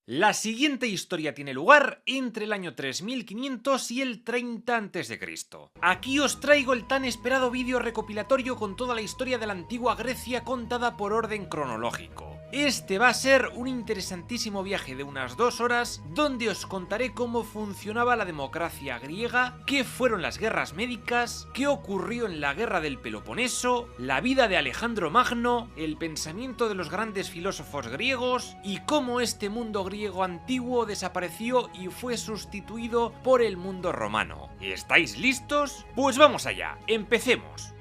La siguiente historia tiene lugar entre el año 3500 y el 30 a.C. Aquí os traigo el tan esperado vídeo recopilatorio con toda la historia de la antigua Grecia contada por orden cronológico. Este va a ser un interesantísimo viaje de unas 2 horas donde os contaré cómo funcionaba la democracia griega, qué fueron las guerras médicas, qué ocurrió en la guerra del Peloponeso, la vida de Alejandro Magno, el pensamiento de los grandes filósofos griegos y cómo este mundo griego antiguo desapareció y fue sustituido por el mundo romano. ¿Estáis listos? Pues vamos allá, empecemos.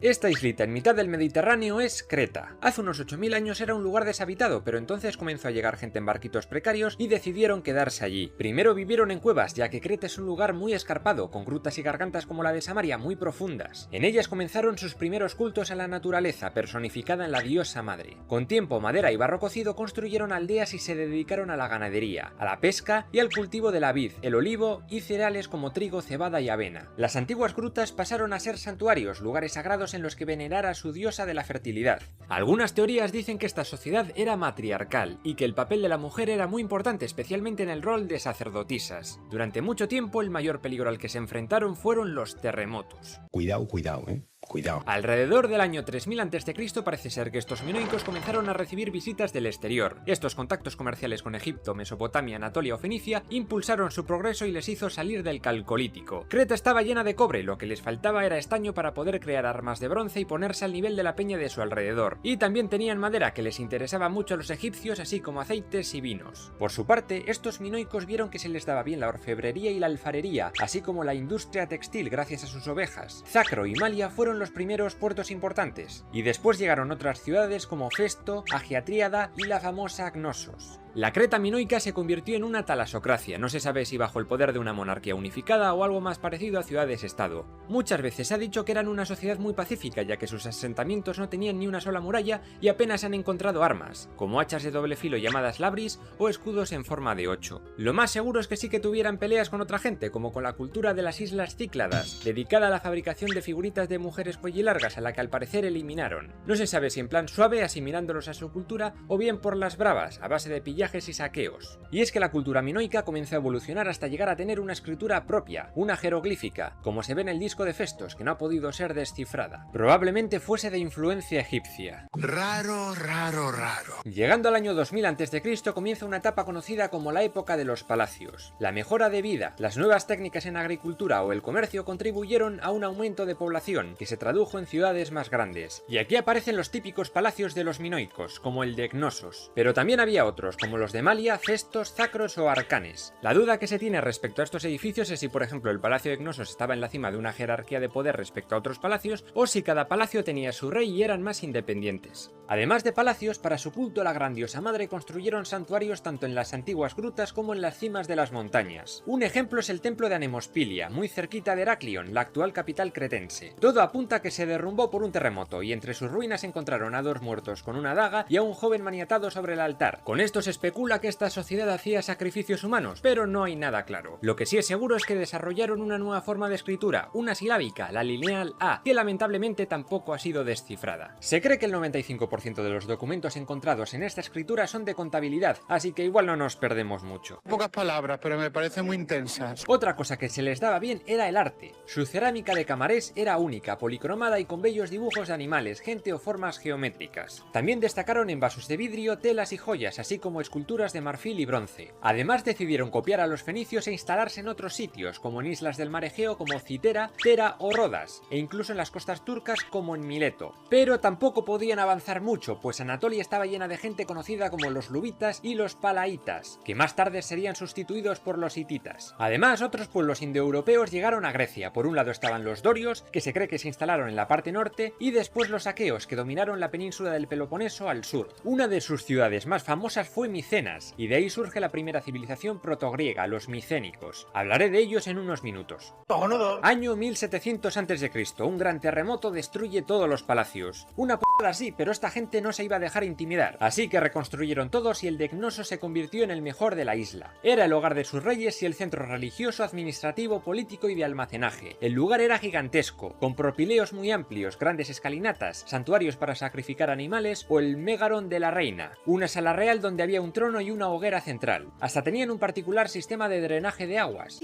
Esta islita en mitad del Mediterráneo es Creta. Hace unos 8000 años era un lugar deshabitado, pero entonces comenzó a llegar gente en barquitos precarios y decidieron quedarse allí. Primero vivieron en cuevas, ya que Creta es un lugar muy escarpado, con grutas y gargantas como la de Samaria muy profundas. En ellas comenzaron sus primeros cultos a la naturaleza, personificada en la diosa madre. Con tiempo, madera y barro cocido construyeron aldeas y se dedicaron a la ganadería, a la pesca y al cultivo de la vid, el olivo y cereales como trigo, cebada y avena. Las antiguas grutas pasaron a ser santuarios, lugares sagrados en los que venerar a su diosa de la fertilidad. Algunas teorías dicen que esta sociedad era matriarcal y que el papel de la mujer era muy importante, especialmente en el rol de sacerdotisas. Durante mucho tiempo el mayor peligro al que se enfrentaron fueron los terremotos. Cuidado, Cuidado. Alrededor del año 3000 a.C. parece ser que estos minoicos comenzaron a recibir visitas del exterior. Estos contactos comerciales con Egipto, Mesopotamia, Anatolia o Fenicia impulsaron su progreso y les hizo salir del Calcolítico. Creta estaba llena de cobre, lo que les faltaba era estaño para poder crear armas de bronce y ponerse al nivel de la peña de su alrededor. Y también tenían madera, que les interesaba mucho a los egipcios, así como aceites y vinos. Por su parte, estos minoicos vieron que se les daba bien la orfebrería y la alfarería, así como la industria textil gracias a sus ovejas. Zacro y Malia fueron los primeros puertos importantes, y después llegaron otras ciudades como Festo, Agiatríada y la famosa Cnosos. La Creta minoica se convirtió en una talasocracia, no se sabe si bajo el poder de una monarquía unificada o algo más parecido a ciudades-estado. Muchas veces se ha dicho que eran una sociedad muy pacífica, ya que sus asentamientos no tenían ni una sola muralla y apenas han encontrado armas, como hachas de doble filo llamadas labris o escudos en forma de 8. Lo más seguro es que sí que tuvieran peleas con otra gente, como con la cultura de las Islas Cícladas, dedicada a la fabricación de figuritas de mujeres cuellilargas, a la que al parecer eliminaron. No se sabe si en plan suave, asimilándolos a su cultura, o bien por las bravas, a base de pillajes y saqueos. Y es que la cultura minoica comenzó a evolucionar hasta llegar a tener una escritura propia, una jeroglífica, como se ve en el disco de Festos, que no ha podido ser descifrada. Probablemente fuese de influencia egipcia. Raro. Llegando al año 2000 a.C. comienza una etapa conocida como la época de los palacios. La mejora de vida, las nuevas técnicas en agricultura o el comercio contribuyeron a un aumento de población, que se tradujo en ciudades más grandes. Y aquí aparecen los típicos palacios de los minoicos, como el de Cnosos. Pero también había otros, como los de Malia, Festos, Zacros o Arcanes. La duda que se tiene respecto a estos edificios es si, por ejemplo, el palacio de Cnosos estaba en la cima de una jerarquía de poder respecto a otros palacios, o si cada palacio tenía su rey y eran más independientes. Además de palacios, para su culto a la gran diosa madre construyeron santuarios tanto en las antiguas grutas como en las cimas de las montañas. Un ejemplo es el templo de Anemospilia, muy cerquita de Heraclión, la actual capital cretense. Todo apunta a que se derrumbó por un terremoto y entre sus ruinas encontraron a 2 muertos con una daga y a un joven maniatado sobre el altar. Con esto se especula que esta sociedad hacía sacrificios humanos, pero no hay nada claro. Lo que sí es seguro es que desarrollaron una nueva forma de escritura, una silábica, la lineal A, que lamentablemente tampoco ha sido descifrada. Se cree que el 95% de los documentos encontrados en esta escritura son de contabilidad, así que igual no nos perdemos mucho. Pocas palabras, pero me parecen muy intensas. Otra cosa que se les daba bien era el arte. Su cerámica de Camarés era única, policromada y con bellos dibujos de animales, gente o formas geométricas. También destacaron en vasos de vidrio, telas y joyas, así como esculturas de marfil y bronce. Además decidieron copiar a los fenicios e instalarse en otros sitios, como en islas del mar Egeo como Citera, Tera o Rodas, e incluso en las costas turcas como en Mileto. Pero tampoco podían avanzar mucho, pues Anatolia estaba llena de gente conocida como los lubitas y los palaitas, que más tarde serían sustituidos por los hititas. Además, otros pueblos indoeuropeos llegaron a Grecia. Por un lado estaban los dorios, que se cree que se instalaron en la parte norte, y después los aqueos, que dominaron la península del Peloponeso al sur. Una de sus ciudades más famosas fue Micenas, y de ahí surge la primera civilización protogriega, los micénicos. Hablaré de ellos en unos minutos. Año 1700 a.C. Un gran terremoto destruye todos los palacios. Una p*** así, pero esta esta gente no se iba a dejar intimidar, así que reconstruyeron todos y el de Cnosos se convirtió en el mejor de la isla. Era el hogar de sus reyes y el centro religioso, administrativo, político y de almacenaje. El lugar era gigantesco, con propileos muy amplios, grandes escalinatas, santuarios para sacrificar animales o el Megaron de la reina, una sala real donde había un trono y una hoguera central. Hasta tenían un particular sistema de drenaje de aguas.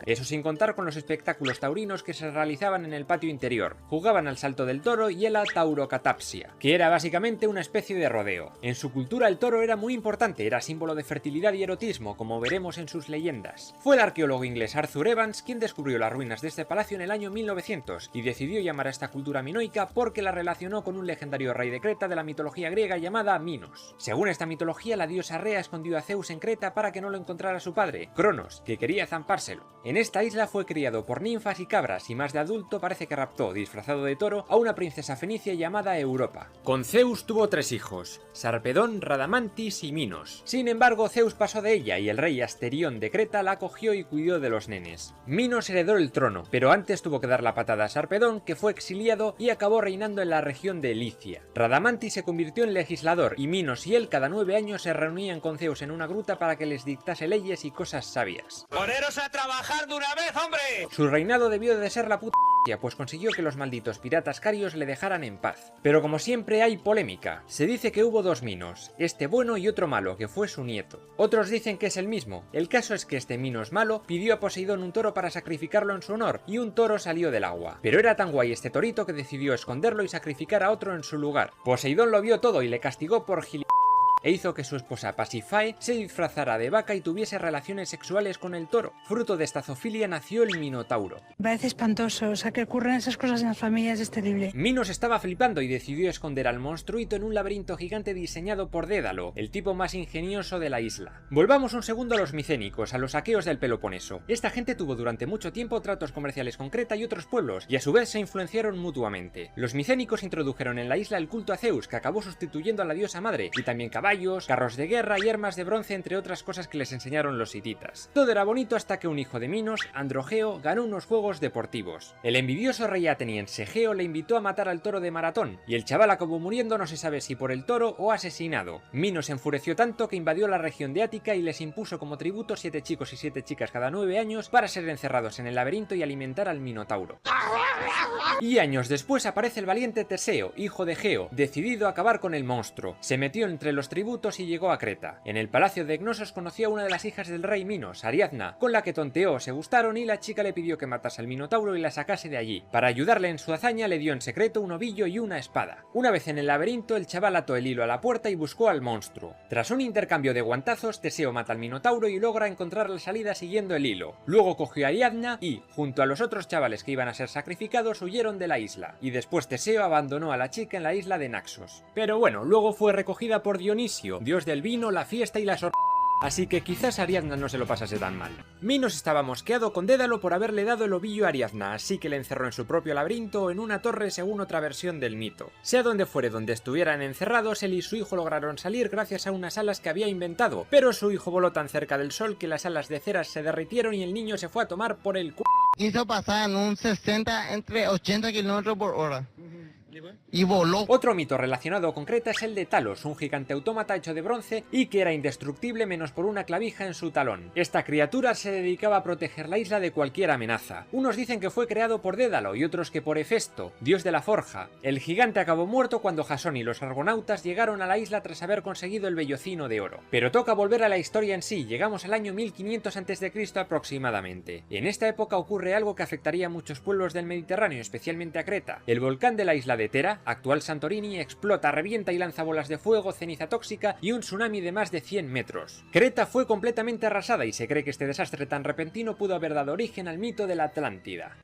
Eso sin contar con los espectáculos taurinos que se realizaban en el patio interior. Jugaban al salto del toro y a la taurocatapsia, que era básicamente una especie de rodeo. En su cultura el toro era muy importante, era símbolo de fertilidad y erotismo, como veremos en sus leyendas. Fue el arqueólogo inglés Arthur Evans quien descubrió las ruinas de este palacio en el año 1900 y decidió llamar a esta cultura minoica porque la relacionó con un legendario rey de Creta de la mitología griega llamada Minos. Según esta mitología, la diosa Rea escondió a Zeus en Creta para que no lo encontrara su padre, Cronos, que quería zampárselo. En esta isla fue criado por ninfas y cabras y más de adulto parece que raptó, disfrazado de toro, a una princesa fenicia llamada Europa. Con Zeus tuvo 3 hijos, Sarpedón, Radamantis y Minos. Sin embargo, Zeus pasó de ella y el rey Asterión de Creta la acogió y cuidó de los nenes. Minos heredó el trono, pero antes tuvo que dar la patada a Sarpedón, que fue exiliado y acabó reinando en la región de Licia. Radamantis se convirtió en legislador y Minos y él cada 9 años se reunían con Zeus en una gruta para que les dictase leyes y cosas sabias. ¡Poneros a trabajar de una vez, hombre! Su reinado debió de ser la puta, pues consiguió que los malditos piratas carios le dejaran en paz. Pero como siempre hay polémica. Se dice que hubo 2 Minos, este bueno y otro malo, que fue su nieto. Otros dicen que es el mismo. El caso es que este Minos malo pidió a Poseidón un toro para sacrificarlo en su honor, y un toro salió del agua. Pero era tan guay este torito que decidió esconderlo y sacrificar a otro en su lugar. Poseidón lo vio todo y le castigó por e hizo que su esposa Pasífae se disfrazara de vaca y tuviese relaciones sexuales con el toro. Fruto de esta zoofilia nació el Minotauro. Me parece espantoso, o sea, que ocurren esas cosas en las familias es terrible. Minos estaba flipando y decidió esconder al monstruito en un laberinto gigante diseñado por Dédalo, el tipo más ingenioso de la isla. Volvamos un segundo a los micénicos, a los aqueos del Peloponeso. Esta gente tuvo durante mucho tiempo tratos comerciales con Creta y otros pueblos, y a su vez se influenciaron mutuamente. Los micénicos introdujeron en la isla el culto a Zeus, que acabó sustituyendo a la diosa madre, y también caballos, carros de guerra y armas de bronce, entre otras cosas que les enseñaron los hititas. Todo era bonito hasta que un hijo de Minos, Androgeo, ganó unos juegos deportivos. El envidioso rey ateniense Geo le invitó a matar al toro de Maratón, y el chaval acabó muriendo no se sabe si por el toro o asesinado. Minos se enfureció tanto que invadió la región de Ática y les impuso como tributo 7 chicos y 7 chicas cada 9 años para ser encerrados en el laberinto y alimentar al Minotauro. Y años después aparece el valiente Teseo, hijo de Geo, decidido a acabar con el monstruo. Se metió entre los tributos y llegó a Creta. En el palacio de Cnosos conoció a una de las hijas del rey Minos, Ariadna, con la que tonteó, se gustaron y la chica le pidió que matase al Minotauro y la sacase de allí. Para ayudarle en su hazaña le dio en secreto un ovillo y una espada. Una vez en el laberinto, el chaval ató el hilo a la puerta y buscó al monstruo. Tras un intercambio de guantazos, Teseo mata al Minotauro y logra encontrar la salida siguiendo el hilo. Luego cogió a Ariadna y, junto a los otros chavales que iban a ser sacrificados, huyeron de la isla. Y después Teseo abandonó a la chica en la isla de Naxos. Pero bueno, luego fue recogida por Dionisio, dios del vino, la fiesta y la así que quizás Ariadna no se lo pasase tan mal. Minos estaba mosqueado con Dédalo por haberle dado el ovillo a Ariadna, así que le encerró en su propio laberinto o en una torre según otra versión del mito. Sea donde fuere donde estuvieran encerrados, él y su hijo lograron salir gracias a unas alas que había inventado, pero su hijo voló tan cerca del sol que las alas de ceras se derritieron y el niño se fue a tomar por el hizo pasar en un 60 entre 80 kilómetros por hora. Y voló. Otro mito relacionado con Creta es el de Talos, un gigante autómata hecho de bronce y que era indestructible menos por una clavija en su talón. Esta criatura se dedicaba a proteger la isla de cualquier amenaza. Unos dicen que fue creado por Dédalo y otros que por Hefesto, dios de la forja. El gigante acabó muerto cuando Jasón y los argonautas llegaron a la isla tras haber conseguido el vellocino de oro. Pero toca volver a la historia en sí, llegamos al año 1500 a.C. aproximadamente. En esta época ocurre algo que afectaría a muchos pueblos del Mediterráneo, especialmente a Creta. El volcán de la isla de Tera, actual Santorini, explota, revienta y lanza bolas de fuego, ceniza tóxica y un tsunami de más de 100 metros. Creta fue completamente arrasada y se cree que este desastre tan repentino pudo haber dado origen al mito de la Atlántida.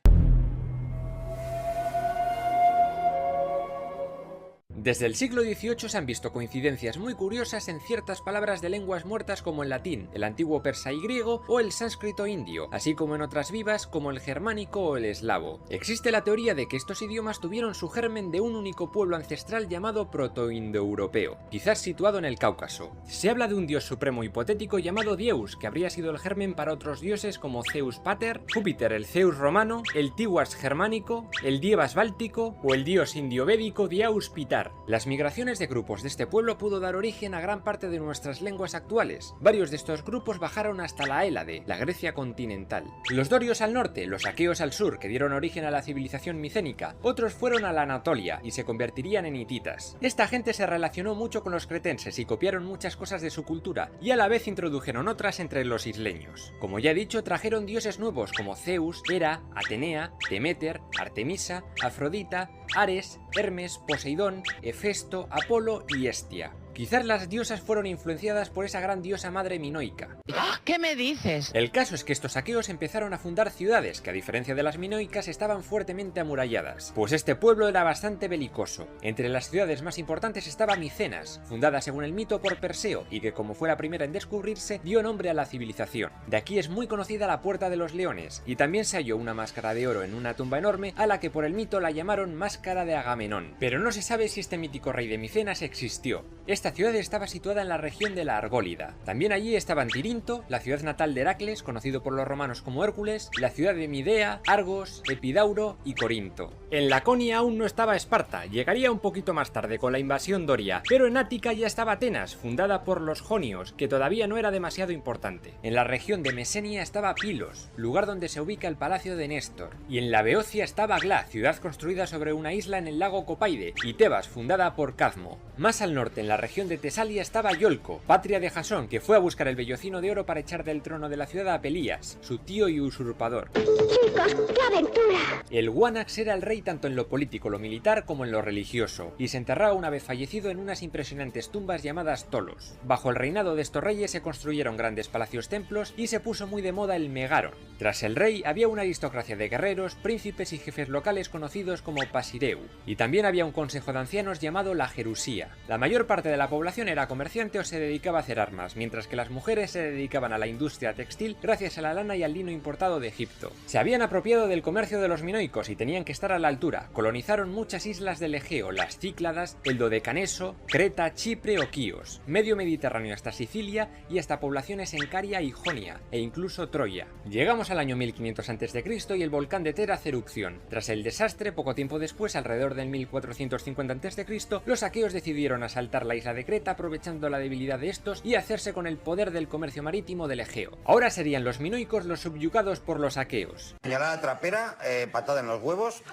Desde el siglo XVIII se han visto coincidencias muy curiosas en ciertas palabras de lenguas muertas como el latín, el antiguo persa y griego o el sánscrito indio, así como en otras vivas como el germánico o el eslavo. Existe la teoría de que estos idiomas tuvieron su germen de un único pueblo ancestral llamado protoindoeuropeo, quizás situado en el Cáucaso. Se habla de un dios supremo hipotético llamado Dieus, que habría sido el germen para otros dioses como Zeus Pater, Júpiter el Zeus romano, el Tiwaz germánico, el Dievas báltico o el dios indio-védico Diaus Pitar. Las migraciones de grupos de este pueblo pudo dar origen a gran parte de nuestras lenguas actuales. Varios de estos grupos bajaron hasta la Hélade, la Grecia continental. Los dorios al norte, los aqueos al sur, que dieron origen a la civilización micénica. Otros fueron a la Anatolia y se convertirían en hititas. Esta gente se relacionó mucho con los cretenses y copiaron muchas cosas de su cultura, y a la vez introdujeron otras entre los isleños. Como ya he dicho, trajeron dioses nuevos como Zeus, Hera, Atenea, Deméter, Artemisa, Afrodita, Ares, Hermes, Poseidón, Hefesto, Apolo y Hestia. Quizás las diosas fueron influenciadas por esa gran diosa madre minoica. ¿Qué me dices? El caso es que estos aqueos empezaron a fundar ciudades que, a diferencia de las minoicas, estaban fuertemente amuralladas, pues este pueblo era bastante belicoso. Entre las ciudades más importantes estaba Micenas, fundada según el mito por Perseo y que, como fue la primera en descubrirse, dio nombre a la civilización. De aquí es muy conocida la Puerta de los Leones, y también se halló una máscara de oro en una tumba enorme a la que por el mito la llamaron Máscara de Agamenón. Pero no se sabe si este mítico rey de Micenas existió. Esta ciudad estaba situada en la región de la Argólida. También allí estaban Tirinto, la ciudad natal de Heracles, conocido por los romanos como Hércules, la ciudad de Midea, Argos, Epidauro y Corinto. En Laconia aún no estaba Esparta, llegaría un poquito más tarde con la invasión doria, pero en Ática ya estaba Atenas, fundada por los jonios, que todavía no era demasiado importante. En la región de Mesenia estaba Pilos, lugar donde se ubica el palacio de Néstor, y en la Beocia estaba Glá, ciudad construida sobre una isla en el lago Copaide, y Tebas, fundada por Cadmo. Más al norte, en la región de Tesalia, estaba Iolco, patria de Jasón, que fue a buscar el vellocino de oro para echar del trono de la ciudad a Pelías, su tío y usurpador. ¡Chicos, qué aventura! El Guanax era el rey tanto en lo político, lo militar, como en lo religioso, y se enterraba una vez fallecido en unas impresionantes tumbas llamadas tolos. Bajo el reinado de estos reyes se construyeron grandes palacios templos y se puso muy de moda el megaron. Tras el rey había una aristocracia de guerreros, príncipes y jefes locales conocidos como pasireu, y también había un consejo de ancianos llamado la Jerusía. La mayor parte de la población era comerciante o se dedicaba a hacer armas, mientras que las mujeres se dedicaban a la industria textil gracias a la lana y al lino importado de Egipto. Se habían apropiado del comercio de los minoicos y tenían que estar a la altura. Colonizaron muchas islas del Egeo, las Cícladas, el Dodecaneso, Creta, Chipre o Quíos, medio Mediterráneo hasta Sicilia y hasta poblaciones en Caria y Jonia, e incluso Troya. Llegamos al año 1500 a.C. y el volcán de Tera hace erupción. Tras el desastre, poco tiempo después, alrededor del 1450 a.C., los aqueos decidieron asaltar la isla de Creta aprovechando la debilidad de estos y hacerse con el poder del comercio marítimo del Egeo. Ahora serían los minoicos los subyugados por los aqueos. Señalada trapera, patada en los huevos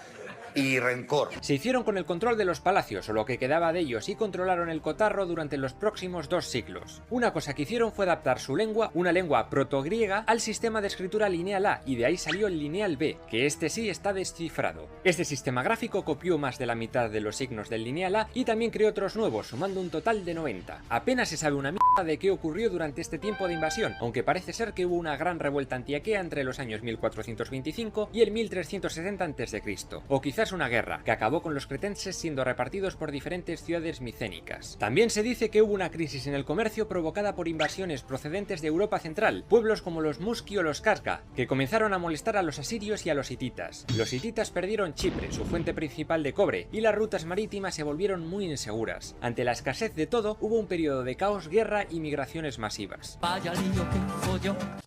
y rencor. Se hicieron con el control de los palacios o lo que quedaba de ellos y controlaron el cotarro durante los próximos 2 siglos. Una cosa que hicieron fue adaptar su lengua, una lengua protogriega, al sistema de escritura lineal A, y de ahí salió el lineal B, que este sí está descifrado. Este sistema gráfico copió más de la mitad de los signos del lineal A y también creó otros nuevos, sumando un total de 90. Apenas se sabe una mierda de qué ocurrió durante este tiempo de invasión, aunque parece ser que hubo una gran revuelta antiaquea entre los años 1425 y el 1370 a.C., o quizás una guerra, que acabó con los cretenses siendo repartidos por diferentes ciudades micénicas. También se dice que hubo una crisis en el comercio provocada por invasiones procedentes de Europa Central, pueblos como los Muski o los Casca, que comenzaron a molestar a los asirios y a los hititas. Los hititas perdieron Chipre, su fuente principal de cobre, y las rutas marítimas se volvieron muy inseguras. Ante la escasez de todo, hubo un periodo de caos, guerra y migraciones masivas.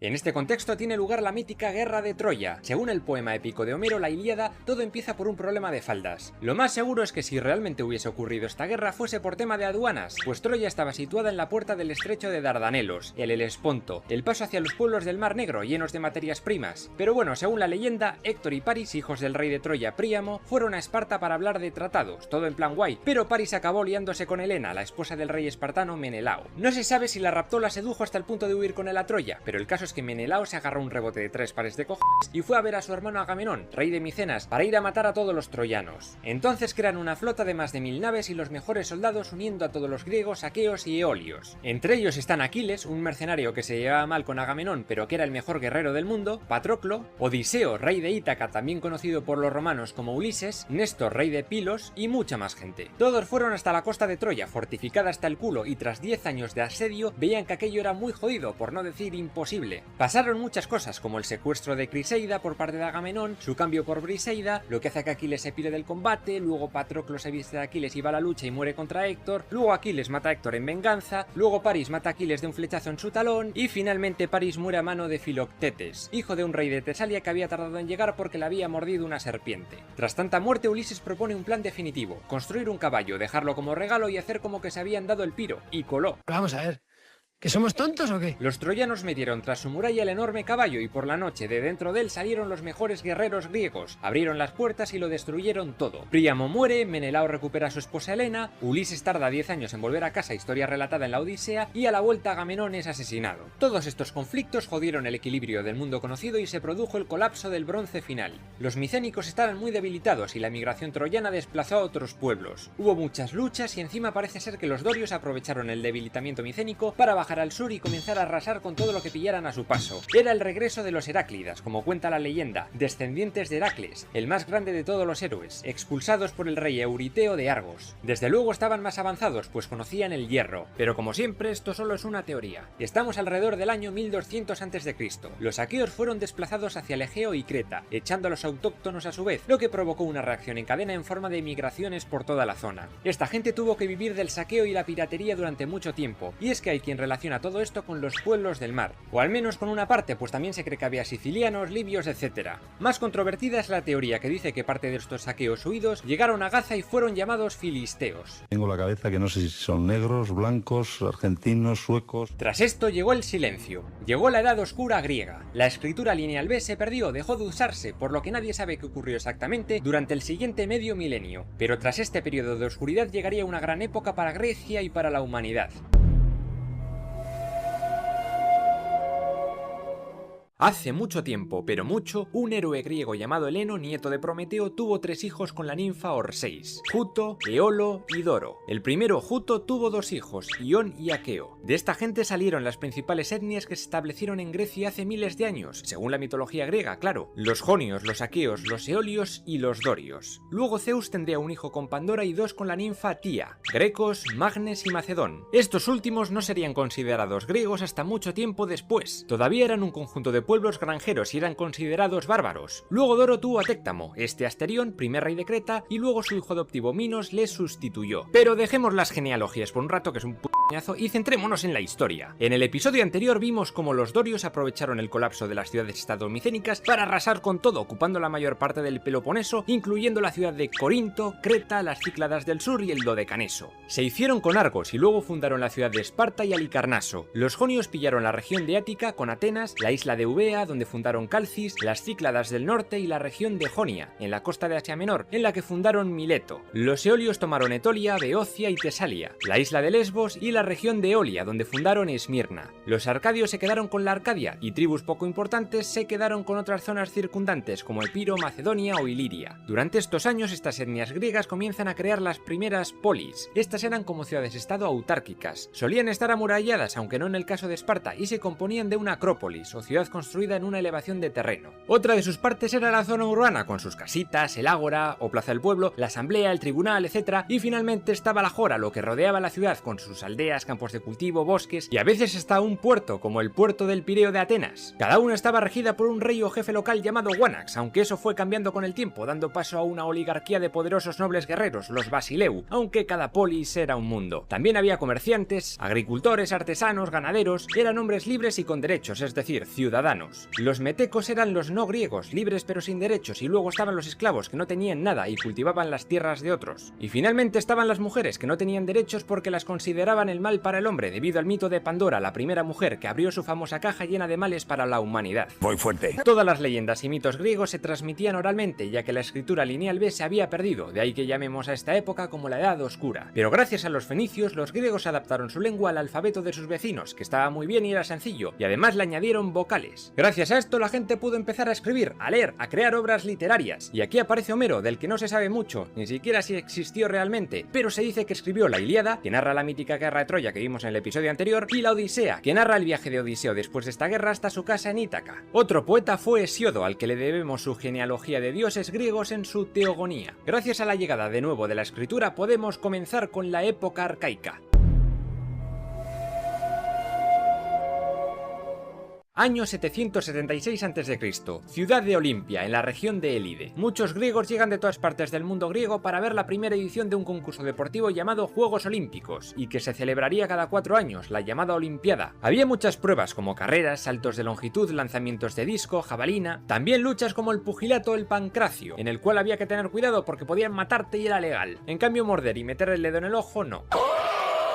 En este contexto tiene lugar la mítica Guerra de Troya. Según el poema épico de Homero, la Ilíada, todo empieza por un problema de faldas. Lo más seguro es que si realmente hubiese ocurrido esta guerra fuese por tema de aduanas, pues Troya estaba situada en la puerta del estrecho de Dardanelos, el Helesponto, el paso hacia los pueblos del Mar Negro llenos de materias primas. Pero bueno, según la leyenda, Héctor y Paris, hijos del rey de Troya Príamo, fueron a Esparta para hablar de tratados, todo en plan guay, pero Paris acabó liándose con Helena, la esposa del rey espartano Menelao. No se sabe si la raptó o la sedujo hasta el punto de huir con él a Troya, pero el caso es que Menelao se agarró un rebote de 3 pares de cojones y fue a ver a su hermano Agamenón, rey de Micenas, para ir a matar a todos los troyanos. Entonces crean una flota de más de 1000 naves y los mejores soldados uniendo a todos los griegos, aqueos y eolios. Entre ellos están Aquiles, un mercenario que se llevaba mal con Agamenón pero que era el mejor guerrero del mundo, Patroclo, Odiseo, rey de Ítaca también conocido por los romanos como Ulises, Néstor, rey de Pilos y mucha más gente. Todos fueron hasta la costa de Troya, fortificada hasta el culo, y tras 10 años de asedio veían que aquello era muy jodido, por no decir imposible. Pasaron muchas cosas, como el secuestro de Criseida por parte de Agamenón, su cambio por Briseida, lo que hace que Aquiles se pire del combate, luego Patroclo se viste de Aquiles y va a la lucha y muere contra Héctor, luego Aquiles mata a Héctor en venganza, luego París mata a Aquiles de un flechazo en su talón, y finalmente París muere a mano de Filoctetes, hijo de un rey de Tesalia que había tardado en llegar porque le había mordido una serpiente. Tras tanta muerte, Ulises propone un plan definitivo: construir un caballo, dejarlo como regalo y hacer como que se habían dado el piro, y coló. Vamos a ver, ¿que somos tontos o qué? Los troyanos metieron tras su muralla el enorme caballo y por la noche de dentro de él salieron los mejores guerreros griegos, abrieron las puertas y lo destruyeron todo. Príamo muere, Menelao recupera a su esposa Helena, Ulises tarda 10 años en volver a casa, historia relatada en la Odisea, y a la vuelta Agamenón es asesinado. Todos estos conflictos jodieron el equilibrio del mundo conocido y se produjo el colapso del bronce final. Los micénicos estaban muy debilitados y la migración troyana desplazó a otros pueblos. Hubo muchas luchas y encima parece ser que los dorios aprovecharon el debilitamiento micénico para bajar al sur y comenzar a arrasar con todo lo que pillaran a su paso. Era el regreso de los Heráclidas, como cuenta la leyenda, descendientes de Heracles, el más grande de todos los héroes, expulsados por el rey Euriteo de Argos. Desde luego estaban más avanzados, pues conocían el hierro, pero como siempre esto solo es una teoría. Estamos alrededor del año 1200 a.C. Los aqueos fueron desplazados hacia el Egeo y Creta, echando a los autóctonos a su vez, lo que provocó una reacción en cadena en forma de migraciones por toda la zona. Esta gente tuvo que vivir del saqueo y la piratería durante mucho tiempo, y es que hay quien relaciona todo esto con los pueblos del mar, o al menos con una parte, pues también se cree que había sicilianos, libios, etc. Más controvertida es la teoría que dice que parte de estos saqueos huidos llegaron a Gaza y fueron llamados filisteos. Tengo la cabeza que no sé si son negros, blancos, argentinos, suecos. Tras esto llegó el silencio, llegó la Edad Oscura griega. La escritura lineal B se perdió, dejó de usarse, por lo que nadie sabe qué ocurrió exactamente durante el siguiente medio milenio. Pero tras este periodo de oscuridad llegaría una gran época para Grecia y para la humanidad. Hace mucho tiempo, pero mucho, un héroe griego llamado Heleno, nieto de Prometeo, tuvo 3 hijos con la ninfa Orseis: Juto, Eolo y Doro. El primero, Juto, tuvo 2 hijos, Ión y Aqueo. De esta gente salieron las principales etnias que se establecieron en Grecia hace miles de años, según la mitología griega, claro: los jonios, los aqueos, los eolios y los dorios. Luego Zeus tendría un hijo con Pandora y 2 con la ninfa Tía: Grecos, Magnes y Macedón. Estos últimos no serían considerados griegos hasta mucho tiempo después. Todavía eran un conjunto de pueblos granjeros y eran considerados bárbaros. Luego Doro tuvo a Téctamo, este Asterión, primer rey de Creta, y luego su hijo adoptivo Minos le sustituyó. Pero dejemos las genealogías por un rato, que es un puñazo, y centrémonos en la historia. En el episodio anterior vimos cómo los dorios aprovecharon el colapso de las ciudades-estado micénicas para arrasar con todo, ocupando la mayor parte del Peloponeso, incluyendo la ciudad de Corinto, Creta, las Cícladas del sur y el Dodecaneso. Se hicieron con Argos y luego fundaron la ciudad de Esparta y Halicarnaso. Los jonios pillaron la región de Ática con Atenas, la isla de Eubea, donde fundaron Calcis, las Cícladas del norte y la región de Jonia, en la costa de Asia Menor, en la que fundaron Mileto. Los eolios tomaron Etolia, Beocia y Tesalia, la isla de Lesbos y la región de Eolia, donde fundaron Esmirna. Los arcadios se quedaron con la Arcadia, y tribus poco importantes se quedaron con otras zonas circundantes como Epiro, Macedonia o Iliria. Durante estos años, estas etnias griegas comienzan a crear las primeras polis. Estas eran como ciudades-estado autárquicas. Solían estar amuralladas, aunque no en el caso de Esparta, y se componían de una acrópolis, o ciudad construida en una elevación de terreno. Otra de sus partes era la zona urbana, con sus casitas, el ágora o plaza del pueblo, la asamblea, el tribunal, etc. Y finalmente estaba la jora, lo que rodeaba la ciudad, con sus aldeas, campos de cultivo, bosques, y a veces hasta un puerto, como el puerto del Pireo de Atenas. Cada una estaba regida por un rey o jefe local llamado Guanax, aunque eso fue cambiando con el tiempo, dando paso a una oligarquía de poderosos nobles guerreros, los Basileu, aunque cada polis era un mundo. También había comerciantes, agricultores, artesanos, ganaderos, eran hombres libres y con derechos, es decir, ciudadanos. Los metecos eran los no griegos, libres pero sin derechos, y luego estaban los esclavos, que no tenían nada y cultivaban las tierras de otros. Y finalmente estaban las mujeres, que no tenían derechos porque las consideraban el mal para el hombre, debido al mito de Pandora, la primera mujer que abrió su famosa caja llena de males para la humanidad. Muy fuerte. Todas las leyendas y mitos griegos se transmitían oralmente, ya que la escritura lineal B se había perdido, de ahí que llamemos a esta época como la Edad Oscura. Pero gracias a los fenicios, los griegos adaptaron su lengua al alfabeto de sus vecinos, que estaba muy bien y era sencillo, y además le añadieron vocales. Gracias a esto la gente pudo empezar a escribir, a leer, a crear obras literarias. Y aquí aparece Homero, del que no se sabe mucho, ni siquiera si existió realmente, pero se dice que escribió la Ilíada, que narra la mítica guerra de Troya que vimos en el episodio anterior, y la Odisea, que narra el viaje de Odiseo después de esta guerra hasta su casa en Ítaca. Otro poeta fue Hesiodo, al que le debemos su genealogía de dioses griegos en su Teogonía. Gracias a la llegada de nuevo de la escritura podemos comenzar con la época arcaica. Año 776 a.C., ciudad de Olimpia, en la región de Élide. Muchos griegos llegan de todas partes del mundo griego para ver la primera edición de un concurso deportivo llamado Juegos Olímpicos, y que se celebraría cada 4 años, la llamada Olimpiada. Había muchas pruebas como carreras, saltos de longitud, lanzamientos de disco, jabalina, también luchas como el pugilato o el pancracio, en el cual había que tener cuidado porque podían matarte y era legal. En cambio, morder y meter el dedo en el ojo, no.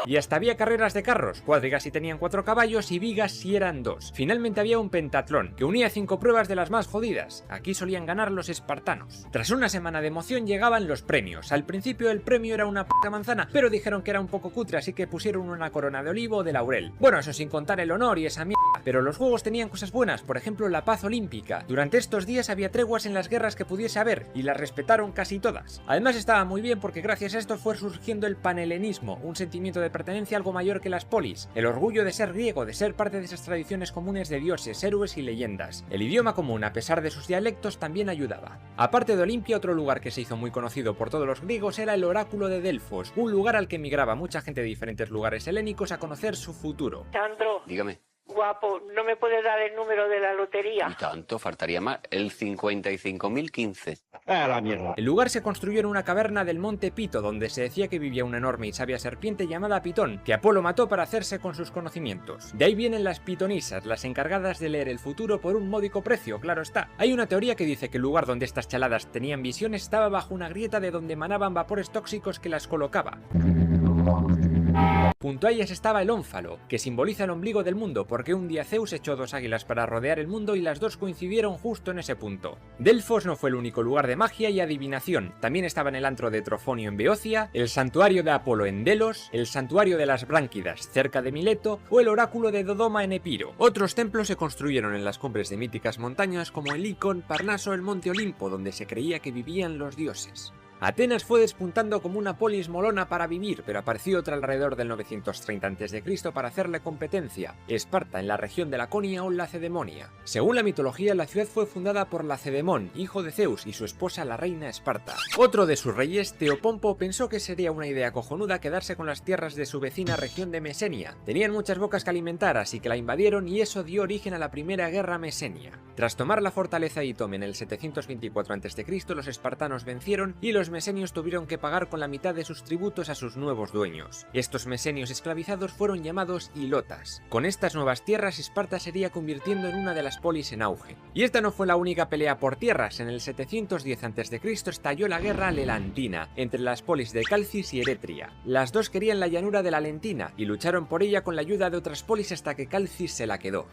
Y hasta había carreras de carros, cuadrigas si tenían 4 caballos y vigas si eran 2. Finalmente había un pentatlón, que unía 5 pruebas de las más jodidas. Aquí solían ganar los espartanos. Tras una semana de emoción llegaban los premios. Al principio el premio era una puta manzana, pero dijeron que era un poco cutre, así que pusieron una corona de olivo o de laurel. Bueno, eso sin contar el honor y esa mierda. Pero los juegos tenían cosas buenas, por ejemplo la paz olímpica. Durante estos días había treguas en las guerras que pudiese haber, y las respetaron casi todas. Además estaba muy bien porque gracias a esto fue surgiendo el panhelenismo, un sentimiento de pertenencia algo mayor que las polis, el orgullo de ser griego, de ser parte de esas tradiciones comunes de dioses, héroes y leyendas. El idioma común, a pesar de sus dialectos, también ayudaba. Aparte de Olimpia, otro lugar que se hizo muy conocido por todos los griegos era el oráculo de Delfos, un lugar al que emigraba mucha gente de diferentes lugares helénicos a conocer su futuro. Sandro, Dígame. guapo, ¿no me puedes dar el número de la lotería? Y tanto, faltaría más. El 55.015. El lugar se construyó en una caverna del monte Pito, donde se decía que vivía una enorme y sabia serpiente llamada Pitón, que Apolo mató para hacerse con sus conocimientos. De ahí vienen las pitonisas, las encargadas de leer el futuro por un módico precio, claro está. Hay una teoría que dice que el lugar donde estas chaladas tenían visiones estaba bajo una grieta de donde emanaban vapores tóxicos que las colocaba. Junto a ellas estaba el ónfalo, que simboliza el ombligo del mundo, porque un día Zeus echó 2 águilas para rodear el mundo y las 2 coincidieron justo en ese punto. Delfos no fue el único lugar de magia y adivinación, también estaban el antro de Trofonio en Beocia, el santuario de Apolo en Delos, el santuario de las Bránquidas cerca de Mileto o el oráculo de Dodoma en Epiro. Otros templos se construyeron en las cumbres de míticas montañas como el Icon, Parnaso o el monte Olimpo, donde se creía que vivían los dioses. Atenas fue despuntando como una polis molona para vivir, pero apareció otra alrededor del 930 a.C. para hacerle competencia, Esparta en la región de Laconia o Lacedemonia. Según la mitología, la ciudad fue fundada por Lacedemón, hijo de Zeus, y su esposa la reina Esparta. Otro de sus reyes, Teopompo, pensó que sería una idea cojonuda quedarse con las tierras de su vecina región de Mesenia. Tenían muchas bocas que alimentar, así que la invadieron y eso dio origen a la primera guerra mesenia. Tras tomar la fortaleza de Itome en el 724 a.C., los espartanos vencieron y los mesenios tuvieron que pagar con la mitad de sus tributos a sus nuevos dueños. Estos mesenios esclavizados fueron llamados ilotas. Con estas nuevas tierras, Esparta sería convirtiendo en una de las polis en auge. Y esta no fue la única pelea por tierras. En el 710 a.C. estalló la guerra lelantina entre las polis de Calcis y Eretria. Las dos querían la llanura de la Lentina y lucharon por ella con la ayuda de otras polis hasta que Calcis se la quedó.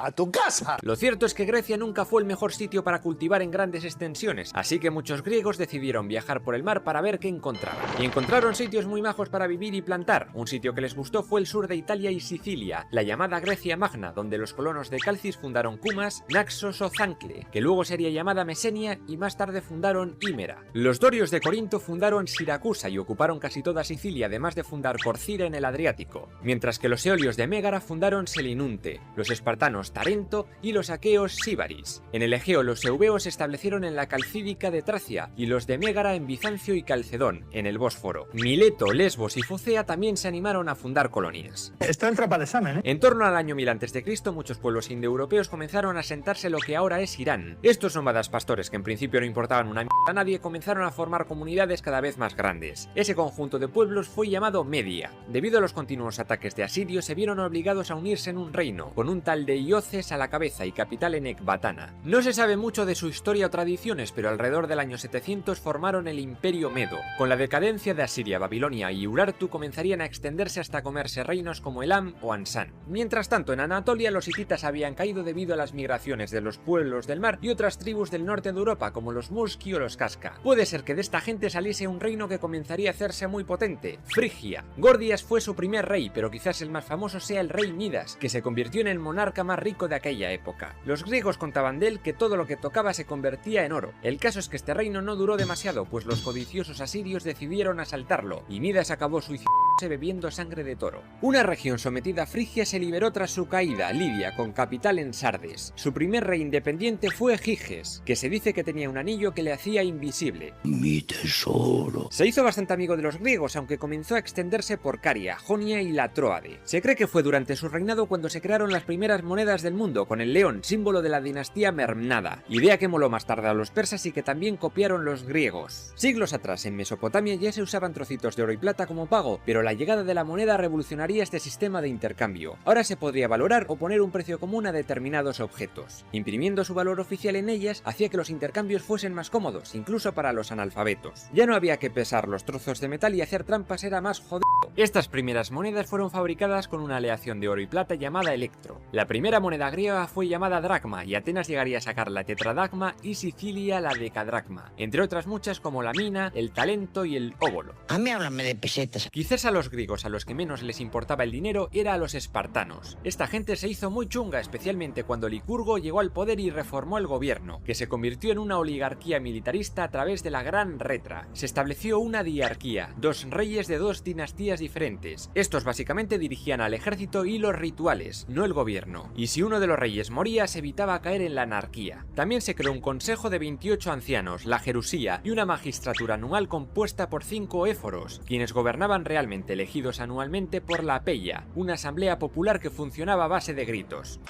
¡A tu casa! Lo cierto es que Grecia nunca fue el mejor sitio para cultivar en grandes extensiones, así que muchos griegos decidieron viajar por el mar para ver qué encontraban. Y encontraron sitios muy majos para vivir y plantar. Un sitio que les gustó fue el sur de Italia y Sicilia, la llamada Grecia Magna, donde los colonos de Calcis fundaron Cumas, Naxos o Zancle, que luego sería llamada Mesenia y más tarde fundaron Himera. Los dorios de Corinto fundaron Siracusa y ocuparon casi toda Sicilia, además de fundar Corcira en el Adriático, mientras que los eolios de Mégara fundaron Selinunte, los espartanos Tarento y los aqueos Síbaris. En el Egeo los eubeos se establecieron en la Calcídica de Tracia y los de Mégara en Bizancio y Calcedón, en el Bósforo. Mileto, Lesbos y Focea también se animaron a fundar colonias. Esto entra para el examen, ¿eh? En torno al año 1000 a.C., muchos pueblos indoeuropeos comenzaron a asentarse lo que ahora es Irán. Estos nómadas pastores, que en principio no importaban una mierda a nadie, comenzaron a formar comunidades cada vez más grandes. Ese conjunto de pueblos fue llamado Media. Debido a los continuos ataques de asirios, se vieron obligados a unirse en un reino, con un tal de Ioces a la cabeza y capital en Ecbatana. No se sabe mucho de su historia o tradiciones, pero alrededor del año 700 formaron el Imperio Medo. Con la decadencia de Asiria, Babilonia y Urartu comenzarían a extenderse hasta comerse reinos como Elam o Ansán. Mientras tanto, en Anatolia los hititas habían caído debido a las migraciones de los pueblos del mar y otras tribus del norte de Europa como los Muski o los Casca. Puede ser que de esta gente saliese un reino que comenzaría a hacerse muy potente, Frigia. Gordias fue su primer rey, pero quizás el más famoso sea el rey Midas, que se convirtió en el monarca más rico de aquella época. Los griegos contaban de él que todo lo que tocaba se convertía en oro. El caso es que este reino no duró demasiado, pues los codiciosos asirios decidieron asaltarlo, y Midas acabó suicidándose bebiendo sangre de toro. Una región sometida a Frigia se liberó tras su caída, Lidia, con capital en Sardes. Su primer rey independiente fue Giges, que se dice que tenía un anillo que le hacía invisible. Mi tesoro. Se hizo bastante amigo de los griegos, aunque comenzó a extenderse por Caria, Jonia y la Tróade. Se cree que fue durante su reinado cuando se crearon las primeras monedas monedas del mundo, con el león, símbolo de la dinastía Mermnada, idea que moló más tarde a los persas y que también copiaron los griegos. Siglos atrás, en Mesopotamia ya se usaban trocitos de oro y plata como pago, pero la llegada de la moneda revolucionaría este sistema de intercambio. Ahora se podría valorar o poner un precio común a determinados objetos. Imprimiendo su valor oficial en ellas hacía que los intercambios fuesen más cómodos, incluso para los analfabetos. Ya no había que pesar los trozos de metal y hacer trampas era más jodido. Estas primeras monedas fueron fabricadas con una aleación de oro y plata llamada electro. La primera moneda griega fue llamada dracma y Atenas llegaría a sacar la tetradracma y Sicilia la decadracma, entre otras muchas como la mina, el talento y el óbolo. A mí háblame de pesetas. Quizás a los griegos a los que menos les importaba el dinero era a los espartanos. Esta gente se hizo muy chunga, especialmente cuando Licurgo llegó al poder y reformó el gobierno, que se convirtió en una oligarquía militarista a través de la Gran Retra. Se estableció una diarquía, dos reyes de dos dinastías diferentes. Estos básicamente dirigían al ejército y los rituales, no el gobierno. Y si uno de los reyes moría, se evitaba caer en la anarquía. También se creó un consejo de 28 ancianos, la Jerusía, y una magistratura anual compuesta por 5 éforos, quienes gobernaban realmente, elegidos anualmente por la Peya, una asamblea popular que funcionaba a base de gritos.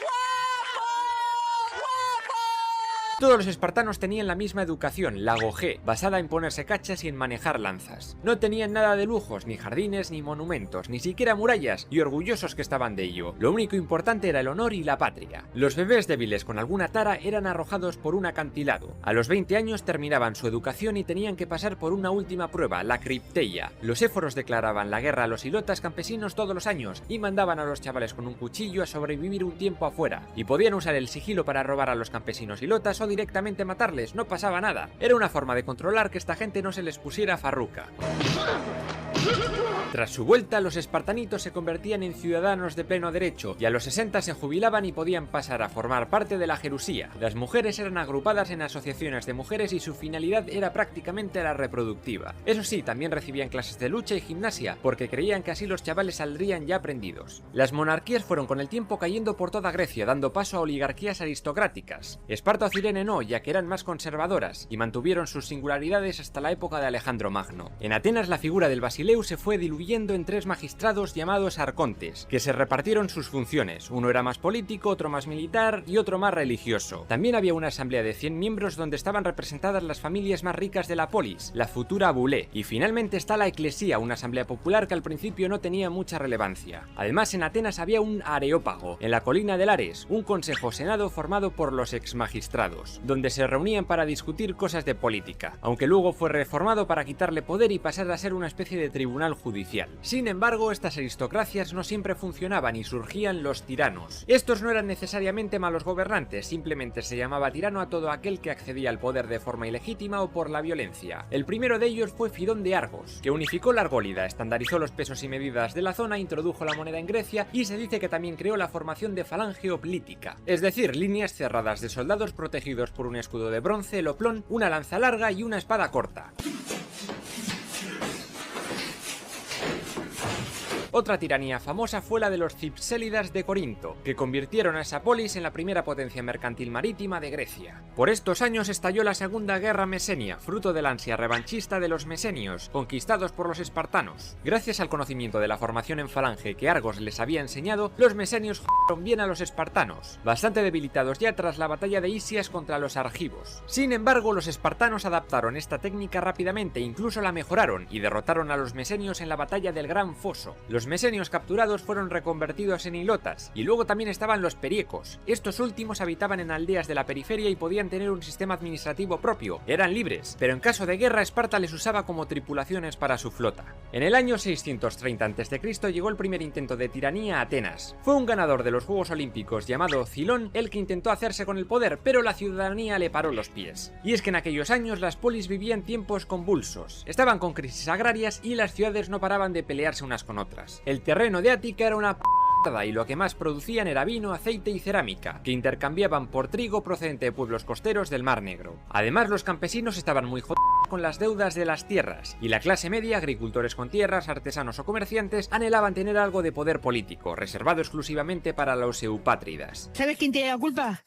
Todos los espartanos tenían la misma educación, la gogé, basada en ponerse cachas y en manejar lanzas. No tenían nada de lujos, ni jardines, ni monumentos, ni siquiera murallas, y orgullosos que estaban de ello. Lo único importante era el honor y la patria. Los bebés débiles con alguna tara eran arrojados por un acantilado. A los 20 años terminaban su educación y tenían que pasar por una última prueba, la cripteia. Los éforos declaraban la guerra a los ilotas campesinos todos los años y mandaban a los chavales con un cuchillo a sobrevivir un tiempo afuera. Y podían usar el sigilo para robar a los campesinos ilotas o directamente matarles, no pasaba nada. Era una forma de controlar que esta gente no se les pusiera farruca. Tras su vuelta, los espartanitos se convertían en ciudadanos de pleno derecho y a los 60 se jubilaban y podían pasar a formar parte de la Jerusía. Las mujeres eran agrupadas en asociaciones de mujeres y su finalidad era prácticamente la reproductiva. Eso sí, también recibían clases de lucha y gimnasia, porque creían que así los chavales saldrían ya aprendidos. Las monarquías fueron con el tiempo cayendo por toda Grecia, dando paso a oligarquías aristocráticas. Esparta o Cirene no, ya que eran más conservadoras, y mantuvieron sus singularidades hasta la época de Alejandro Magno. En Atenas la figura del Basileu se fue diluyendo en 3 magistrados llamados arcontes, que se repartieron sus funciones. Uno era más político, otro más militar y otro más religioso. También había una asamblea de 100 miembros donde estaban representadas las familias más ricas de la polis, la futura Bulé. Y finalmente está la Eclesía, una asamblea popular que al principio no tenía mucha relevancia. Además, en Atenas había un Areópago, en la colina del Ares, un consejo senado formado por los exmagistrados, donde se reunían para discutir cosas de política, aunque luego fue reformado para quitarle poder y pasar a ser una especie de tribunal judicial. Sin embargo, estas aristocracias no siempre funcionaban y surgían los tiranos. Estos no eran necesariamente malos gobernantes, simplemente se llamaba tirano a todo aquel que accedía al poder de forma ilegítima o por la violencia. El primero de ellos fue Fidón de Argos, que unificó la argólida, estandarizó los pesos y medidas de la zona, introdujo la moneda en Grecia y se dice que también creó la formación de falange oplítica, es decir, líneas cerradas de soldados protegidos por un escudo de bronce, el oplón, una lanza larga y una espada corta. Otra tiranía famosa fue la de los Cipsélidas de Corinto, que convirtieron a esa polis en la primera potencia mercantil marítima de Grecia. Por estos años estalló la Segunda Guerra Mesenia, fruto de la ansia revanchista de los mesenios, conquistados por los espartanos. Gracias al conocimiento de la formación en falange que Argos les había enseñado, los mesenios j***ron bien a los espartanos, bastante debilitados ya tras la batalla de Isias contra los argivos. Sin embargo, los espartanos adaptaron esta técnica rápidamente, incluso la mejoraron, y derrotaron a los mesenios en la batalla del Gran Foso. Los mesenios capturados fueron reconvertidos en ilotas, y luego también estaban los periecos. Estos últimos habitaban en aldeas de la periferia y podían tener un sistema administrativo propio, eran libres, pero en caso de guerra Esparta les usaba como tripulaciones para su flota. En el año 630 a.C. llegó el primer intento de tiranía a Atenas. Fue un ganador de los Juegos Olímpicos llamado Cilón el que intentó hacerse con el poder, pero la ciudadanía le paró los pies. Y es que en aquellos años las polis vivían tiempos convulsos, estaban con crisis agrarias y las ciudades no paraban de pelearse unas con otras. El terreno de Ática era una p***da y lo que más producían era vino, aceite y cerámica, que intercambiaban por trigo procedente de pueblos costeros del Mar Negro. Además, los campesinos estaban muy jodidos con las deudas de las tierras, y la clase media, agricultores con tierras, artesanos o comerciantes, anhelaban tener algo de poder político, reservado exclusivamente para los eupátridas. ¿Sabes quién tiene la culpa?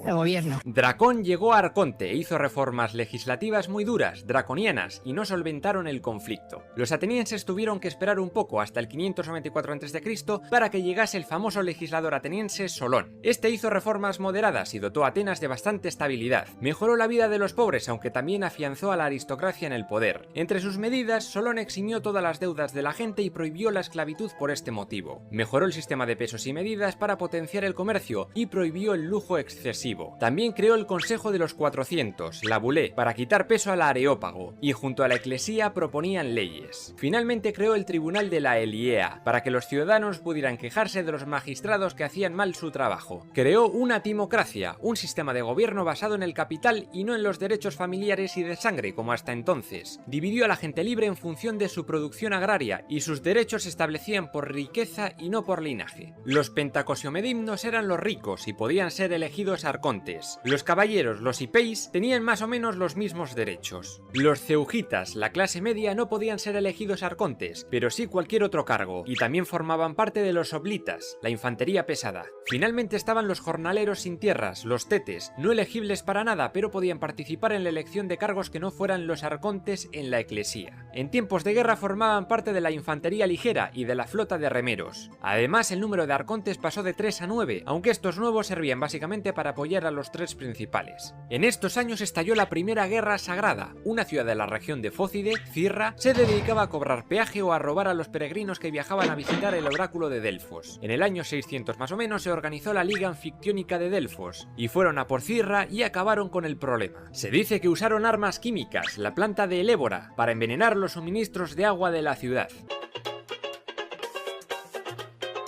El gobierno. Dracón llegó a Arconte e hizo reformas legislativas muy duras, draconianas, y no solventaron el conflicto. Los atenienses tuvieron que esperar un poco hasta el 594 a.C. para que llegase el famoso legislador ateniense Solón. Este hizo reformas moderadas y dotó a Atenas de bastante estabilidad. Mejoró la vida de los pobres, aunque también afianzó a la aristocracia en el poder. Entre sus medidas, Solón eximió todas las deudas de la gente y prohibió la esclavitud por este motivo. Mejoró el sistema de pesos y medidas para potenciar el comercio y prohibió el lujo excesivo. También creó el Consejo de los 400, la Bulé, para quitar peso al areópago, y junto a la Eclesía proponían leyes. Finalmente creó el Tribunal de la Eliea, para que los ciudadanos pudieran quejarse de los magistrados que hacían mal su trabajo. Creó una timocracia, un sistema de gobierno basado en el capital y no en los derechos familiares y de sangre como hasta entonces. Dividió a la gente libre en función de su producción agraria y sus derechos se establecían por riqueza y no por linaje. Los pentacosiomedimnos eran los ricos y podían ser elegidos arcontes. Los caballeros, los hipeis, tenían más o menos los mismos derechos. Los ceugitas, la clase media, no podían ser elegidos arcontes, pero sí cualquier otro cargo, y también formaban parte de los oblitas, la infantería pesada. Finalmente estaban los jornaleros sin tierras, los tetes, no elegibles para nada, pero podían participar en la elección de cargos que no fueran los arcontes en la eclesía. En tiempos de guerra formaban parte de la infantería ligera y de la flota de remeros. Además, el número de arcontes pasó de 3 a 9, aunque estos nuevos servían básicamente para apoyar a los 3 principales. En estos años estalló la Primera Guerra Sagrada. Una ciudad de la región de Fócide, Cirra, se dedicaba a cobrar peaje o a robar a los peregrinos que viajaban a visitar el oráculo de Delfos. En el año 600 más o menos se organizó la Liga Anfictiónica de Delfos, y fueron a por Cirra y acabaron con el problema. Se dice que usaron armas químicas, la planta de Elébora, para envenenar los suministros de agua de la ciudad.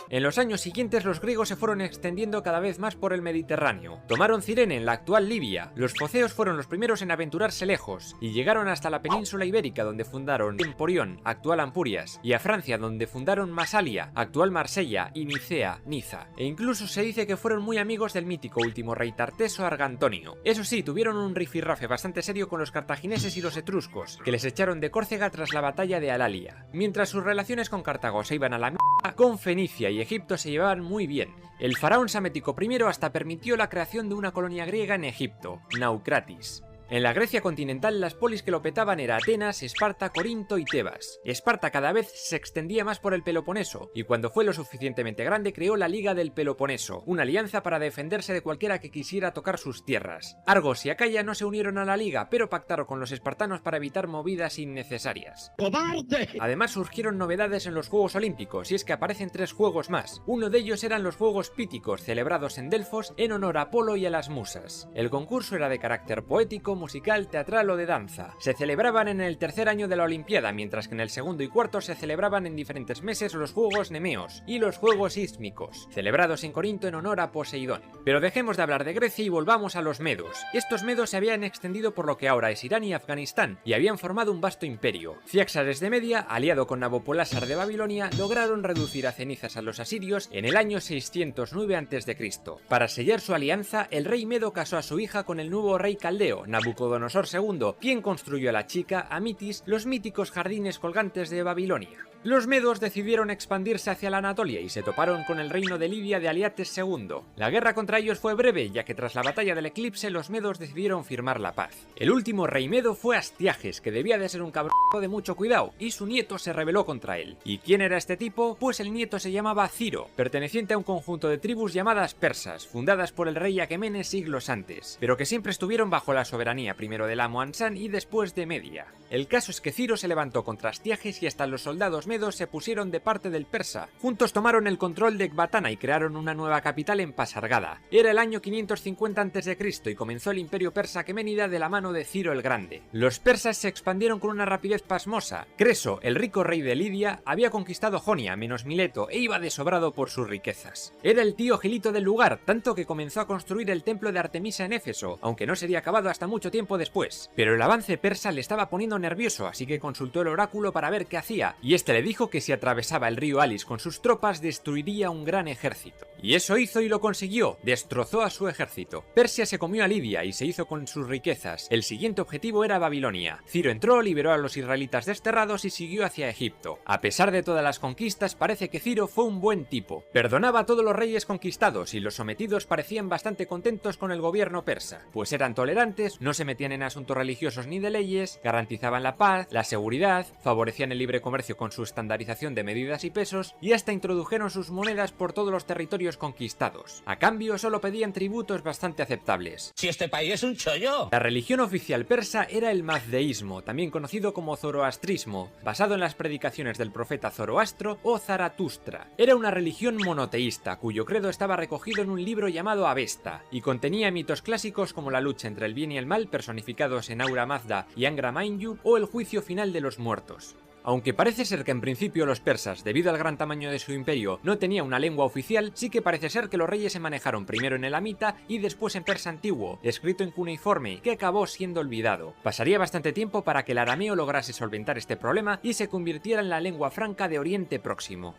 En los años siguientes los griegos se fueron extendiendo cada vez más por el Mediterráneo. Tomaron Cirene en la actual Libia, los foceos fueron los primeros en aventurarse lejos, y llegaron hasta la península ibérica donde fundaron Emporión, actual Ampurias, y a Francia donde fundaron Masalia, actual Marsella, y Nicea, Niza. E incluso se dice que fueron muy amigos del mítico último rey Tarteso Argantonio. Eso sí, tuvieron un rifirrafe bastante serio con los cartagineses y los etruscos, que les echaron de Córcega tras la batalla de Alalia. Mientras sus relaciones con Cartago se iban a la mierda, con Fenicia y Egipto se llevaban muy bien. El faraón Samético I hasta permitió la creación de una colonia griega en Egipto, Naucratis. En la Grecia continental las polis que lo petaban era Atenas, Esparta, Corinto y Tebas. Esparta cada vez se extendía más por el Peloponeso, y cuando fue lo suficientemente grande creó la Liga del Peloponeso, una alianza para defenderse de cualquiera que quisiera tocar sus tierras. Argos y Acaya no se unieron a la liga, pero pactaron con los espartanos para evitar movidas innecesarias. ¡Cobarde! Además surgieron novedades en los Juegos Olímpicos, y es que aparecen 3 juegos más. Uno de ellos eran los Juegos Píticos, celebrados en Delfos en honor a Apolo y a las musas. El concurso era de carácter poético, musical, teatral o de danza. Se celebraban en el tercer año de la Olimpiada, mientras que en el segundo y cuarto se celebraban en diferentes meses los Juegos Nemeos y los Juegos Ístmicos, celebrados en Corinto en honor a Poseidón. Pero dejemos de hablar de Grecia y volvamos a los medos. Estos medos se habían extendido por lo que ahora es Irán y Afganistán, y habían formado un vasto imperio. Ciáxares de Media, aliado con Nabopolásar de Babilonia, lograron reducir a cenizas a los asirios en el año 609 a.C. Para sellar su alianza, el rey medo casó a su hija con el nuevo rey caldeo, Nabucodonosor II, quien construyó a la chica Amitis los míticos jardines colgantes de Babilonia. Los medos decidieron expandirse hacia la Anatolia y se toparon con el reino de Libia de Aliates II. La guerra contra ellos fue breve, ya que tras la batalla del Eclipse los medos decidieron firmar la paz. El último rey medo fue Astiages, que debía de ser un cabrón de mucho cuidado, y su nieto se rebeló contra él. ¿Y quién era este tipo? Pues el nieto se llamaba Ciro, perteneciente a un conjunto de tribus llamadas persas, fundadas por el rey Aquemenes siglos antes, pero que siempre estuvieron bajo la soberanía primero de Lamo Ansán y después de Media. El caso es que Ciro se levantó contra Astiages y hasta los soldados medos se pusieron de parte del persa. Juntos tomaron el control de Ecbatana y crearon una nueva capital en Pasargada. Era el año 550 a.C. y comenzó el imperio persa aqueménida de la mano de Ciro el Grande. Los persas se expandieron con una rapidez pasmosa. Creso, el rico rey de Lidia, había conquistado Jonia, menos Mileto, e iba desobrado por sus riquezas. Era el tío Gilito del lugar, tanto que comenzó a construir el templo de Artemisa en Éfeso, aunque no sería acabado hasta mucho tiempo después. Pero el avance persa le estaba poniendo nervioso, así que consultó el oráculo para ver qué hacía, y este le dijo que si atravesaba el río Alis con sus tropas destruiría un gran ejército. Y eso hizo y lo consiguió, destrozó a su ejército. Persia se comió a Lidia y se hizo con sus riquezas. El siguiente objetivo era Babilonia. Ciro entró, liberó a los israelitas desterrados y siguió hacia Egipto. A pesar de todas las conquistas, parece que Ciro fue un buen tipo. Perdonaba a todos los reyes conquistados y los sometidos parecían bastante contentos con el gobierno persa, pues eran tolerantes, no se metían en asuntos religiosos ni de leyes, garantizaban la paz, la seguridad, favorecían el libre comercio con su estandarización de medidas y pesos y hasta introdujeron sus monedas por todos los territorios conquistados. A cambio solo pedían tributos bastante aceptables. Si este país es un chollo. La religión oficial persa era el mazdeísmo, también conocido como zoroastrismo, basado en las predicaciones del profeta Zoroastro o Zaratustra. Era una religión monoteísta, cuyo credo estaba recogido en un libro llamado Avesta, y contenía mitos clásicos como la lucha entre el bien y el mal, personificados en Ahura Mazda y Angra Mainyu, o el juicio final de los muertos. Aunque parece ser que en principio los persas, debido al gran tamaño de su imperio, no tenían una lengua oficial, sí que parece ser que los reyes se manejaron primero en elamita y después en persa antiguo, escrito en cuneiforme, que acabó siendo olvidado. Pasaría bastante tiempo para que el arameo lograse solventar este problema y se convirtiera en la lengua franca de Oriente Próximo.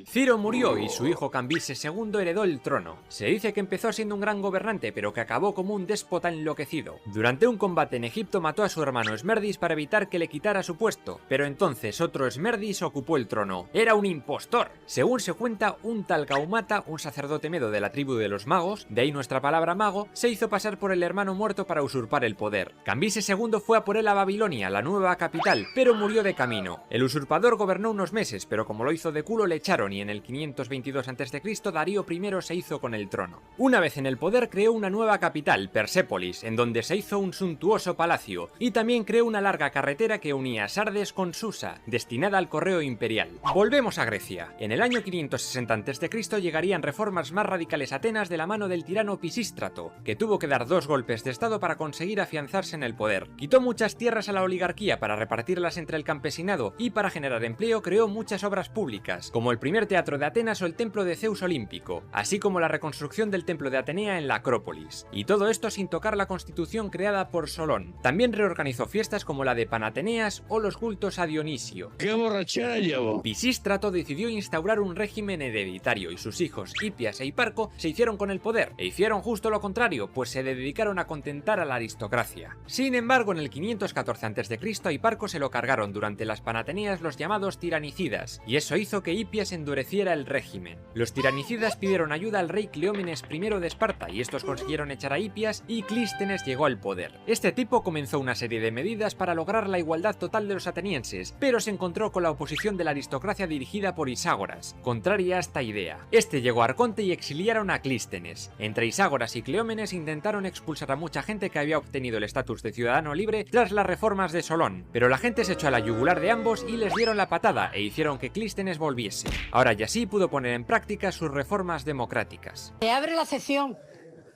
Ciro murió y su hijo Cambises II heredó el trono. Se dice que empezó siendo un gran gobernante, pero que acabó como un déspota enloquecido. Durante un combate en Egipto mató a su hermano Esmerdis para evitar que le quitara su puesto, pero entonces otro Esmerdis ocupó el trono. Era un impostor. Según se cuenta, un tal Gaumata, un sacerdote medo de la tribu de los magos, de ahí nuestra palabra mago, se hizo pasar por el hermano muerto para usurpar el poder. Cambises II fue a por él a Babilonia, la nueva capital, pero murió de camino. El usurpador gobernó unos meses, pero como lo hizo de culo le echaron y en el 522 a.C. Darío I se hizo con el trono. Una vez en el poder creó una nueva capital, Persépolis, en donde se hizo un suntuoso palacio, y también creó una larga carretera que unía Sardes con Susa, destinada al correo imperial. Volvemos a Grecia. En el año 560 a.C. llegarían reformas más radicales a Atenas de la mano del tirano Pisístrato, que tuvo que dar 2 golpes de estado para conseguir afianzarse en el poder. Quitó muchas tierras a la oligarquía para repartirlas entre el campesinado y para generar empleo creó muchas obras públicas, como el primer teatro de Atenas o el templo de Zeus olímpico, así como la reconstrucción del templo de Atenea en la Acrópolis. Y todo esto sin tocar la constitución creada por Solón. También reorganizó fiestas como la de Panateneas o los cultos a Dionisio. ¡Qué borrachera llevo! Pisístrato decidió instaurar un régimen hereditario y sus hijos Hipias e Hiparco se hicieron con el poder, e hicieron justo lo contrario, pues se dedicaron a contentar a la aristocracia. Sin embargo, en el 514 a.C. a Hiparco se lo cargaron durante las Panateneas los llamados tiranicidas, y eso hizo que Hipias endureciera el régimen. Los tiranicidas pidieron ayuda al rey Cleómenes I de Esparta, y estos consiguieron echar a Hipias y Clístenes llegó al poder. Este tipo comenzó una serie de medidas para lograr la igualdad total de los atenienses, pero se encontró con la oposición de la aristocracia dirigida por Iságoras, contraria a esta idea. Este llegó a Arconte y exiliaron a Clístenes. Entre Iságoras y Cleómenes intentaron expulsar a mucha gente que había obtenido el estatus de ciudadano libre tras las reformas de Solón, pero la gente se echó a la yugular de ambos y les dieron la patada e hicieron que Clístenes volviese. Ahora ya sí pudo poner en práctica sus reformas democráticas. Se abre la sesión.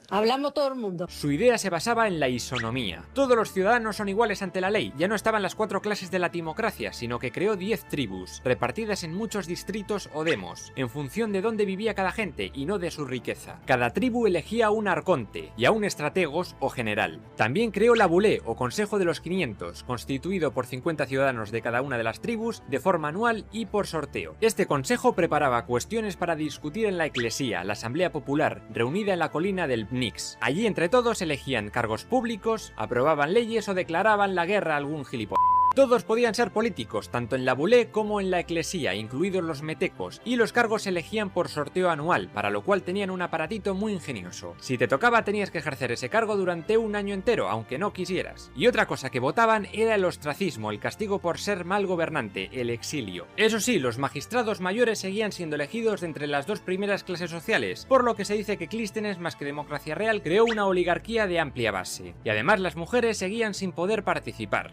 Hablamos todo el mundo. Su idea se basaba en la isonomía. Todos los ciudadanos son iguales ante la ley. Ya no estaban las 4 clases de la timocracia, sino que creó 10 tribus, repartidas en muchos distritos o demos, en función de dónde vivía cada gente y no de su riqueza. Cada tribu elegía a un arconte y a un estrategos o general. También creó la bulé o Consejo de los 500, constituido por 50 ciudadanos de cada una de las tribus, de forma anual y por sorteo. Este consejo preparaba cuestiones para discutir en la eclesía, la asamblea popular, reunida en la colina del Nix. Allí entre todos elegían cargos públicos, aprobaban leyes o declaraban la guerra a algún gilipollas. Todos podían ser políticos, tanto en la bulé como en la eclesía, incluidos los metecos, y los cargos se elegían por sorteo anual, para lo cual tenían un aparatito muy ingenioso. Si te tocaba tenías que ejercer ese cargo durante un año entero, aunque no quisieras. Y otra cosa que votaban era el ostracismo, el castigo por ser mal gobernante, el exilio. Eso sí, los magistrados mayores seguían siendo elegidos de entre las 2 primeras clases sociales, por lo que se dice que Clístenes, más que democracia real, creó una oligarquía de amplia base. Y además las mujeres seguían sin poder participar.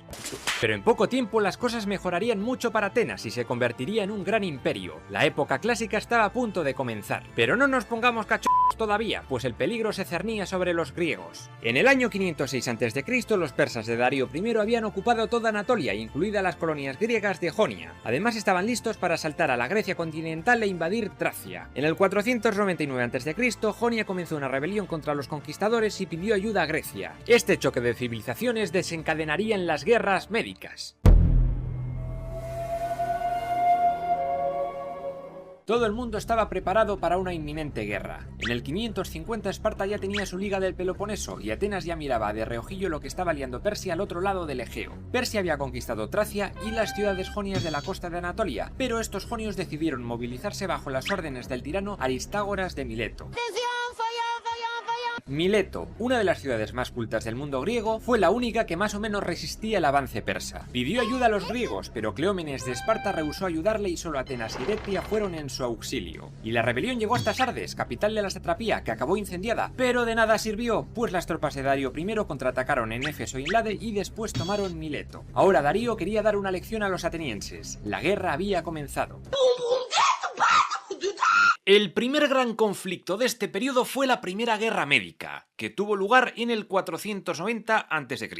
Pero en poco tiempo las cosas mejorarían mucho para Atenas y se convertiría en un gran imperio. La época clásica estaba a punto de comenzar. Pero no nos pongamos cachorros todavía, pues el peligro se cernía sobre los griegos. En el año 506 a.C. los persas de Darío I habían ocupado toda Anatolia, incluidas las colonias griegas de Jonia. Además estaban listos para asaltar a la Grecia continental e invadir Tracia. En el 499 a.C. Jonia comenzó una rebelión contra los conquistadores y pidió ayuda a Grecia. Este choque de civilizaciones desencadenaría en las guerras médicas. Todo el mundo estaba preparado para una inminente guerra. En el 550 Esparta ya tenía su liga del Peloponeso y Atenas ya miraba de reojillo lo que estaba liando Persia al otro lado del Egeo. Persia había conquistado Tracia y las ciudades jonias de la costa de Anatolia, pero estos jonios decidieron movilizarse bajo las órdenes del tirano Aristágoras de Mileto. Mileto, una de las ciudades más cultas del mundo griego, fue la única que más o menos resistía el avance persa. Pidió ayuda a los griegos, pero Cleómenes de Esparta rehusó ayudarle y solo Atenas y Eretria fueron en su auxilio. Y la rebelión llegó hasta Sardes, capital de la satrapía, que acabó incendiada, pero de nada sirvió, pues las tropas de Darío I contraatacaron en Éfeso y Lade y después tomaron Mileto. Ahora Darío quería dar una lección a los atenienses. La guerra había comenzado. El primer gran conflicto de este periodo fue la Primera Guerra Médica, que tuvo lugar en el 490 a.C.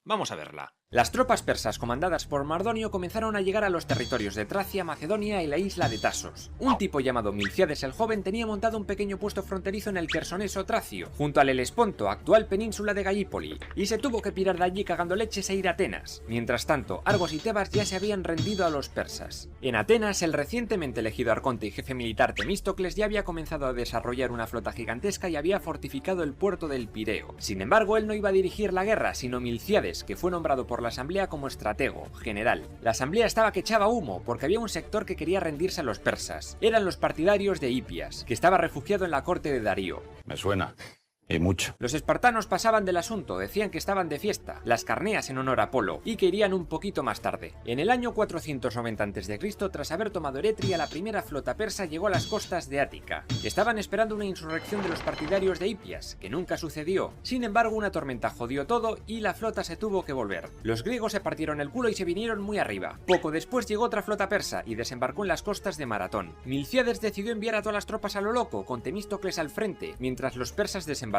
Vamos a verla. Las tropas persas comandadas por Mardonio comenzaron a llegar a los territorios de Tracia, Macedonia y la isla de Tasos. Un tipo llamado Milciades el Joven tenía montado un pequeño puesto fronterizo en el Quersoneso Tracio, junto al Helesponto, actual península de Gallípoli, y se tuvo que pirar de allí cagando leches e ir a Atenas. Mientras tanto, Argos y Tebas ya se habían rendido a los persas. En Atenas, el recientemente elegido arconte y jefe militar Temístocles ya había comenzado a desarrollar una flota gigantesca y había fortificado el puerto del Pireo. Sin embargo, él no iba a dirigir la guerra, sino Milciades, que fue nombrado por la asamblea como estratego, general. La asamblea estaba que echaba humo, porque había un sector que quería rendirse a los persas. Eran los partidarios de Hipias, que estaba refugiado en la corte de Darío. Me suena. Y mucho. Los espartanos pasaban del asunto, decían que estaban de fiesta, las carneas en honor a Apolo, y que irían un poquito más tarde. En el año 490 a.C., tras haber tomado Eretria, la primera flota persa llegó a las costas de Ática. Estaban esperando una insurrección de los partidarios de Hipias, que nunca sucedió. Sin embargo, una tormenta jodió todo y la flota se tuvo que volver. Los griegos se partieron el culo y se vinieron muy arriba. Poco después llegó otra flota persa y desembarcó en las costas de Maratón. Milciades decidió enviar a todas las tropas a lo loco, con Temístocles al frente, mientras los persas desembarcaban.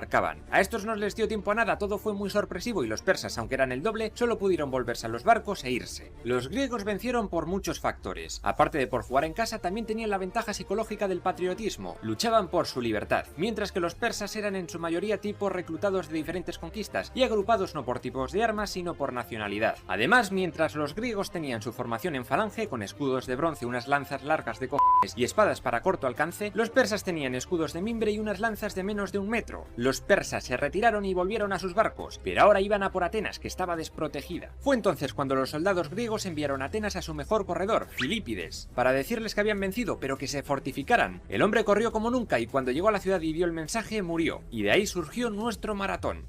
A estos no les dio tiempo a nada, todo fue muy sorpresivo y los persas, aunque eran el doble, solo pudieron volverse a los barcos e irse. Los griegos vencieron por muchos factores. Aparte de por jugar en casa, también tenían la ventaja psicológica del patriotismo, luchaban por su libertad, mientras que los persas eran en su mayoría tipos reclutados de diferentes conquistas y agrupados no por tipos de armas, sino por nacionalidad. Además, mientras los griegos tenían su formación en falange, con escudos de bronce, unas lanzas largas de cojones y espadas para corto alcance, los persas tenían escudos de mimbre y unas lanzas de menos de 1 metro. Los persas se retiraron y volvieron a sus barcos, pero ahora iban a por Atenas, que estaba desprotegida. Fue entonces cuando los soldados griegos enviaron a Atenas a su mejor corredor, Filípides, para decirles que habían vencido, pero que se fortificaran. El hombre corrió como nunca y cuando llegó a la ciudad y vio el mensaje, murió. Y de ahí surgió nuestro maratón.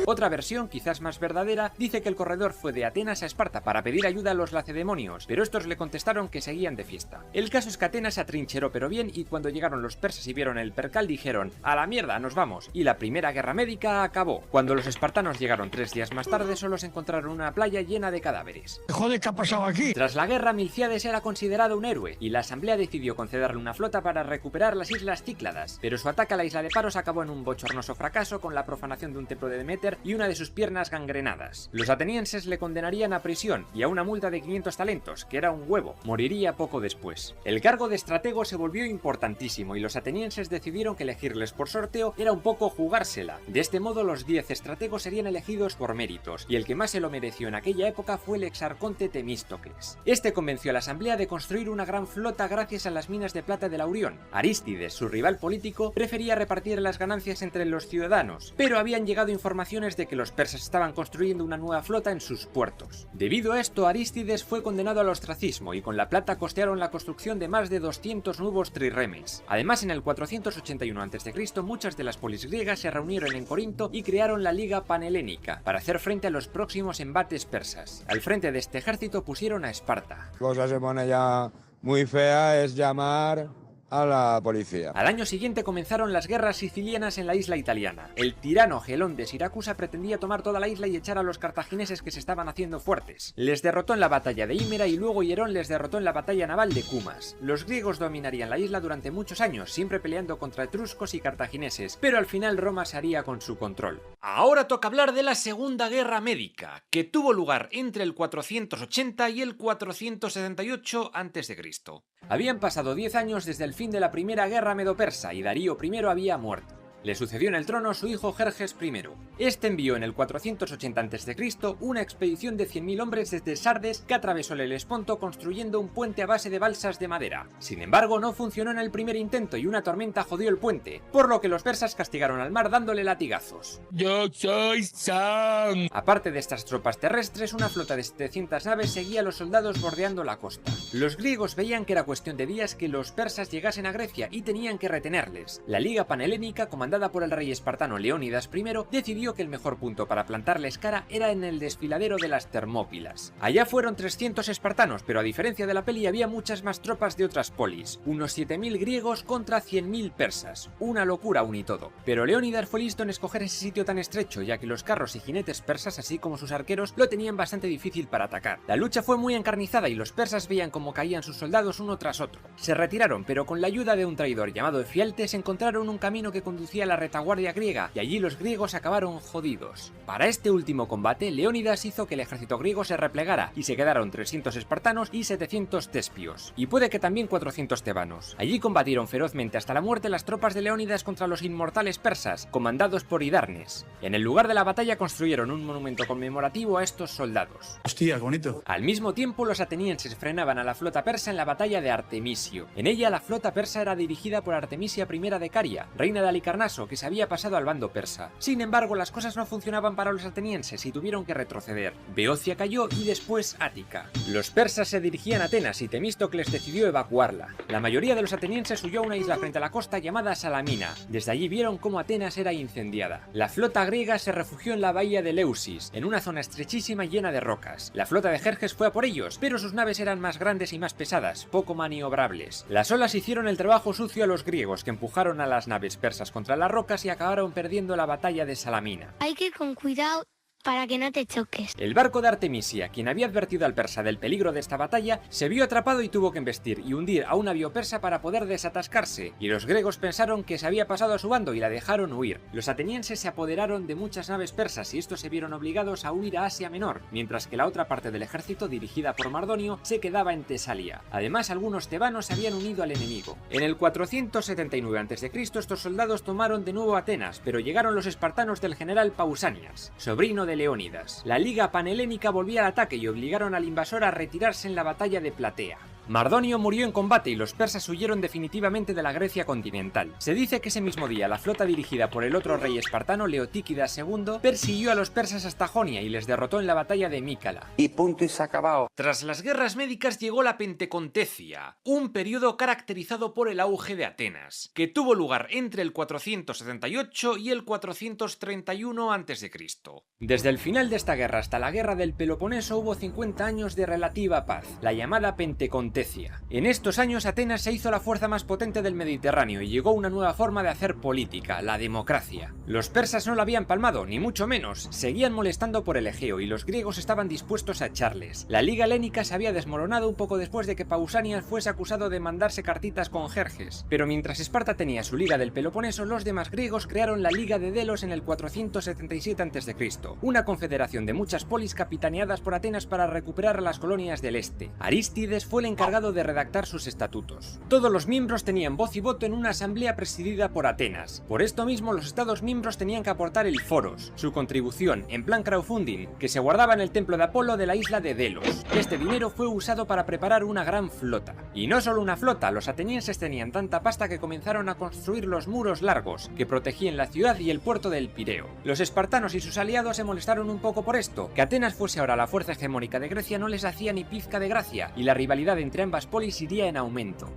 Otra versión, quizás más verdadera, dice que el corredor fue de Atenas a Esparta para pedir ayuda a los lacedemonios, pero estos le contestaron que seguían de fiesta. El caso es que Atenas se atrincheró pero bien y cuando llegaron los persas y vieron el percal dijeron «A la mierda, nos vamos», y la primera guerra médica acabó. Cuando los espartanos llegaron 3 días más tarde solo se encontraron una playa llena de cadáveres. Joder, ¿qué ha pasado aquí? Tras la guerra, Milciades era considerado un héroe y la asamblea decidió concederle una flota para recuperar las islas Cícladas, pero su ataque a la isla de Paros acabó en un bochornoso fracaso con la profanación de un templo de Deméter y una de sus piernas gangrenadas. Los atenienses le condenarían a prisión y a una multa de 500 talentos, que era un huevo. Moriría poco después. El cargo de estratego se volvió importantísimo y los atenienses decidieron que elegirles por sorteo era un poco jugársela. De este modo, los 10 estrategos serían elegidos por méritos, y el que más se lo mereció en aquella época fue el exarconte Temístocles. Este convenció a la asamblea de construir una gran flota gracias a las minas de plata de Laurión. Arístides, su rival político, prefería repartir las ganancias entre los ciudadanos, pero habían llegado informaciones de que los persas estaban construyendo una nueva flota en sus puertos. Debido a esto, Arístides fue condenado al ostracismo y con la plata costearon la construcción de más de 200 nuevos trirremes. Además, en el 481 a.C., muchas de las polis griegas se reunieron en Corinto y crearon la Liga Panhelénica para hacer frente a los próximos embates persas. Al frente de este ejército pusieron a Esparta. La cosa se pone ya muy fea, es llamar a la policía. Al año siguiente comenzaron las guerras sicilianas en la isla italiana. El tirano Gelón de Siracusa pretendía tomar toda la isla y echar a los cartagineses que se estaban haciendo fuertes. Les derrotó en la batalla de Hímera y luego Hierón les derrotó en la batalla naval de Cumas. Los griegos dominarían la isla durante muchos años, siempre peleando contra etruscos y cartagineses, pero al final Roma se haría con su control. Ahora toca hablar de la Segunda Guerra Médica, que tuvo lugar entre el 480 y el 478 a.C. Habían pasado 10 años desde el fin de la Primera Guerra Medo-Persa y Darío I había muerto. Le sucedió en el trono su hijo Jerjes I. Este envió en el 480 a.C. una expedición de 100.000 hombres desde Sardes que atravesó el Helesponto construyendo un puente a base de balsas de madera. Sin embargo, no funcionó en el primer intento y una tormenta jodió el puente, por lo que los persas castigaron al mar dándole latigazos. Yo soy Sam. Aparte de estas tropas terrestres, una flota de 700 naves seguía a los soldados bordeando la costa. Los griegos veían que era cuestión de días que los persas llegasen a Grecia y tenían que retenerles. La Liga Panhelénica, comandada por el rey espartano Leónidas I, decidió que el mejor punto para plantarles cara era en el desfiladero de las Termópilas. Allá fueron 300 espartanos, pero a diferencia de la peli había muchas más tropas de otras polis, unos 7.000 griegos contra 100.000 persas, una locura aún y todo. Pero Leónidas fue listo en escoger ese sitio tan estrecho, ya que los carros y jinetes persas, así como sus arqueros, lo tenían bastante difícil para atacar. La lucha fue muy encarnizada y los persas veían cómo caían sus soldados uno tras otro. Se retiraron, pero con la ayuda de un traidor llamado Efialtes encontraron un camino que conducía a la retaguardia griega, y allí los griegos acabaron jodidos. Para este último combate, Leónidas hizo que el ejército griego se replegara, y se quedaron 300 espartanos y 700 tespios, y puede que también 400 tebanos. Allí combatieron ferozmente hasta la muerte las tropas de Leónidas contra los inmortales persas, comandados por Hidarnes. En el lugar de la batalla construyeron un monumento conmemorativo a estos soldados. Hostia, qué bonito. Al mismo tiempo, los atenienses frenaban a la flota persa en la batalla de Artemisio. En ella, la flota persa era dirigida por Artemisia I de Caria, reina de Halicarnaso, que se había pasado al bando persa. Sin embargo, las cosas no funcionaban para los atenienses y tuvieron que retroceder. Beocia cayó y después Ática. Los persas se dirigían a Atenas y Temístocles decidió evacuarla. La mayoría de los atenienses huyó a una isla frente a la costa llamada Salamina. Desde allí vieron cómo Atenas era incendiada. La flota griega se refugió en la bahía de Leusis, en una zona estrechísima llena de rocas. La flota de Jerjes fue a por ellos, pero sus naves eran más grandes y más pesadas, poco maniobrables. Las olas hicieron el trabajo sucio a los griegos, que empujaron a las naves persas contra las rocas y acabaron perdiendo la batalla de Salamina. Hay que ir con cuidado para que no te choques. El barco de Artemisia, quien había advertido al persa del peligro de esta batalla, se vio atrapado y tuvo que embestir y hundir a un navío persa para poder desatascarse, y los griegos pensaron que se había pasado a su bando y la dejaron huir. Los atenienses se apoderaron de muchas naves persas y estos se vieron obligados a huir a Asia Menor, mientras que la otra parte del ejército, dirigida por Mardonio, se quedaba en Tesalia. Además, algunos tebanos se habían unido al enemigo. En el 479 a.C. estos soldados tomaron de nuevo Atenas, pero llegaron los espartanos del general Pausanias, sobrino de Leónidas. La Liga Panhelénica volvía al ataque y obligaron al invasor a retirarse en la batalla de Platea. Mardonio murió en combate y los persas huyeron definitivamente de la Grecia continental. Se dice que ese mismo día la flota dirigida por el otro rey espartano, Leotíquidas II, persiguió a los persas hasta Jonia y les derrotó en la batalla de Mícala. Y punto y se ha acabado. Tras las guerras médicas llegó la Pentecontecia, un periodo caracterizado por el auge de Atenas, que tuvo lugar entre el 478 y el 431 a.C. Desde el final de esta guerra hasta la guerra del Peloponeso hubo 50 años de relativa paz, la llamada Pentecontecia. En estos años Atenas se hizo la fuerza más potente del Mediterráneo y llegó una nueva forma de hacer política, la democracia. Los persas no la habían palmado, ni mucho menos, seguían molestando por el Egeo y los griegos estaban dispuestos a echarles. La Liga Helénica se había desmoronado un poco después de que Pausanias fuese acusado de mandarse cartitas con Jerjes, pero mientras Esparta tenía su Liga del Peloponeso, los demás griegos crearon la Liga de Delos en el 477 a.C., una confederación de muchas polis capitaneadas por Atenas para recuperar las colonias del este. Arístides fue el encargado de redactar sus estatutos. Todos los miembros tenían voz y voto en una asamblea presidida por Atenas. Por esto mismo, los estados miembros tenían que aportar el foros, su contribución, en plan crowdfunding, que se guardaba en el templo de Apolo de la isla de Delos. Este dinero fue usado para preparar una gran flota. Y no solo una flota, los atenienses tenían tanta pasta que comenzaron a construir los muros largos, que protegían la ciudad y el puerto del Pireo. Los espartanos y sus aliados se molestaron un poco por esto. Que Atenas fuese ahora la fuerza hegemónica de Grecia no les hacía ni pizca de gracia, y la rivalidad entre ambas polis iría en aumento.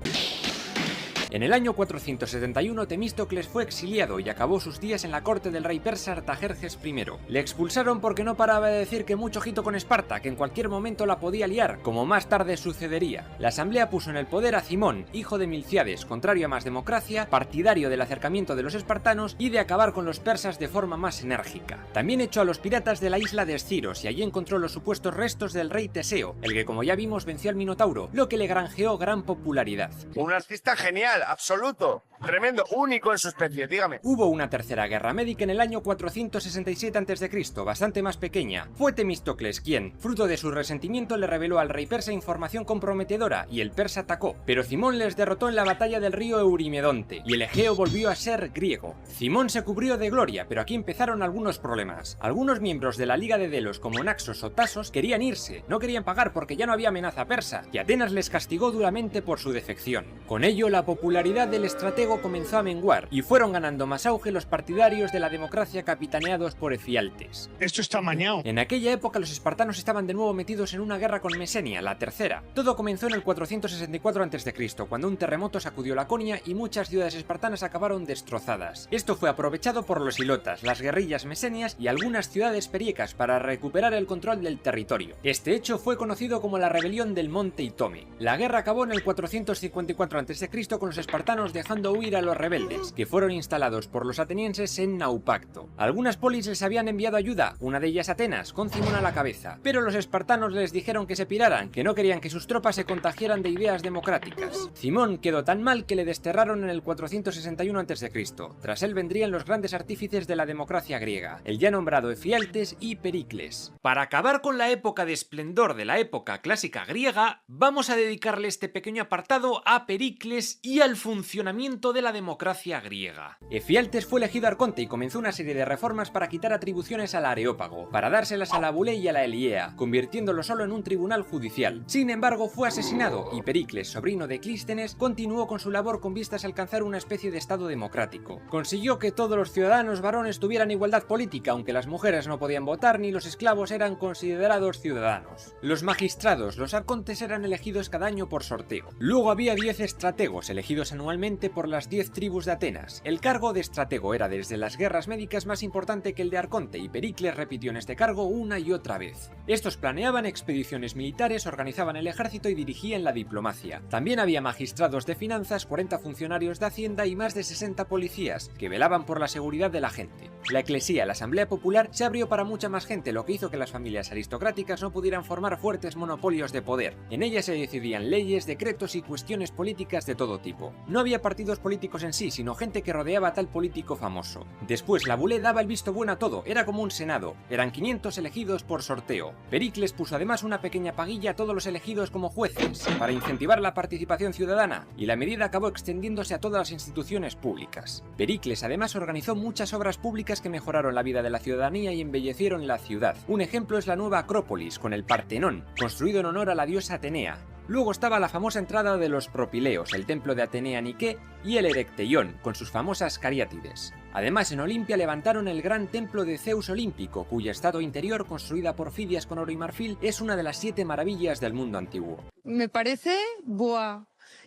En el año 471 Temístocles fue exiliado y acabó sus días en la corte del rey persa Artajerjes I. Le expulsaron porque no paraba de decir que mucho ojito con Esparta, que en cualquier momento la podía liar, como más tarde sucedería. La asamblea puso en el poder a Cimón, hijo de Milciades, contrario a más democracia, partidario del acercamiento de los espartanos y de acabar con los persas de forma más enérgica. También echó a los piratas de la isla de Esciros y allí encontró los supuestos restos del rey Teseo, el que como ya vimos venció al Minotauro, lo que le granjeó gran popularidad. Un artista genial, absoluto. Tremendo, único en su especie, dígame. Hubo una tercera guerra médica en el año 467 a.C., bastante más pequeña. Fue Temístocles quien, fruto de su resentimiento, le reveló al rey persa información comprometedora y el persa atacó. Pero Cimón les derrotó en la batalla del río Eurimedonte y el Egeo volvió a ser griego. Cimón se cubrió de gloria, pero aquí empezaron algunos problemas. Algunos miembros de la Liga de Delos, como Naxos o Tasos, querían irse, no querían pagar porque ya no había amenaza persa, y Atenas les castigó duramente por su defección. Con ello, la popularidad del estratego comenzó a menguar y fueron ganando más auge los partidarios de la democracia capitaneados por Efialtes. Esto está mañado. En aquella época los espartanos estaban de nuevo metidos en una guerra con Mesenia, la tercera. Todo comenzó en el 464 a.C., cuando un terremoto sacudió Laconia y muchas ciudades espartanas acabaron destrozadas. Esto fue aprovechado por los ilotas, las guerrillas mesenias y algunas ciudades periecas para recuperar el control del territorio. Este hecho fue conocido como la rebelión del Monte Itome. La guerra acabó en el 454 a.C. con los espartanos dejando huir a los rebeldes, que fueron instalados por los atenienses en Naupacto. Algunas polis les habían enviado ayuda, una de ellas Atenas, con Cimón a la cabeza, pero los espartanos les dijeron que se piraran, que no querían que sus tropas se contagiaran de ideas democráticas. Cimón quedó tan mal que le desterraron en el 461 a.C. Tras él vendrían los grandes artífices de la democracia griega, el ya nombrado Efialtes y Pericles. Para acabar con la época de esplendor de la época clásica griega, vamos a dedicarle este pequeño apartado a Pericles y al funcionamiento de la democracia griega. Efialtes fue elegido arconte y comenzó una serie de reformas para quitar atribuciones al Areópago, para dárselas a la Bule y a la Eliea, convirtiéndolo solo en un tribunal judicial. Sin embargo, fue asesinado y Pericles, sobrino de Clístenes, continuó con su labor con vistas a alcanzar una especie de estado democrático. Consiguió que todos los ciudadanos varones tuvieran igualdad política, aunque las mujeres no podían votar ni los esclavos eran considerados ciudadanos. Los magistrados, los arcontes, eran elegidos cada año por sorteo. Luego había 10 estrategos, elegidos anualmente por las 10 tribus de Atenas. El cargo de estratego era desde las guerras médicas más importante que el de arconte y Pericles repitió en este cargo una y otra vez. Estos planeaban expediciones militares, organizaban el ejército y dirigían la diplomacia. También había magistrados de finanzas, 40 funcionarios de hacienda y más de 60 policías que velaban por la seguridad de la gente. La eclesía, la asamblea popular, se abrió para mucha más gente, lo que hizo que las familias aristocráticas no pudieran formar fuertes monopolios de poder. En ella se decidían leyes, decretos y cuestiones políticas de todo tipo. No había partidos políticos en sí, sino gente que rodeaba a tal político famoso. Después la Bule daba el visto bueno a todo, era como un senado, eran 500 elegidos por sorteo. Pericles puso además una pequeña paguilla a todos los elegidos como jueces, para incentivar la participación ciudadana, y la medida acabó extendiéndose a todas las instituciones públicas. Pericles además organizó muchas obras públicas que mejoraron la vida de la ciudadanía y embellecieron la ciudad. Un ejemplo es la nueva Acrópolis, con el Partenón, construido en honor a la diosa Atenea. Luego estaba la famosa entrada de los Propileos, el templo de Atenea Nike y el Erecteión, con sus famosas cariátides. Además, en Olimpia levantaron el gran templo de Zeus olímpico, cuya estatua interior, construida por Fidias con oro y marfil, es una de las 7 maravillas del mundo antiguo. Me parece,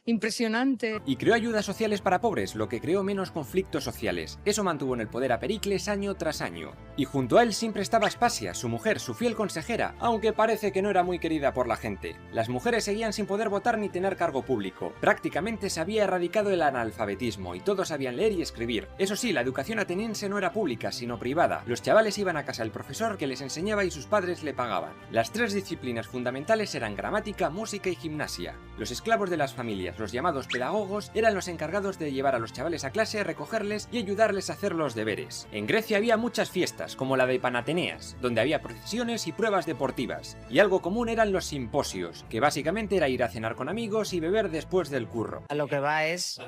impresionante. Y creó ayudas sociales para pobres, lo que creó menos conflictos sociales. Eso mantuvo en el poder a Pericles año tras año. Y junto a él siempre estaba Aspasia, su mujer, su fiel consejera, aunque parece que no era muy querida por la gente. Las mujeres seguían sin poder votar ni tener cargo público. Prácticamente se había erradicado el analfabetismo y todos sabían leer y escribir. Eso sí, la educación ateniense no era pública, sino privada. Los chavales iban a casa del profesor que les enseñaba y sus padres le pagaban. Las 3 disciplinas fundamentales eran gramática, música y gimnasia. Los esclavos de las familias, los llamados pedagogos, eran los encargados de llevar a los chavales a clase, recogerles y ayudarles a hacer los deberes. En Grecia había muchas fiestas, como la de Panateneas, donde había procesiones y pruebas deportivas. Y algo común eran los simposios, que básicamente era ir a cenar con amigos y beber después del curro. A lo que va es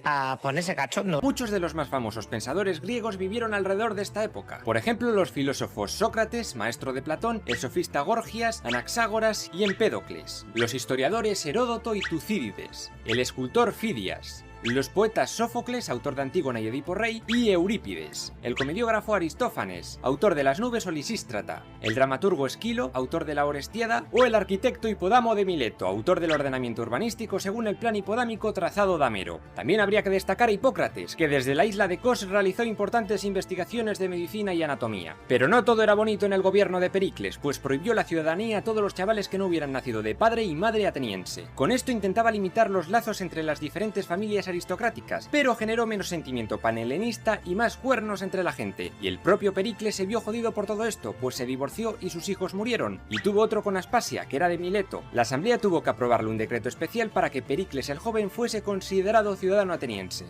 a ponerse cachondo. Muchos de los más famosos pensadores griegos vivieron alrededor de esta época. Por ejemplo, los filósofos Sócrates, maestro de Platón, el sofista Gorgias, Anaxágoras y Empédocles. Los historiadores Heródoto y Tucídides. El escultor Fidias. Los poetas Sófocles, autor de Antígona y Edipo Rey, y Eurípides, el comediógrafo Aristófanes, autor de Las nubes o Lisístrata, el dramaturgo Esquilo, autor de la Orestiada, o el arquitecto Hipodamo de Mileto, autor del ordenamiento urbanístico según el plan hipodámico trazado Damero. También habría que destacar a Hipócrates, que desde la isla de Kos realizó importantes investigaciones de medicina y anatomía. Pero no todo era bonito en el gobierno de Pericles, pues prohibió la ciudadanía a todos los chavales que no hubieran nacido de padre y madre ateniense. Con esto intentaba limitar los lazos entre las diferentes familias aristocráticas, pero generó menos sentimiento panhelenista y más cuernos entre la gente, y el propio Pericles se vio jodido por todo esto, pues se divorció y sus hijos murieron, y tuvo otro con Aspasia, que era de Mileto. La asamblea tuvo que aprobarle un decreto especial para que Pericles el joven fuese considerado ciudadano ateniense.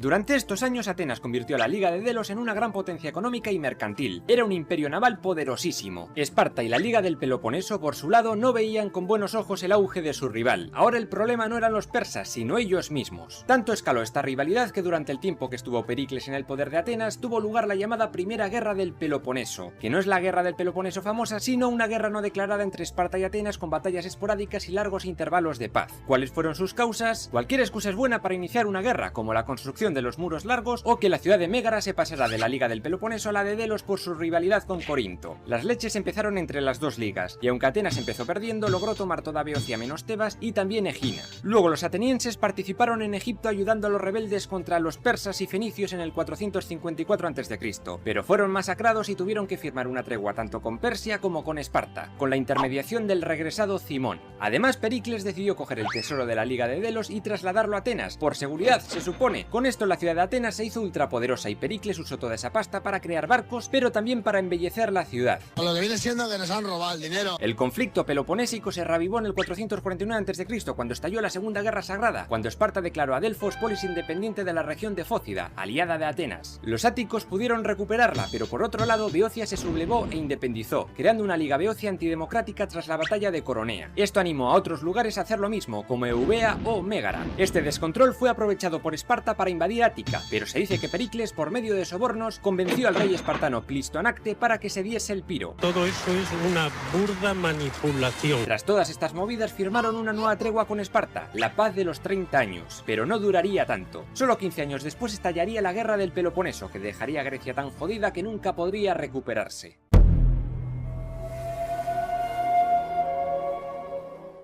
Durante estos años, Atenas convirtió a la Liga de Delos en una gran potencia económica y mercantil. Era un imperio naval poderosísimo. Esparta y la Liga del Peloponeso, por su lado, no veían con buenos ojos el auge de su rival. Ahora el problema no eran los persas, sino ellos mismos. Tanto escaló esta rivalidad que durante el tiempo que estuvo Pericles en el poder de Atenas, tuvo lugar la llamada Primera Guerra del Peloponeso, que no es la Guerra del Peloponeso famosa, sino una guerra no declarada entre Esparta y Atenas con batallas esporádicas y largos intervalos de paz. ¿Cuáles fueron sus causas? Cualquier excusa es buena para iniciar una guerra, como la construcción de los muros largos o que la ciudad de Mégara se pasara de la Liga del Peloponeso a la de Delos por su rivalidad con Corinto. Las leches empezaron entre las dos ligas, y aunque Atenas empezó perdiendo, logró tomar toda Beocia menos Tebas y también Egina. Luego los atenienses participaron en Egipto ayudando a los rebeldes contra los persas y fenicios en el 454 a.C., pero fueron masacrados y tuvieron que firmar una tregua tanto con Persia como con Esparta, con la intermediación del regresado Cimón. Además, Pericles decidió coger el tesoro de la Liga de Delos y trasladarlo a Atenas, por seguridad, se supone. Con esto la ciudad de Atenas se hizo ultrapoderosa y Pericles usó toda esa pasta para crear barcos, pero también para embellecer la ciudad. Por lo que viene siendo que nos han robado el dinero. El conflicto peloponésico se reavivó en el 449 a.C., cuando estalló la Segunda Guerra Sagrada, cuando Esparta declaró a Delfos polis independiente de la región de Fócida, aliada de Atenas. Los áticos pudieron recuperarla, pero por otro lado Beocia se sublevó e independizó, creando una liga beocia antidemocrática tras la batalla de Coronea. Esto animó a otros lugares a hacer lo mismo, como Eubea o Mégara. Este descontrol fue aprovechado por Esparta para invadir Ática, pero se dice que Pericles, por medio de sobornos, convenció al rey espartano Clistoanacte para que se diese el piro. Todo eso es una burda manipulación. Tras todas estas movidas firmaron una nueva tregua con Esparta, la paz de los 30 años, pero no duraría tanto. Solo 15 años después estallaría la guerra del Peloponeso, que dejaría a Grecia tan jodida que nunca podría recuperarse.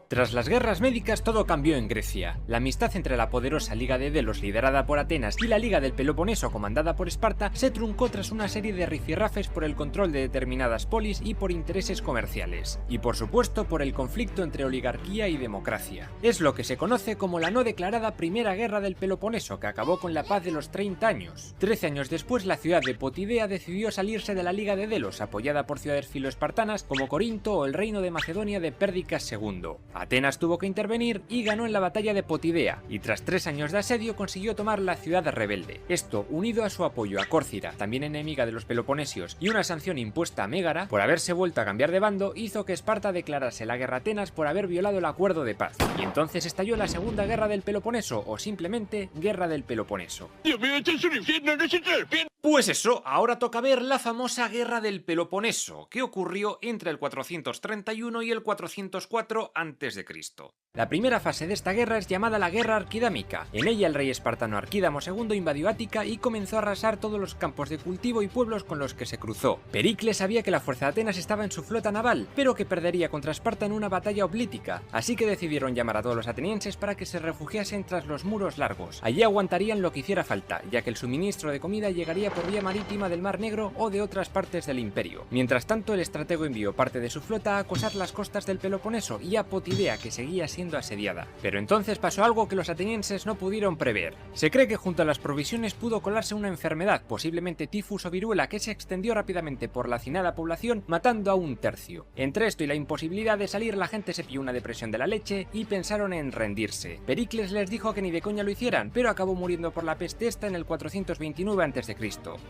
Tras las guerras médicas todo cambió en Grecia. La amistad entre la poderosa Liga de Delos liderada por Atenas y la Liga del Peloponeso comandada por Esparta se truncó tras una serie de rifirrafes por el control de determinadas polis y por intereses comerciales. Y por supuesto por el conflicto entre oligarquía y democracia. Es lo que se conoce como la no declarada Primera Guerra del Peloponeso, que acabó con la paz de los 30 años. 13 años después la ciudad de Potidea decidió salirse de la Liga de Delos, apoyada por ciudades filoespartanas como Corinto o el reino de Macedonia de Pérdicas II. Atenas tuvo que intervenir y ganó en la batalla de Potidea, y tras 3 años de asedio consiguió tomar la ciudad rebelde. Esto, unido a su apoyo a Córcira, también enemiga de los peloponesios, y una sanción impuesta a Mégara por haberse vuelto a cambiar de bando, hizo que Esparta declarase la guerra a Atenas por haber violado el acuerdo de paz. Y entonces estalló la Segunda Guerra del Peloponeso, o simplemente Guerra del Peloponeso. Dios mío, esto es un infierno, no se te despierta. Pues eso, ahora toca ver la famosa Guerra del Peloponeso, que ocurrió entre el 431 y el 404 a.C. La primera fase de esta guerra es llamada la Guerra Arquidámica. En ella el rey espartano Arquídamo II invadió Ática y comenzó a arrasar todos los campos de cultivo y pueblos con los que se cruzó. Pericles sabía que la fuerza de Atenas estaba en su flota naval, pero que perdería contra Esparta en una batalla oblítica, así que decidieron llamar a todos los atenienses para que se refugiasen tras los muros largos. Allí aguantarían lo que hiciera falta, ya que el suministro de comida llegaría por vía marítima del Mar Negro o de otras partes del imperio. Mientras tanto, el estratego envió parte de su flota a acosar las costas del Peloponeso y a Potidea, que seguía siendo asediada. Pero entonces pasó algo que los atenienses no pudieron prever. Se cree que junto a las provisiones pudo colarse una enfermedad, posiblemente tifus o viruela, que se extendió rápidamente por la hacinada población, matando a 1/3. Entre esto y la imposibilidad de salir, la gente se pilló una depresión de la leche y pensaron en rendirse. Pericles les dijo que ni de coña lo hicieran, pero acabó muriendo por la peste esta en el 429 a.C.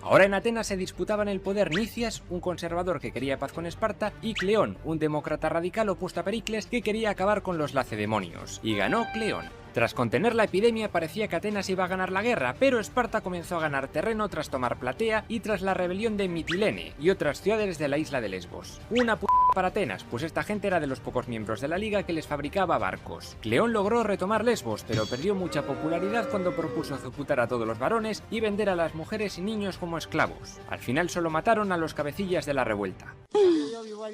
Ahora en Atenas se disputaban el poder Nicias, un conservador que quería paz con Esparta, y Cleón, un demócrata radical opuesto a Pericles que quería acabar con los lacedemonios. Y ganó Cleón. Tras contener la epidemia parecía que Atenas iba a ganar la guerra, pero Esparta comenzó a ganar terreno tras tomar Platea y tras la rebelión de Mitilene y otras ciudades de la isla de Lesbos. Una para Atenas, pues esta gente era de los pocos miembros de la liga que les fabricaba barcos. Cleón logró retomar Lesbos, pero perdió mucha popularidad cuando propuso ejecutar a todos los varones y vender a las mujeres y niños como esclavos. Al final solo mataron a los cabecillas de la revuelta.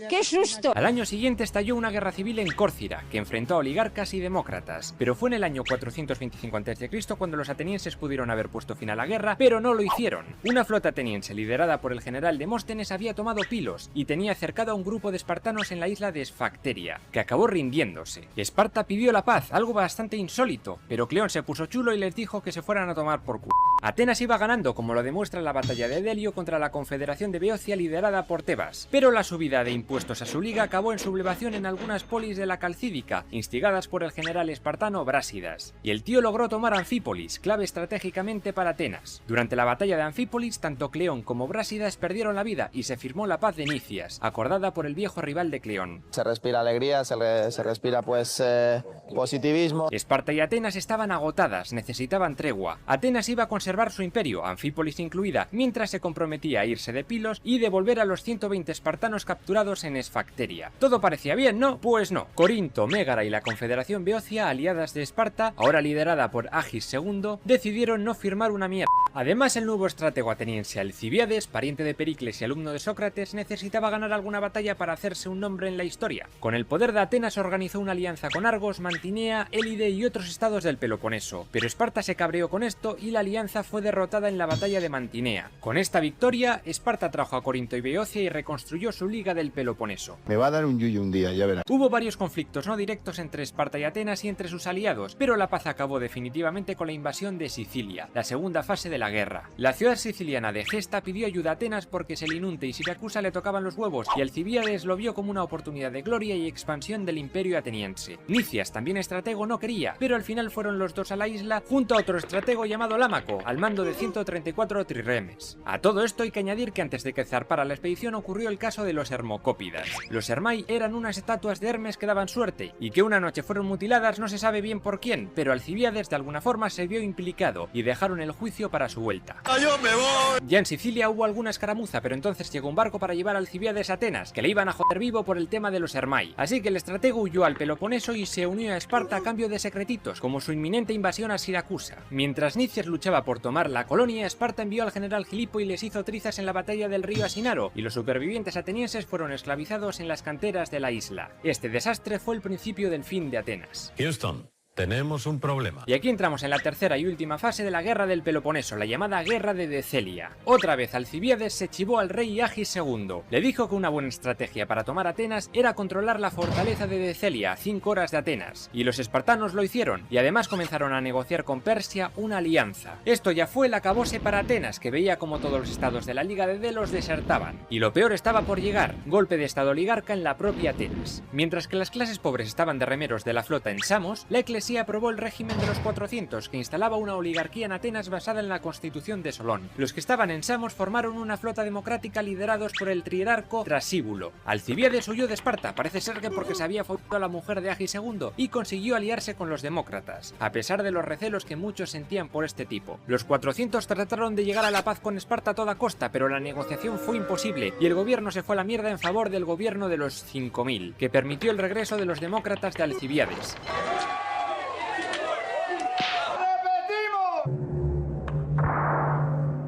¡Qué susto! Al año siguiente estalló una guerra civil en Córcira, que enfrentó a oligarcas y demócratas, pero fue en el año 425 a.C. cuando los atenienses pudieron haber puesto fin a la guerra, pero no lo hicieron. Una flota ateniense liderada por el general Demóstenes había tomado Pilos y tenía cercado a un grupo de espartanos espartanos en la isla de Esfacteria, que acabó rindiéndose. Esparta pidió la paz, algo bastante insólito, pero Cleón se puso chulo y les dijo que se fueran a tomar por culo. Atenas iba ganando, como lo demuestra la batalla de Delio contra la Confederación de Beocia liderada por Tebas, pero la subida de impuestos a su liga acabó en sublevación en algunas polis de la Calcídica, instigadas por el general espartano Brásidas, y el tío logró tomar Anfípolis, clave estratégicamente para Atenas. Durante la batalla de Anfípolis, tanto Cleón como Brásidas perdieron la vida y se firmó la paz de Nicias, acordada por el viejo rival de Cleón. Se respira alegría, se respira positivismo. Esparta y Atenas estaban agotadas, necesitaban tregua. Atenas iba a conservar su imperio, Anfípolis incluida, mientras se comprometía a irse de Pilos y devolver a los 120 espartanos capturados en Esfacteria. Todo parecía bien, ¿no? Pues no. Corinto, Mégara y la Confederación Beocia, aliadas de Esparta, ahora liderada por Agis II, decidieron no firmar una mierda. Además, el nuevo estratego ateniense Alcibiades, pariente de Pericles y alumno de Sócrates, necesitaba ganar alguna batalla para hacerse un nombre en la historia. Con el poder de Atenas organizó una alianza con Argos, Mantinea, Élide y otros estados del Peloponeso, pero Esparta se cabreó con esto y la alianza fue derrotada en la batalla de Mantinea. Con esta victoria, Esparta trajo a Corinto y Beocia y reconstruyó su liga del Peloponeso. Me va a dar un yuyu un día, ya verás. Hubo varios conflictos no directos entre Esparta y Atenas y entre sus aliados, pero la paz acabó definitivamente con la invasión de Sicilia, la segunda fase de la guerra. La ciudad siciliana de Gesta pidió ayuda a Atenas porque Selinunte y Siracusa le tocaban los huevos y Alcibiades lo vio como una oportunidad de gloria y expansión del imperio ateniense. Nicias, también estratego, no quería, pero al final fueron los dos a la isla junto a otro estratego llamado Lámaco, al mando de 134 triremes. A todo esto hay que añadir que antes de que zarpara la expedición ocurrió el caso de los hermocópidas. Los hermai eran unas estatuas de Hermes que daban suerte, y que una noche fueron mutiladas no se sabe bien por quién, pero Alcibiades de alguna forma se vio implicado y dejaron el juicio para su vuelta. ¡Yo me voy! Ya en Sicilia hubo alguna escaramuza, pero entonces llegó un barco para llevar a Alcibiades a Atenas, que le iban a joder vivo por el tema de los hermai. Así que el estratego huyó al Peloponeso y se unió a Esparta a cambio de secretitos, como su inminente invasión a Siracusa. Mientras Nicias luchaba por tomar la colonia, Esparta envió al general Gilipo y les hizo trizas en la batalla del río Asinaro, y los supervivientes atenienses fueron esclavizados en las canteras de la isla. Este desastre fue el principio del fin de Atenas. Houston, tenemos un problema. Y aquí entramos en la tercera y última fase de la guerra del Peloponeso, la llamada Guerra de Decelia. Otra vez Alcibiades se chivó al rey Agis II. Le dijo que una buena estrategia para tomar Atenas era controlar la fortaleza de Decelia a 5 horas de Atenas. Y los espartanos lo hicieron, y además comenzaron a negociar con Persia una alianza. Esto ya fue el acabose para Atenas, que veía como todos los estados de la Liga de Delos desertaban. Y lo peor estaba por llegar, golpe de estado oligarca en la propia Atenas. Mientras que las clases pobres estaban de remeros de la flota en Samos, la Iglesia aprobó el régimen de los 400, que instalaba una oligarquía en Atenas basada en la constitución de Solón. Los que estaban en Samos formaron una flota democrática liderados por el trierarco Trasíbulo. Alcibiades huyó de Esparta, parece ser que porque se había follado a la mujer de Agis II, y consiguió aliarse con los demócratas, a pesar de los recelos que muchos sentían por este tipo. Los 400 trataron de llegar a la paz con Esparta a toda costa, pero la negociación fue imposible, y el gobierno se fue a la mierda en favor del gobierno de los 5000, que permitió el regreso de los demócratas de Alcibiades.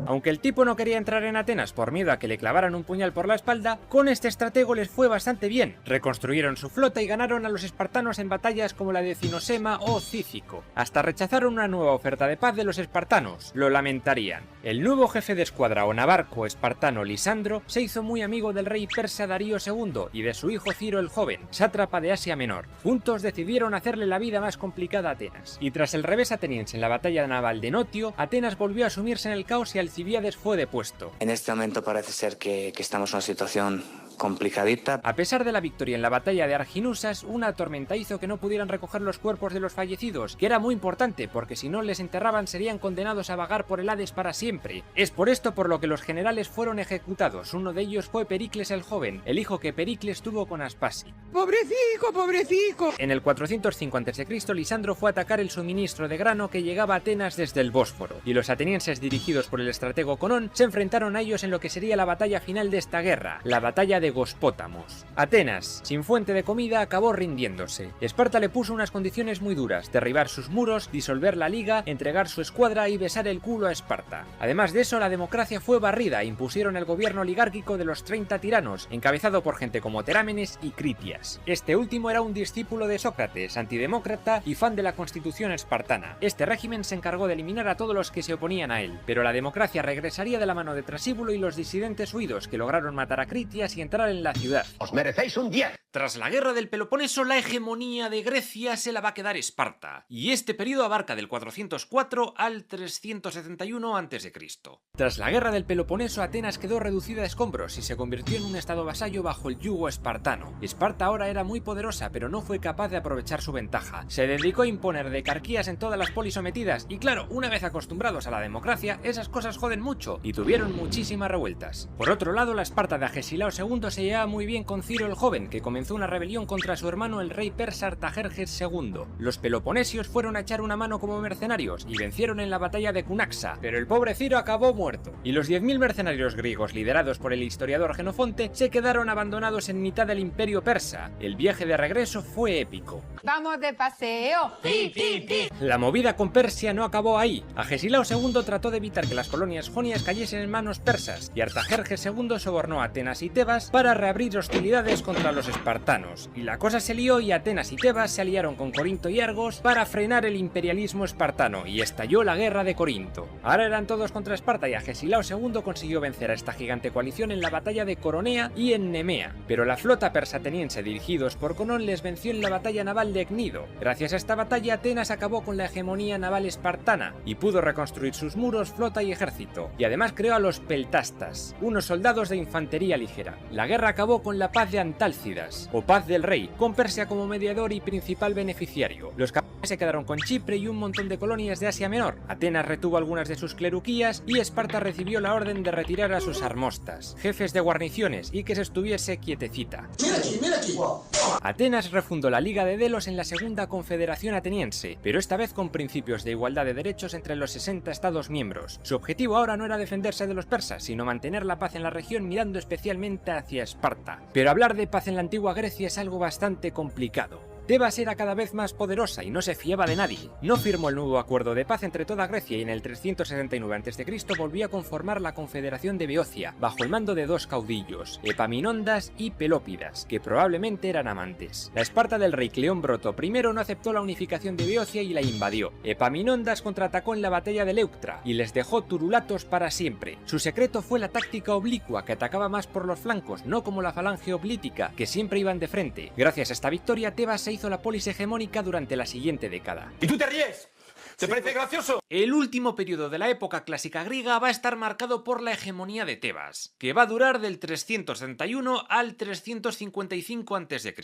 Aunque el tipo no quería entrar en Atenas por miedo a que le clavaran un puñal por la espalda, con este estratego les fue bastante bien. Reconstruyeron su flota y ganaron a los espartanos en batallas como la de Cinosema o Cícico. Hasta rechazaron una nueva oferta de paz de los espartanos. Lo lamentarían. El nuevo jefe de escuadra o navarco espartano Lisandro se hizo muy amigo del rey persa Darío II y de su hijo Ciro el Joven, sátrapa de Asia Menor. Juntos decidieron hacerle la vida más complicada a Atenas. Y tras el revés ateniense en la batalla naval de Notio, Atenas volvió a sumirse en el caos y Alcibiades fue depuesto. En este momento parece ser que estamos en una situación complicadita. A pesar de la victoria en la batalla de Arginusas, una tormenta hizo que no pudieran recoger los cuerpos de los fallecidos, que era muy importante porque si no les enterraban serían condenados a vagar por el Hades para siempre. Es por esto por lo que los generales fueron ejecutados. Uno de ellos fue Pericles el Joven, el hijo que Pericles tuvo con Aspasi. ¡Pobrecico, pobrecico! En el 405 a.C. Lisandro fue a atacar el suministro de grano que llegaba a Atenas desde el Bósforo, y los atenienses dirigidos por el estratego Conón se enfrentaron a ellos en lo que sería la batalla final de esta guerra, la batalla de Gospótamos. Atenas, sin fuente de comida, acabó rindiéndose. Esparta le puso unas condiciones muy duras: derribar sus muros, disolver la liga, entregar su escuadra y besar el culo a Esparta. Además de eso, la democracia fue barrida e impusieron el gobierno oligárquico de los 30 tiranos, encabezado por gente como Terámenes y Critias. Este último era un discípulo de Sócrates, antidemócrata y fan de la constitución espartana. Este régimen se encargó de eliminar a todos los que se oponían a él, pero la democracia regresaría de la mano de Trasíbulo y los disidentes huidos, que lograron matar a Critias y entrar central en la ciudad. Os merecéis un 10. Tras la guerra del Peloponeso, la hegemonía de Grecia se la va a quedar Esparta, y este periodo abarca del 404 al 371 a.C. Tras la guerra del Peloponeso, Atenas quedó reducida a escombros y se convirtió en un estado vasallo bajo el yugo espartano. Esparta ahora era muy poderosa, pero no fue capaz de aprovechar su ventaja. Se dedicó a imponer decarquías en todas las polis sometidas, y claro, una vez acostumbrados a la democracia, esas cosas joden mucho, y tuvieron muchísimas revueltas. Por otro lado, la Esparta de Agesilao II se llevaba muy bien con Ciro el Joven, que comenzó una rebelión contra su hermano el rey persa Artajerjes II. Los peloponesios fueron a echar una mano como mercenarios y vencieron en la batalla de Cunaxa, pero el pobre Ciro acabó muerto, y los 10.000 mercenarios griegos liderados por el historiador Genofonte se quedaron abandonados en mitad del imperio persa. El viaje de regreso fue épico. ¡Vamos de paseo! La movida con Persia no acabó ahí. Agesilao II trató de evitar que las colonias jonias cayesen en manos persas, y Artajerjes II sobornó a Atenas y Tebas para reabrir hostilidades contra los espartanos, y la cosa se lió y Atenas y Tebas se aliaron con Corinto y Argos para frenar el imperialismo espartano, y estalló la guerra de Corinto. Ahora eran todos contra Esparta y Agesilao II consiguió vencer a esta gigante coalición en la batalla de Coronea y en Nemea, pero la flota persa ateniense dirigidos por Conón les venció en la batalla naval de Cnido. Gracias a esta batalla Atenas acabó con la hegemonía naval espartana y pudo reconstruir sus muros, flota y ejército, y además creó a los peltastas, unos soldados de infantería ligera. La guerra acabó con la paz de Antálcidas, o paz del rey, con Persia como mediador y principal beneficiario. Los capitanes se quedaron con Chipre y un montón de colonias de Asia Menor. Atenas retuvo algunas de sus cleruquías y Esparta recibió la orden de retirar a sus armostas, jefes de guarniciones, y que se estuviese quietecita. Mira aquí. Atenas refundó la Liga de Delos en la Segunda Confederación Ateniense, pero esta vez con principios de igualdad de derechos entre los 60 estados miembros. Su objetivo ahora no era defenderse de los persas, sino mantener la paz en la región mirando especialmente hacia Esparta. Pero hablar de paz en la antigua Grecia es algo bastante complicado. Tebas era cada vez más poderosa y no se fiaba de nadie. No firmó el nuevo acuerdo de paz entre toda Grecia y en el 369 a.C. volvió a conformar la Confederación de Beocia, bajo el mando de dos caudillos, Epaminondas y Pelópidas, que probablemente eran amantes. La Esparta del rey Cleómbroto I no aceptó la unificación de Beocia y la invadió. Epaminondas contraatacó en la batalla de Leuctra y les dejó turulatos para siempre. Su secreto fue la táctica oblicua, que atacaba más por los flancos, no como la falange oblítica, que siempre iban de frente. Gracias a esta victoria, Tebas se hizo la polis hegemónica durante la siguiente década. ¿Y tú te ríes? ¿Te parece gracioso? El último periodo de la época clásica griega va a estar marcado por la hegemonía de Tebas, que va a durar del 361 al 355 a.C.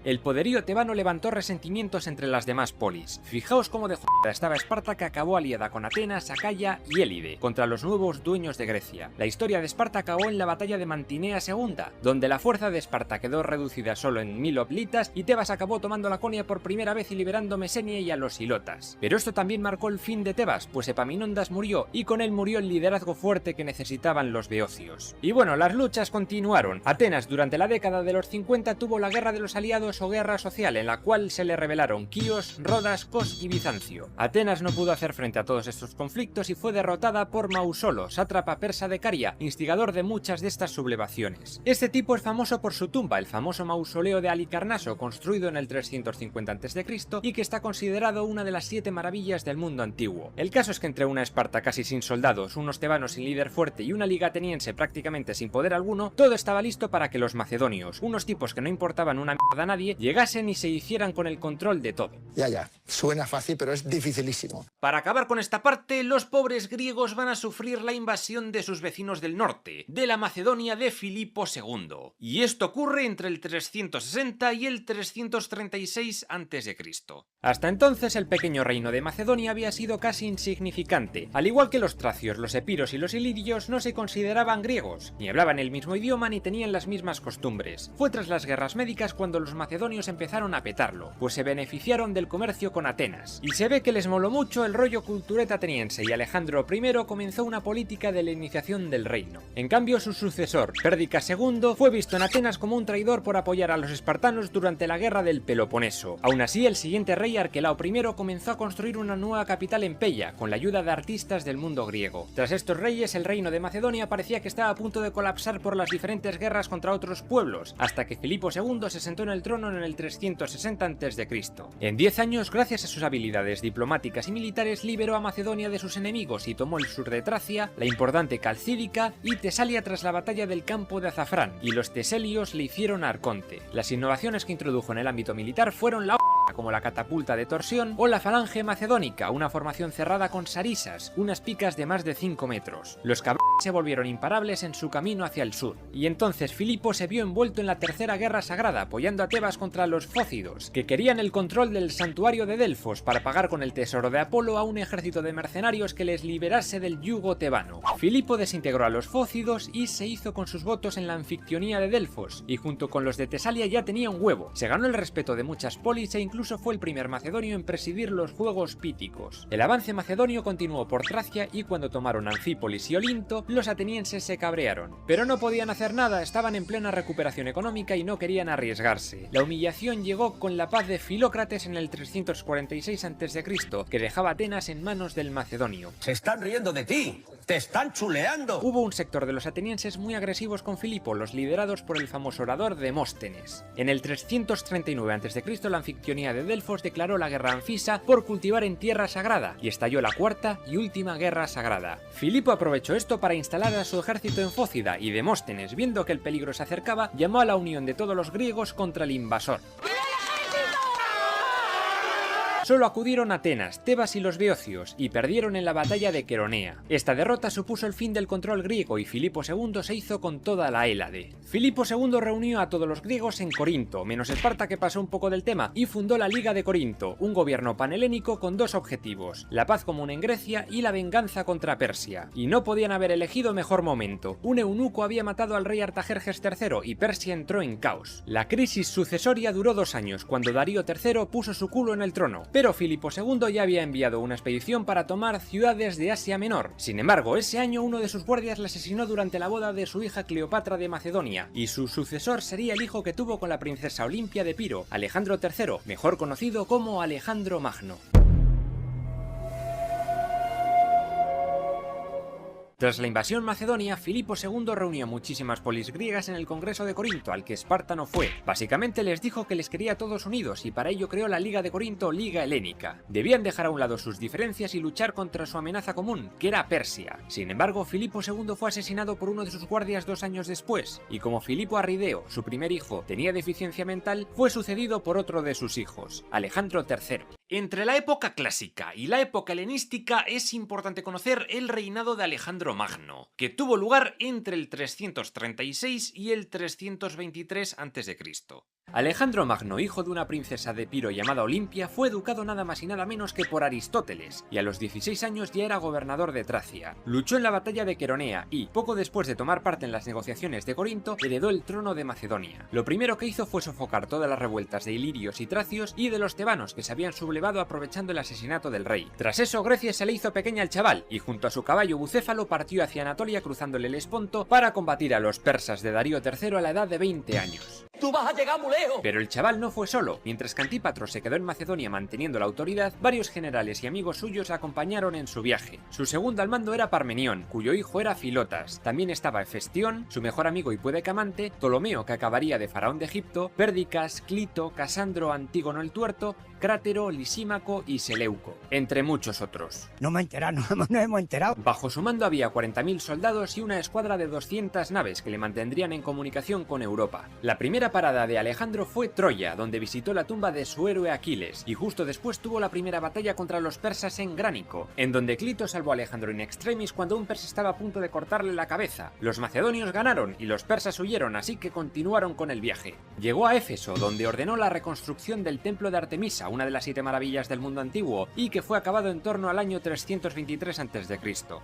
El poderío tebano levantó resentimientos entre las demás polis. Fijaos cómo de jodida estaba Esparta, que acabó aliada con Atenas, Acaya y Élide contra los nuevos dueños de Grecia. La historia de Esparta acabó en la batalla de Mantinea II, donde la fuerza de Esparta quedó reducida solo en 1000 hoplitas y Tebas acabó tomando Laconia por primera vez y liberando Mesenia y a los ilotas. Pero esto también marcó el fin de Tebas, pues Epaminondas murió y con él murió el liderazgo fuerte que necesitaban los beocios. Y bueno, las luchas continuaron. Atenas durante la década de los 50 tuvo la guerra de los aliados o guerra social, en la cual se le rebelaron Quíos, Rodas, Cos y Bizancio. Atenas no pudo hacer frente a todos estos conflictos y fue derrotada por Mausolo, sátrapa persa de Caria, instigador de muchas de estas sublevaciones. Este tipo es famoso por su tumba, el famoso mausoleo de Halicarnaso, construido en el 350 a.C. y que está considerado una de las 7 maravillas del mundo antiguo. El caso es que entre una Esparta casi sin soldados, unos tebanos sin líder fuerte y una liga ateniense prácticamente sin poder alguno, todo estaba listo para que los macedonios, unos tipos que no importaban una mierda a nadie, llegasen y se hicieran con el control de todo. Ya, suena fácil, pero es dificilísimo. Para acabar con esta parte, los pobres griegos van a sufrir la invasión de sus vecinos del norte, de la Macedonia de Filipo II. Y esto ocurre entre el 360 y el 336 a.C. Hasta entonces el pequeño reino de Macedonia había sido casi insignificante. Al igual que los tracios, los epiros y los ilirios no se consideraban griegos, ni hablaban el mismo idioma ni tenían las mismas costumbres. Fue tras las guerras médicas cuando los macedonios empezaron a petarlo, pues se beneficiaron del comercio con Atenas. Y se ve que les moló mucho el rollo cultureta ateniense y Alejandro I comenzó una política de helenización del reino. En cambio, su sucesor, Pérdicas II, fue visto en Atenas como un traidor por apoyar a los espartanos durante la guerra del Peloponeso. Aún así, el siguiente rey, Arquelao I, comenzó a construir una nueva capital en Pella, con la ayuda de artistas del mundo griego. Tras estos reyes, el reino de Macedonia parecía que estaba a punto de colapsar por las diferentes guerras contra otros pueblos, hasta que Filipo II se sentó en el trono en el 360 a.C. En 10 años, gracias gracias a sus habilidades diplomáticas y militares liberó a Macedonia de sus enemigos y tomó el sur de Tracia, la importante Calcídica y Tesalia tras la batalla del campo de Azafrán, y los teselios le hicieron arconte. Las innovaciones que introdujo en el ámbito militar fueron la como la catapulta de torsión o la falange macedónica, una formación cerrada con sarisas, unas picas de más de 5 metros. Los cabrones se volvieron imparables en su camino hacia el sur, y entonces Filipo se vio envuelto en la tercera guerra sagrada, apoyando a Tebas contra los fócidos, que querían el control del santuario de Delfos para pagar con el tesoro de Apolo a un ejército de mercenarios que les liberase del yugo tebano. Filipo desintegró a los fócidos y se hizo con sus votos en la anfictionía de Delfos, y junto con los de Tesalia ya tenía un huevo. Se ganó el respeto de muchas polis e incluso fue el primer macedonio en presidir los Juegos Píticos. El avance macedonio continuó por Tracia y cuando tomaron Anfípolis y Olinto, los atenienses se cabrearon. Pero no podían hacer nada, estaban en plena recuperación económica y no querían arriesgarse. La humillación llegó con la paz de Filócrates en el 346 a.C., que dejaba Atenas en manos del macedonio. Se están riendo de ti. ¡Te están chuleando! Hubo un sector de los atenienses muy agresivos con Filipo, los liderados por el famoso orador Demóstenes. En el 339 a.C., la anfictionía de Delfos declaró la guerra a Anfisa por cultivar en tierra sagrada, y estalló la cuarta y última guerra sagrada. Filipo aprovechó esto para instalar a su ejército en Fócida, y Demóstenes, viendo que el peligro se acercaba, llamó a la unión de todos los griegos contra el invasor. Solo acudieron Atenas, Tebas y los beocios, y perdieron en la batalla de Queronea. Esta derrota supuso el fin del control griego y Filipo II se hizo con toda la Hélade. Filipo II reunió a todos los griegos en Corinto, menos Esparta, que pasó un poco del tema, y fundó la Liga de Corinto, un gobierno panhelénico con dos objetivos: la paz común en Grecia y la venganza contra Persia. Y no podían haber elegido mejor momento. Un eunuco había matado al rey Artajerjes III y Persia entró en caos. La crisis sucesoria duró 2 años, cuando Darío III puso su culo en el trono. Pero Filipo II ya había enviado una expedición para tomar ciudades de Asia Menor. Sin embargo, ese año uno de sus guardias le asesinó durante la boda de su hija Cleopatra de Macedonia, y su sucesor sería el hijo que tuvo con la princesa Olimpia de Epiro, Alejandro III, mejor conocido como Alejandro Magno. Tras la invasión macedonia, Filipo II reunió muchísimas polis griegas en el Congreso de Corinto, al que Esparta no fue. Básicamente les dijo que les quería a todos unidos y para ello creó la Liga de Corinto, Liga Helénica. Debían dejar a un lado sus diferencias y luchar contra su amenaza común, que era Persia. Sin embargo, Filipo II fue asesinado por uno de sus guardias 2 años después, y como Filipo Arrideo, su primer hijo, tenía deficiencia mental, fue sucedido por otro de sus hijos, Alejandro III. Entre la época clásica y la época helenística es importante conocer el reinado de Alejandro Magno, que tuvo lugar entre el 336 y el 323 a.C. Alejandro Magno, hijo de una princesa de Epiro llamada Olimpia, fue educado nada más y nada menos que por Aristóteles, y a los 16 años ya era gobernador de Tracia. Luchó en la batalla de Queronea y, poco después de tomar parte en las negociaciones de Corinto, heredó el trono de Macedonia. Lo primero que hizo fue sofocar todas las revueltas de ilirios y tracios y de los tebanos, que se habían sublevado aprovechando el asesinato del rey. Tras eso, Grecia se le hizo pequeña al chaval, y junto a su caballo Bucéfalo partió hacia Anatolia cruzándole el Helesponto para combatir a los persas de Darío III a la edad de 20 años. ¡Tú vas a llegar muy lejos! Pero el chaval no fue solo. Mientras que Antípatro se quedó en Macedonia manteniendo la autoridad, varios generales y amigos suyos acompañaron en su viaje. Su segundo al mando era Parmenión, cuyo hijo era Filotas. También estaba Hefestión, su mejor amigo y puedecamante, Ptolomeo, que acabaría de faraón de Egipto, Pérdicas, Clito, Casandro, Antígono el Tuerto, Crátero, Lisímaco y Seleuco, entre muchos otros. No me he enterado, no hemos enterado. Bajo su mando había 40.000 soldados y una escuadra de 200 naves que le mantendrían en comunicación con Europa. La primera parada de Alejandro fue Troya, donde visitó la tumba de su héroe Aquiles, y justo después tuvo la primera batalla contra los persas en Gránico, en donde Clito salvó a Alejandro in extremis cuando un persa estaba a punto de cortarle la cabeza. Los macedonios ganaron y los persas huyeron, así que continuaron con el viaje. Llegó a Éfeso, donde ordenó la reconstrucción del templo de Artemisa, una de las 7 maravillas del mundo antiguo, y que fue acabado en torno al año 323 a.C.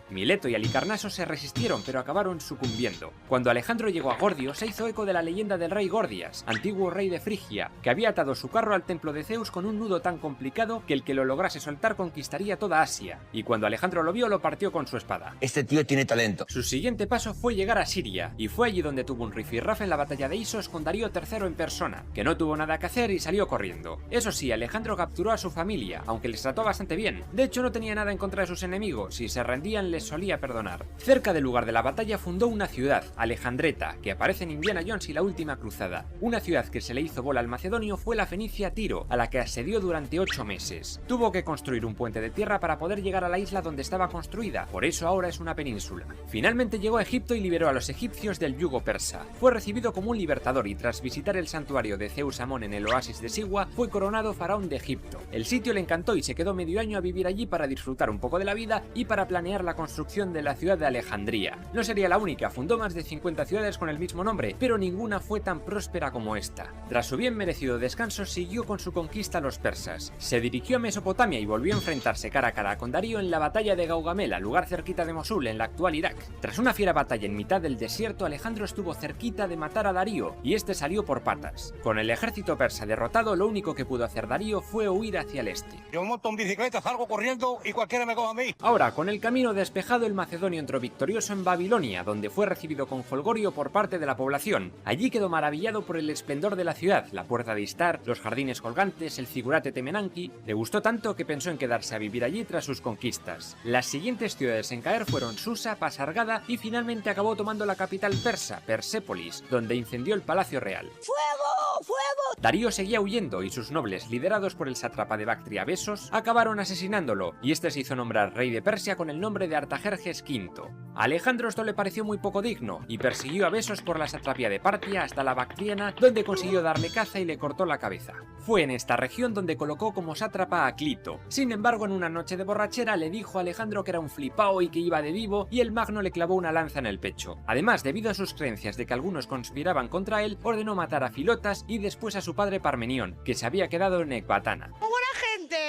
Mileto y Halicarnaso se resistieron, pero acabaron sucumbiendo. Cuando Alejandro llegó a Gordio, se hizo eco de la leyenda del rey Gordias, antiguo rey de Frigia, que había atado su carro al templo de Zeus con un nudo tan complicado que el que lo lograse soltar conquistaría toda Asia, y cuando Alejandro lo vio lo partió con su espada. Este tío tiene talento. Su siguiente paso fue llegar a Siria, y fue allí donde tuvo un rifirrafe en la batalla de Isos con Darío III en persona, que no tuvo nada que hacer y salió corriendo. Eso sí, Alejandro Alejandro capturó a su familia, aunque les trató bastante bien. De hecho, no tenía nada en contra de sus enemigos, si se rendían les solía perdonar. Cerca del lugar de la batalla fundó una ciudad, Alejandreta, que aparece en Indiana Jones y la Última Cruzada. Una ciudad que se le hizo bola al macedonio fue la fenicia Tiro, a la que asedió durante 8 meses. Tuvo que construir un puente de tierra para poder llegar a la isla donde estaba construida, por eso ahora es una península. Finalmente llegó a Egipto y liberó a los egipcios del yugo persa. Fue recibido como un libertador y tras visitar el santuario de Zeus Amón en el oasis de Sigua, fue coronado faraón de Egipto. El sitio le encantó y se quedó medio año a vivir allí para disfrutar un poco de la vida y para planear la construcción de la ciudad de Alejandría. No sería la única, fundó más de 50 ciudades con el mismo nombre, pero ninguna fue tan próspera como esta. Tras su bien merecido descanso, siguió con su conquista a los persas. Se dirigió a Mesopotamia y volvió a enfrentarse cara a cara con Darío en la batalla de Gaugamela, lugar cerquita de Mosul, en la actual Irak. Tras una fiera batalla en mitad del desierto, Alejandro estuvo cerquita de matar a Darío, y este salió por patas. Con el ejército persa derrotado, lo único que pudo hacer Darío fue huir hacia el este. Yo monto en bicicleta, salgo corriendo y cualquiera me coge a mí. Ahora, con el camino despejado, el macedonio entró victorioso en Babilonia, donde fue recibido con jolgorio por parte de la población. Allí quedó maravillado por el esplendor de la ciudad, la puerta de Istar, los jardines colgantes, el zigurate Temenanki. Le gustó tanto que pensó en quedarse a vivir allí tras sus conquistas. Las siguientes ciudades en caer fueron Susa, Pasargada y finalmente acabó tomando la capital persa, Persépolis, donde incendió el palacio real. ¡Fuego! ¡Fuego! Darío seguía huyendo y sus nobles, liderados por el sátrapa de Bactria Besos, acabaron asesinándolo, y este se hizo nombrar rey de Persia con el nombre de Artajerjes V. A Alejandro esto le pareció muy poco digno, y persiguió a Besos por la satrapia de Partia hasta la Bactriana, donde consiguió darle caza y le cortó la cabeza. Fue en esta región donde colocó como sátrapa a Clito. Sin embargo, en una noche de borrachera le dijo a Alejandro que era un flipao y que iba de vivo, y el magno le clavó una lanza en el pecho. Además, debido a sus creencias de que algunos conspiraban contra él, ordenó matar a Filotas y después a su padre Parmenión, que se había quedado en Ecbatana.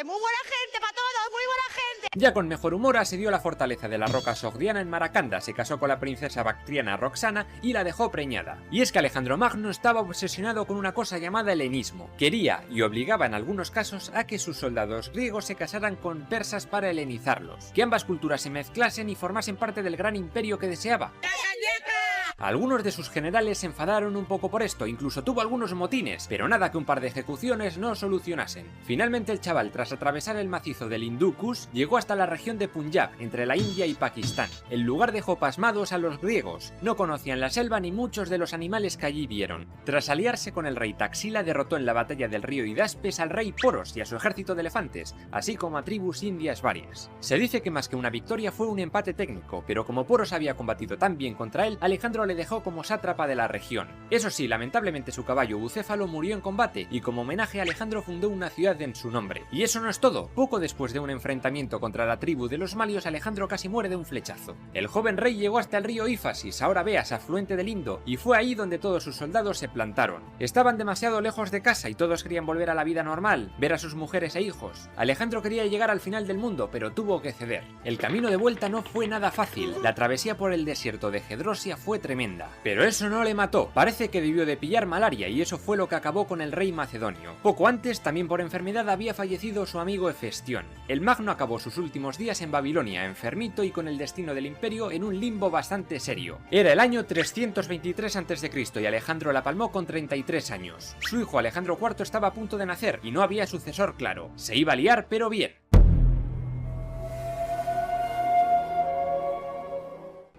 Muy buena gente para todos, muy buena gente. Ya con mejor humor asedió la fortaleza de la roca Sogdiana en Maracanda, se casó con la princesa bactriana Roxana y la dejó preñada. Y es que Alejandro Magno estaba obsesionado con una cosa llamada helenismo. Quería y obligaba en algunos casos a que sus soldados griegos se casaran con persas para helenizarlos, que ambas culturas se mezclasen y formasen parte del gran imperio que deseaba. Algunos de sus generales se enfadaron un poco por esto, incluso tuvo algunos motines, pero nada que un par de ejecuciones no solucionasen. Finalmente el chaval, tras atravesar el macizo del Hindú Kush, llegó hasta la región de Punjab, entre la India y Pakistán. El lugar dejó pasmados a los griegos, no conocían la selva ni muchos de los animales que allí vieron. Tras aliarse con el rey Taxila, derrotó en la batalla del río Hidaspes al rey Poros y a su ejército de elefantes, así como a tribus indias varias. Se dice que más que una victoria fue un empate técnico, pero como Poros había combatido tan bien contra él, Alejandro le dejó como sátrapa de la región. Eso sí, lamentablemente su caballo Bucéfalo murió en combate y como homenaje Alejandro fundó una ciudad en su nombre. Y eso no es todo. Poco después de un enfrentamiento contra la tribu de los malios, Alejandro casi muere de un flechazo. El joven rey llegó hasta el río Ífasis, ahora Beas, afluente del Indo, y fue ahí donde todos sus soldados se plantaron. Estaban demasiado lejos de casa y todos querían volver a la vida normal, ver a sus mujeres e hijos. Alejandro quería llegar al final del mundo, pero tuvo que ceder. El camino de vuelta no fue nada fácil. La travesía por el desierto de Gedrosia fue tremenda. Pero eso no le mató, parece que debió de pillar malaria y eso fue lo que acabó con el rey macedonio. Poco antes, también por enfermedad, había fallecido su amigo Hefestión. El magno acabó sus últimos días en Babilonia, enfermito y con el destino del imperio en un limbo bastante serio. Era el año 323 a.C. y Alejandro la palmó con 33 años. Su hijo Alejandro IV estaba a punto de nacer y no había sucesor claro. Se iba a liar, pero bien.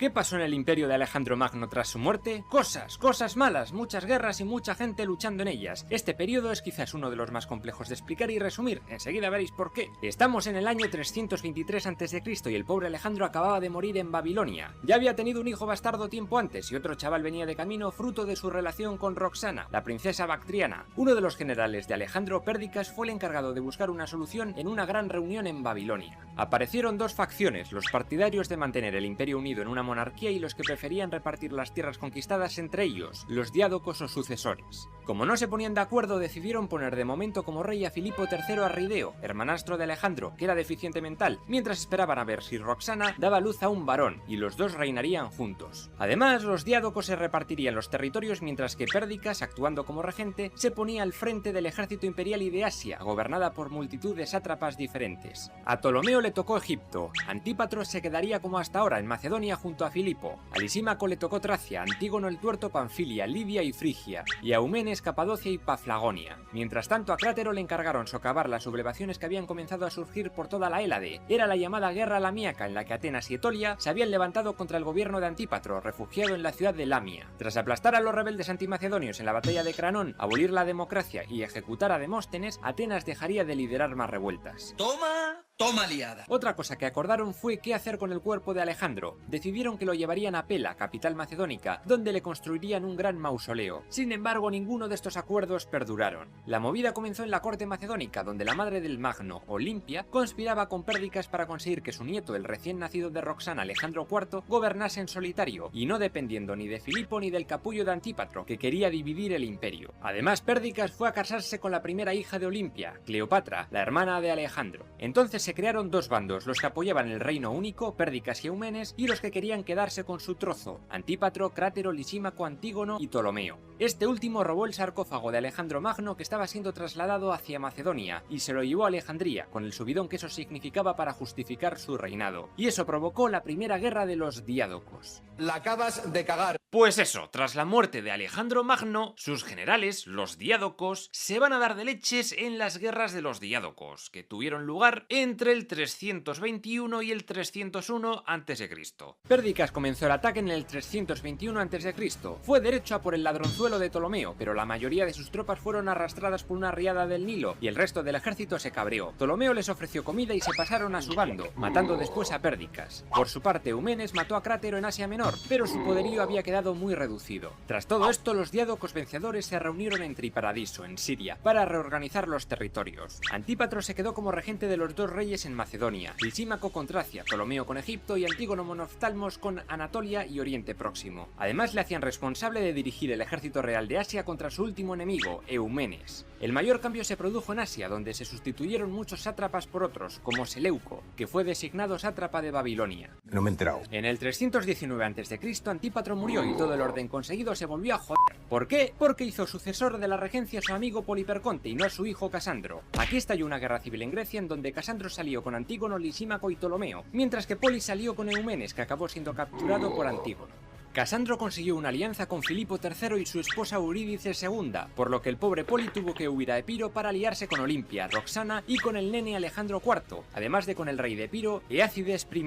¿Qué pasó en el imperio de Alejandro Magno tras su muerte? Cosas malas, muchas guerras y mucha gente luchando en ellas. Este periodo es quizás uno de los más complejos de explicar y resumir, enseguida veréis por qué. Estamos en el año 323 a.C. y el pobre Alejandro acababa de morir en Babilonia. Ya había tenido un hijo bastardo tiempo antes y otro chaval venía de camino fruto de su relación con Roxana, la princesa bactriana. Uno de los generales de Alejandro, Pérdicas, fue el encargado de buscar una solución en una gran reunión en Babilonia. Aparecieron dos facciones, los partidarios de mantener el imperio unido en una monarquía y los que preferían repartir las tierras conquistadas entre ellos, los diádocos o sucesores. Como no se ponían de acuerdo, decidieron poner de momento como rey a Filipo III Arrideo, hermanastro de Alejandro, que era deficiente mental, mientras esperaban a ver si Roxana daba luz a un varón, y los dos reinarían juntos. Además, los diádocos se repartirían los territorios mientras que Pérdicas, actuando como regente, se ponía al frente del ejército imperial y de Asia, gobernada por multitud de sátrapas diferentes. A Ptolomeo le tocó Egipto, Antípatro se quedaría como hasta ahora en Macedonia junto a Filipo, a Lisímaco le tocó Tracia, Antígono el Tuerto Panfilia, Libia y Frigia, y a Eumenes Eumenes, Capadocia y Paflagonia. Mientras tanto, a Crátero le encargaron socavar las sublevaciones que habían comenzado a surgir por toda la Hélade. Era la llamada Guerra Lamíaca, en la que Atenas y Etolia se habían levantado contra el gobierno de Antípatro, refugiado en la ciudad de Lamia. Tras aplastar a los rebeldes antimacedonios en la batalla de Cranón, abolir la democracia y ejecutar a Demóstenes, Atenas dejaría de liderar más revueltas. Toma liada. Otra cosa que acordaron fue qué hacer con el cuerpo de Alejandro. Decidieron que lo llevarían a Pela, capital macedónica, donde le construirían un gran mausoleo. Sin embargo, ninguno de estos acuerdos perduraron. La movida comenzó en la corte macedónica, donde la madre del Magno, Olimpia, conspiraba con Pérdicas para conseguir que su nieto, el recién nacido de Roxana, Alejandro IV, gobernase en solitario, y no dependiendo ni de Filipo ni del capullo de Antípatro, que quería dividir el imperio. Además, Pérdicas fue a casarse con la primera hija de Olimpia, Cleopatra, la hermana de Alejandro. Entonces se crearon dos bandos, los que apoyaban el reino único, Pérdicas y Eumenes, y los que querían quedarse con su trozo, Antípatro, Crátero, Lisímaco, Antígono y Ptolomeo. Este último robó el sarcófago de Alejandro Magno, que estaba siendo trasladado hacia Macedonia, y se lo llevó a Alejandría, con el subidón que eso significaba para justificar su reinado. Y eso provocó la primera guerra de los diádocos. La acabas de cagar. Pues eso, tras la muerte de Alejandro Magno, sus generales, los diádocos, se van a dar de leches en las guerras de los diádocos, que tuvieron lugar entre el 321 y el 301 a.C. Pérdicas comenzó el ataque en el 321 a.C. Fue derecho a por el ladronzuelo de Ptolomeo, pero la mayoría de sus tropas fueron arrastradas por una riada del Nilo y el resto del ejército se cabreó. Ptolomeo les ofreció comida y se pasaron a su bando, matando después a Pérdicas. Por su parte, Eumenes mató a Crátero en Asia Menor, pero su poderío había quedado muy reducido. Tras todo esto, los diádocos vencedores se reunieron en Triparadiso, en Siria, para reorganizar los territorios. Antípatro se quedó como regente de los dos reyes en Macedonia, Lisímaco con Tracia, Ptolomeo con Egipto y Antígono Monoftalmos con Anatolia y Oriente Próximo. Además, le hacían responsable de dirigir el ejército real de Asia contra su último enemigo, Eumenes. El mayor cambio se produjo en Asia, donde se sustituyeron muchos sátrapas por otros, como Seleuco, que fue designado sátrapa de Babilonia. No me he enterado. En el 319 a.C., Antípatro murió y todo el orden conseguido se volvió a joder. ¿Por qué? Porque hizo sucesor de la regencia a su amigo Poliperconte y no a su hijo Casandro. Aquí estalló una guerra civil en Grecia en donde Casandro salió con Antígono, Lisímaco y Ptolomeo, mientras que Polis salió con Eumenes, que acabó siendo capturado por Antígono. Casandro consiguió una alianza con Filipo III y su esposa Eurídice II, por lo que el pobre Poli tuvo que huir a Epiro para aliarse con Olimpia, Roxana y con el nene Alejandro IV, además de con el rey de Epiro, Eácides I.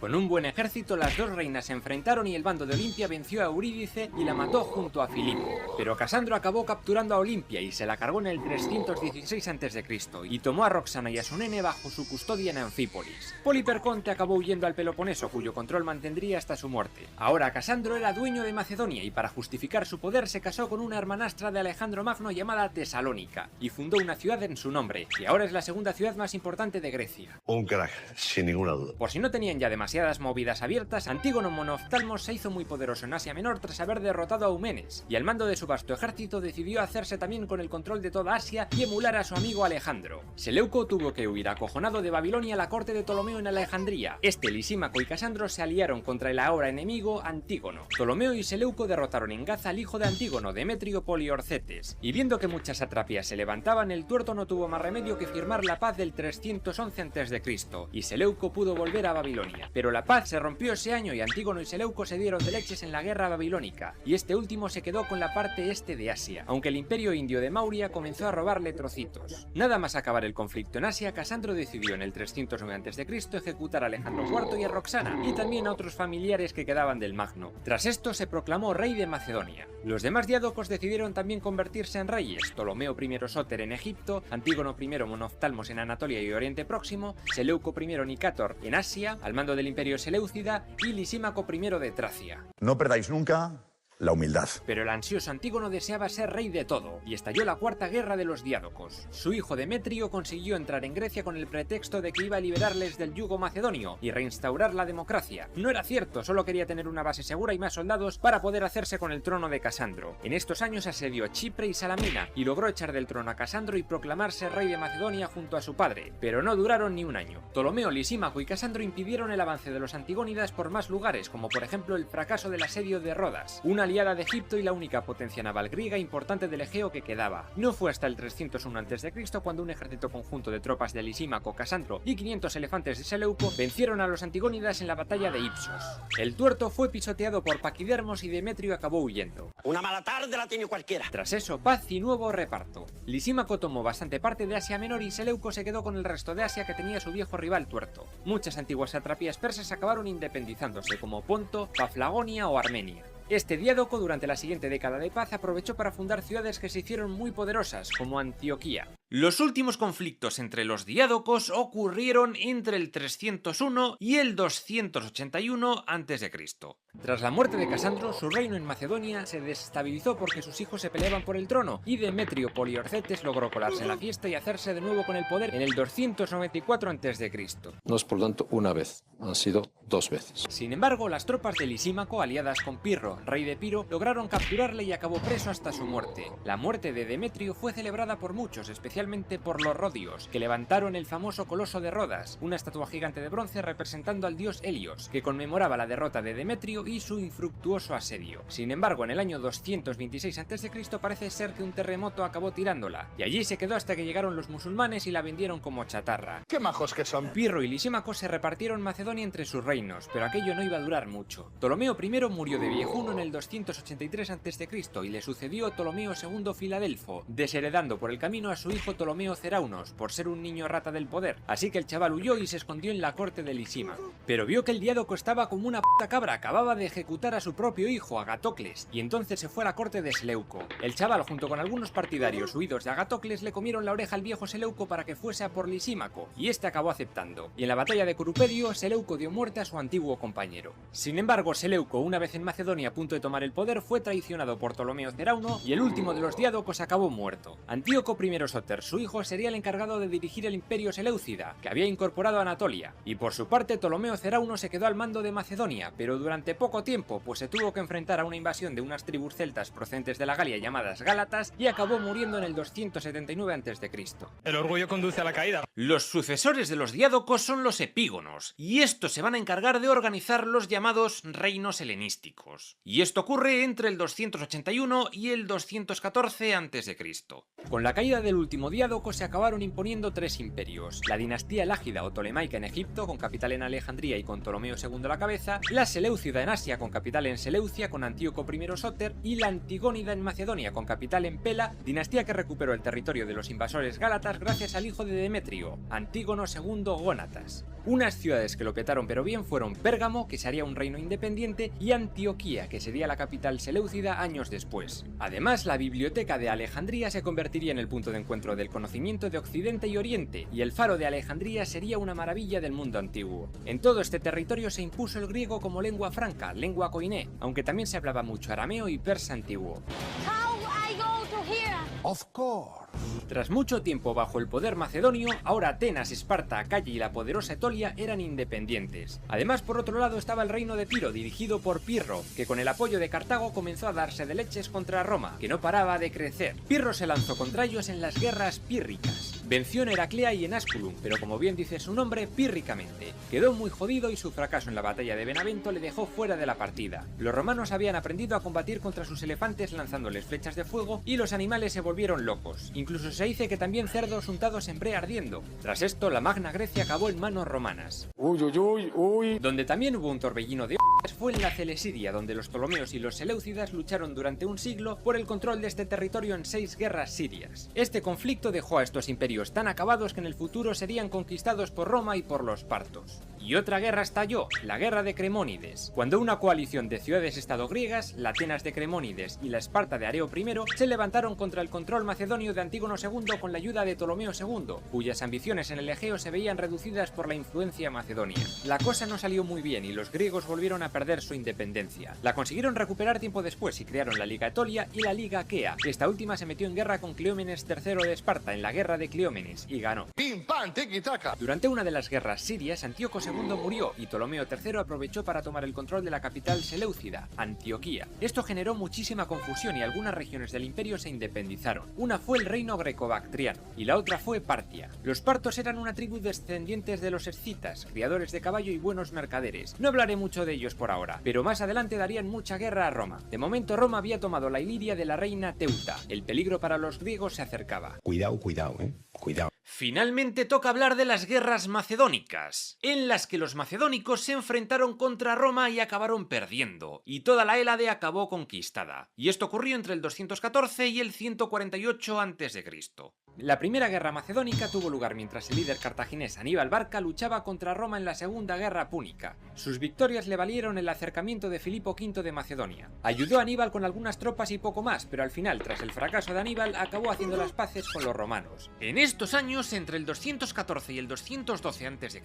Con un buen ejército, las dos reinas se enfrentaron y el bando de Olimpia venció a Eurídice y la mató junto a Filipo. Pero Casandro acabó capturando a Olimpia y se la cargó en el 316 a.C. y tomó a Roxana y a su nene bajo su custodia en Anfípolis. Poliperconte acabó huyendo al Peloponeso, cuyo control mantendría hasta su muerte. Ahora Casandro era dueño de Macedonia y para justificar su poder se casó con una hermanastra de Alejandro Magno llamada Tesalónica y fundó una ciudad en su nombre, que ahora es la segunda ciudad más importante de Grecia. Un crack, sin ninguna duda. Por si no tenían ya demasiadas movidas abiertas, Antígono Monoftalmos se hizo muy poderoso en Asia Menor tras haber derrotado a Eumenes, y al mando de su vasto ejército decidió hacerse también con el control de toda Asia y emular a su amigo Alejandro. Seleuco tuvo que huir acojonado de Babilonia a la corte de Ptolomeo en Alejandría. Lisímaco y Casandro se aliaron contra el ahora enemigo Antígono. Ptolomeo y Seleuco derrotaron en Gaza al hijo de Antígono, Demetrio Poliorcetes, y viendo que muchas satrapías se levantaban, el tuerto no tuvo más remedio que firmar la paz del 311 a.C. y Seleuco pudo volver a Babilonia. Pero la paz se rompió ese año y Antígono y Seleuco se dieron de leches en la guerra babilónica, y este último se quedó con la parte este de Asia, aunque el imperio indio de Mauria comenzó a robarle trocitos. Nada más acabar el conflicto en Asia, Casandro decidió en el 309 a.C. ejecutar a Alejandro IV y a Roxana, y también a otros familiares que quedaban del Magno. Tras esto se proclamó rey de Macedonia. Los demás diádocos decidieron también convertirse en reyes: Ptolomeo I Sóter en Egipto, Antígono I Monoftalmos en Anatolia y Oriente Próximo, Seleuco I Nicátor en Asia, al mando del imperio Seleucida, y Lisímaco I de Tracia. No perdáis nunca la humildad. Pero el ansioso Antígono deseaba ser rey de todo, y estalló la cuarta guerra de los diádocos. Su hijo Demetrio consiguió entrar en Grecia con el pretexto de que iba a liberarles del yugo macedonio y reinstaurar la democracia. No era cierto, solo quería tener una base segura y más soldados para poder hacerse con el trono de Casandro. En estos años asedió Chipre y Salamina, y logró echar del trono a Casandro y proclamarse rey de Macedonia junto a su padre, pero no duraron ni un año. Ptolomeo, Lisímaco y Casandro impidieron el avance de los antigónidas por más lugares, como por ejemplo el fracaso del asedio de Rodas, una aliada de Egipto y la única potencia naval griega importante del Egeo que quedaba. No fue hasta el 301 a.C. cuando un ejército conjunto de tropas de Lisímaco, Casandro y 500 elefantes de Seleuco vencieron a los antigónidas en la batalla de Ipsos. El tuerto fue pisoteado por Paquidermos y Demetrio acabó huyendo. Una mala tarde la tiene cualquiera. Tras eso, paz y nuevo reparto. Lisímaco tomó bastante parte de Asia Menor y Seleuco se quedó con el resto de Asia que tenía su viejo rival tuerto. Muchas antiguas satrapías persas acabaron independizándose, como Ponto, Paflagonia o Armenia. Este diádoco durante la siguiente década de paz aprovechó para fundar ciudades que se hicieron muy poderosas, como Antioquía. Los últimos conflictos entre los diádocos ocurrieron entre el 301 y el 281 a.C. Tras la muerte de Casandro, su reino en Macedonia se desestabilizó porque sus hijos se peleaban por el trono, y Demetrio Poliorcetes logró colarse en la fiesta y hacerse de nuevo con el poder en el 294 a.C. No es por tanto una vez, han sido 2 veces. Sin embargo, las tropas de Lisímaco, aliadas con Pirro, rey de Piro, lograron capturarle y acabó preso hasta su muerte. La muerte de Demetrio fue celebrada por muchos, especialmente por los rodios, que levantaron el famoso Coloso de Rodas, una estatua gigante de bronce representando al dios Helios, que conmemoraba la derrota de Demetrio y su infructuoso asedio. Sin embargo, en el año 226 a.C. parece ser que un terremoto acabó tirándola, y allí se quedó hasta que llegaron los musulmanes y la vendieron como chatarra. ¡Qué majos que son! Pirro y Lisímaco se repartieron Macedonia entre sus reinos, pero aquello no iba a durar mucho. Ptolomeo I murió de viejuno en el 283 a.C. y le sucedió Ptolomeo II Filadelfo, desheredando por el camino a su hijo Ptolomeo Ceraunos por ser un niño rata del poder, así que el chaval huyó y se escondió en la corte de Lisímaco. Pero vio que el diádoco estaba como una puta cabra, acababa de ejecutar a su propio hijo, Agatocles, y entonces se fue a la corte de Seleuco. El chaval, junto con algunos partidarios huidos de Agatocles, le comieron la oreja al viejo Seleuco para que fuese a por Lisímaco, y este acabó aceptando, y en la batalla de Corupedio, Seleuco dio muerte a su antiguo compañero. Sin embargo, Seleuco, una vez en Macedonia a punto de tomar el poder, fue traicionado por Ptolomeo Cerauno y el último de los diádocos acabó muerto. Antíoco I Soter, su hijo, sería el encargado de dirigir el imperio seleucida, que había incorporado a Anatolia, y por su parte Ptolomeo Cerauno se quedó al mando de Macedonia, pero durante poco tiempo, pues se tuvo que enfrentar a una invasión de unas tribus celtas procedentes de la Galia llamadas Gálatas y acabó muriendo en el 279 a.C. El orgullo conduce a la caída. Los sucesores de los diádocos son los epígonos, y estos se van a encargar de organizar los llamados reinos helenísticos. Y esto ocurre entre el 281 y el 214 a.C. Con la caída del último diádoco se acabaron imponiendo 3 imperios: la dinastía elágida o tolemaica en Egipto, con capital en Alejandría y con Ptolomeo II a la cabeza, la seleucida en Asia, con capital en Seleucia, con Antíoco I Soter, y la antigónida en Macedonia, con capital en Pela, dinastía que recuperó el territorio de los invasores gálatas gracias al hijo de Demetrio, Antígono II Gónatas. Unas ciudades que lo petaron pero bien fueron Pérgamo, que sería un reino independiente, y Antioquía, que sería la capital seleucida años después. Además, la biblioteca de Alejandría se convertiría en el punto de encuentro del conocimiento de Occidente y Oriente, y el faro de Alejandría sería una maravilla del mundo antiguo. En todo este territorio se impuso el griego como lengua franca, lengua koiné, aunque también se hablaba mucho arameo y persa antiguo. Of course. Tras mucho tiempo bajo el poder macedonio, ahora Atenas, Esparta, Acaya y la poderosa Etolia eran independientes. Además, por otro lado estaba el reino de Tiro, dirigido por Pirro, que con el apoyo de Cartago comenzó a darse de leches contra Roma, que no paraba de crecer. Pirro se lanzó contra ellos en las guerras pírricas. Venció en Heraclea y en Asculum, pero como bien dice su nombre, pírricamente. Quedó muy jodido y su fracaso en la batalla de Benavento le dejó fuera de la partida. Los romanos habían aprendido a combatir contra sus elefantes lanzándoles flechas de fuego y los animales se volvieron locos. Incluso se dice que también cerdos untados en brea ardiendo. Tras esto, la Magna Grecia acabó en manos romanas. Donde también hubo un torbellino de fue en la Celesiria, donde los Ptolomeos y los Seleucidas lucharon durante un siglo por el control de este territorio en 6 guerras sirias. Este conflicto dejó a estos imperios tan acabados que en el futuro serían conquistados por Roma y por los partos. Y otra guerra estalló, la guerra de Cremónides, cuando una coalición de ciudades-estado griegas, la Atenas de Cremónides y la Esparta de Areo I, se levantaron contra el control macedonio de Antígono II con la ayuda de Ptolomeo II, cuyas ambiciones en el Egeo se veían reducidas por la influencia macedonia. La cosa no salió muy bien y los griegos volvieron a perder su independencia. La consiguieron recuperar tiempo después y crearon la Liga Etolia y la Liga Aquea. Esta última se metió en guerra con Cleómenes III de Esparta en la guerra de Cleómenes y ganó. ¡Pim, pam, tiki, taka! Durante una de las guerras sirias, Antíoco II II murió y Ptolomeo III aprovechó para tomar el control de la capital seleucida, Antioquía. Esto generó muchísima confusión y algunas regiones del imperio se independizaron. Una fue el reino greco-bactriano y la otra fue Partia. Los partos eran una tribu descendientes de los escitas, criadores de caballo y buenos mercaderes. No hablaré mucho de ellos por ahora, pero más adelante darían mucha guerra a Roma. De momento Roma había tomado la Iliria de la reina Teuta. El peligro para los griegos se acercaba. Cuidado, cuidado. Finalmente toca hablar de las guerras macedónicas, en las que los macedónicos se enfrentaron contra Roma y acabaron perdiendo, y toda la Hélade acabó conquistada. Y esto ocurrió entre el 214 y el 148 a.C. La primera guerra macedónica tuvo lugar mientras el líder cartaginés Aníbal Barca luchaba contra Roma en la Segunda Guerra Púnica. Sus victorias le valieron el acercamiento de Filipo V de Macedonia. Ayudó a Aníbal con algunas tropas y poco más, pero al final, tras el fracaso de Aníbal, acabó haciendo las paces con los romanos. En estos años, entre el 214 y el 212 a.C.,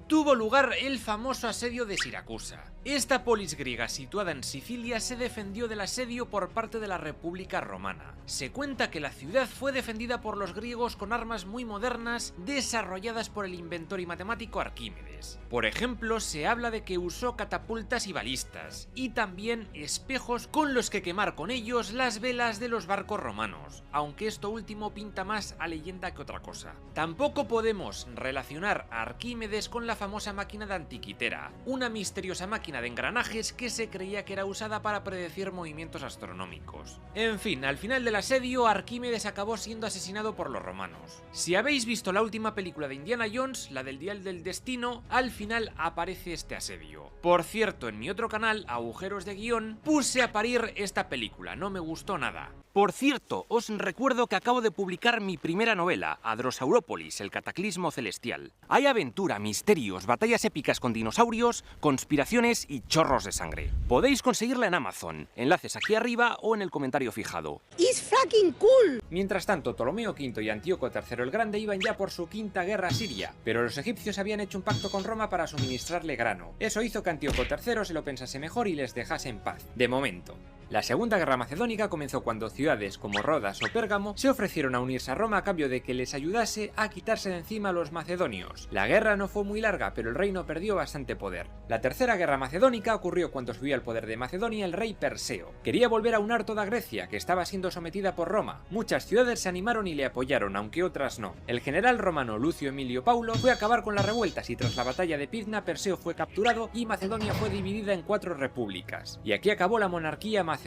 tuvo lugar el famoso asedio de Siracusa. Esta polis griega situada en Sicilia se defendió del asedio por parte de la República Romana. Se cuenta que la ciudad fue defendida por los griegos con armas muy modernas desarrolladas por el inventor y matemático Arquímedes. Por ejemplo, se habla de que usó catapultas y balistas, y también espejos con los que quemar con ellos las velas de los barcos romanos, aunque esto último pinta más a leyenda que otra cosa. Tampoco podemos relacionar a Arquímedes con la famosa máquina de Antiquitera, una misteriosa máquina de engranajes que se creía que era usada para predecir movimientos astronómicos. En fin, al final del asedio, Arquímedes acabó siendo asesinado por los romanos. Si habéis visto la última película de Indiana Jones, la del Dial del Destino, al final aparece este asedio. Por cierto, en mi otro canal, Agujeros de Guión, puse a parir esta película, no me gustó nada. Por cierto, os recuerdo que acabo de publicar mi primera novela, Hadrosaurópolis, el cataclismo celestial. Hay aventura, misterios, batallas épicas con dinosaurios, conspiraciones y chorros de sangre. Podéis conseguirla en Amazon, enlaces aquí arriba o en el comentario fijado. It's fucking cool. Mientras tanto, Ptolomeo V y Antíoco III el Grande iban ya por su quinta guerra siria, pero los egipcios habían hecho un pacto con Roma para suministrarle grano. Eso hizo que Antíoco III se lo pensase mejor y les dejase en paz, de momento. La Segunda Guerra Macedónica comenzó cuando ciudades como Rodas o Pérgamo se ofrecieron a unirse a Roma a cambio de que les ayudase a quitarse de encima a los macedonios. La guerra no fue muy larga, pero el reino perdió bastante poder. La Tercera Guerra Macedónica ocurrió cuando subió al poder de Macedonia el rey Perseo. Quería volver a unar toda Grecia, que estaba siendo sometida por Roma. Muchas ciudades se animaron y le apoyaron, aunque otras no. El general romano Lucio Emilio Paulo fue a acabar con las revueltas y tras la batalla de Pydna, Perseo fue capturado y Macedonia fue dividida en 4 repúblicas. Y aquí acabó la monarquía macedónica.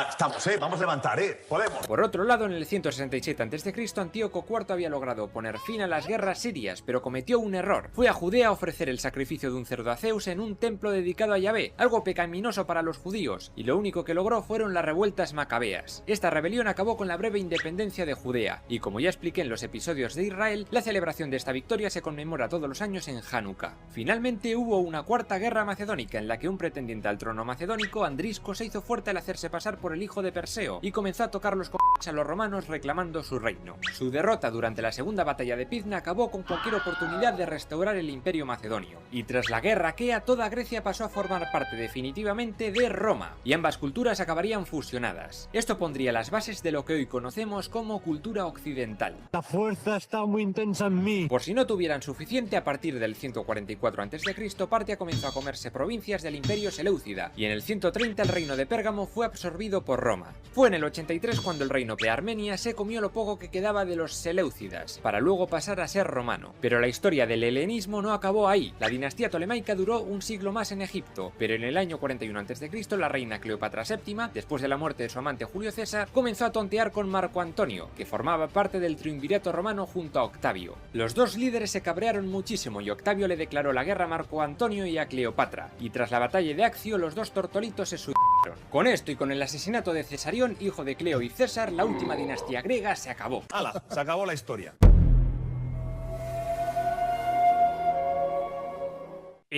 Estamos, vamos a levantar, podemos. Por otro lado, en el 167 a.C., Antíoco IV había logrado poner fin a las guerras sirias, pero cometió un error. Fue a Judea a ofrecer el sacrificio de un cerdo a Zeus en un templo dedicado a Yahvé, algo pecaminoso para los judíos, y lo único que logró fueron las revueltas macabeas. Esta rebelión acabó con la breve independencia de Judea, y como ya expliqué en los episodios de Israel, la celebración de esta victoria se conmemora todos los años en Hanukkah. Finalmente hubo una cuarta guerra macedónica en la que un pretendiente al trono macedónico, Andrisco, se hizo fuerte al hacerse pasar por el hijo de Perseo y comenzó a tocar los a los romanos reclamando su reino. Su derrota durante la segunda batalla de Pydna acabó con cualquier oportunidad de restaurar el imperio macedonio, y tras la guerra aquea toda Grecia pasó a formar parte definitivamente de Roma, y ambas culturas acabarían fusionadas. Esto pondría las bases de lo que hoy conocemos como cultura occidental. La fuerza está muy intensa en mí. Por si no tuvieran suficiente, a partir del 144 a.C., Partia comenzó a comerse provincias del imperio seleucida, y en el 130 el reino de Pérgamo fue absorbido por Roma. Fue en el 83 cuando el reino de Armenia se comió lo poco que quedaba de los seleucidas, para luego pasar a ser romano. Pero la historia del helenismo no acabó ahí. La dinastía tolemaica duró un siglo más en Egipto, pero en el año 41 a.C. la reina Cleopatra VII, después de la muerte de su amante Julio César, comenzó a tontear con Marco Antonio, que formaba parte del triunvirato romano junto a Octavio. Los dos líderes se cabrearon muchísimo y Octavio le declaró la guerra a Marco Antonio y a Cleopatra, y tras la batalla de Accio los dos tortolitos se suicidaron. Con esto y con el asesinato de Cesarión, hijo de Cleo y César, la última dinastía griega se acabó. ¡Hala! Se acabó la historia.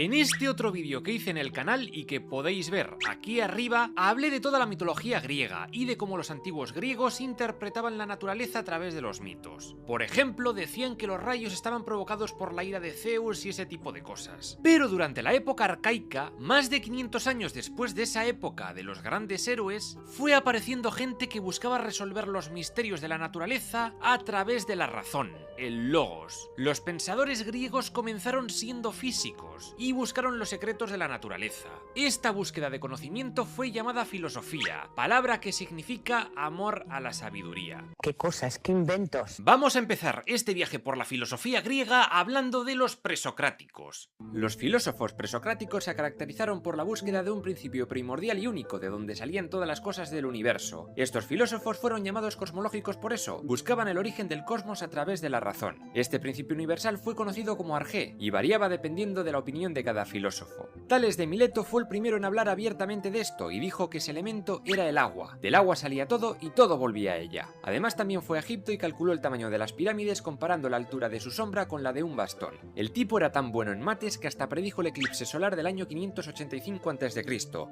En este otro vídeo que hice en el canal y que podéis ver aquí arriba, hablé de toda la mitología griega y de cómo los antiguos griegos interpretaban la naturaleza a través de los mitos. Por ejemplo, decían que los rayos estaban provocados por la ira de Zeus y ese tipo de cosas. Pero durante la época arcaica, más de 500 años después de esa época de los grandes héroes, fue apareciendo gente que buscaba resolver los misterios de la naturaleza a través de la razón, el logos. Los pensadores griegos comenzaron siendo físicos y buscaron los secretos de la naturaleza. Esta búsqueda de conocimiento fue llamada filosofía, palabra que significa amor a la sabiduría. ¿Qué cosas? ¿Qué inventos? Vamos a empezar este viaje por la filosofía griega hablando de los presocráticos. Los filósofos presocráticos se caracterizaron por la búsqueda de un principio primordial y único de donde salían todas las cosas del universo. Estos filósofos fueron llamados cosmológicos por eso, buscaban el origen del cosmos a través de la razón. Este principio universal fue conocido como arjé y variaba dependiendo de la opinión de cada filósofo. Tales de Mileto fue el primero en hablar abiertamente de esto y dijo que ese elemento era el agua. Del agua salía todo y todo volvía a ella. Además también fue a Egipto y calculó el tamaño de las pirámides comparando la altura de su sombra con la de un bastón. El tipo era tan bueno en mates que hasta predijo el eclipse solar del año 585 a.C.,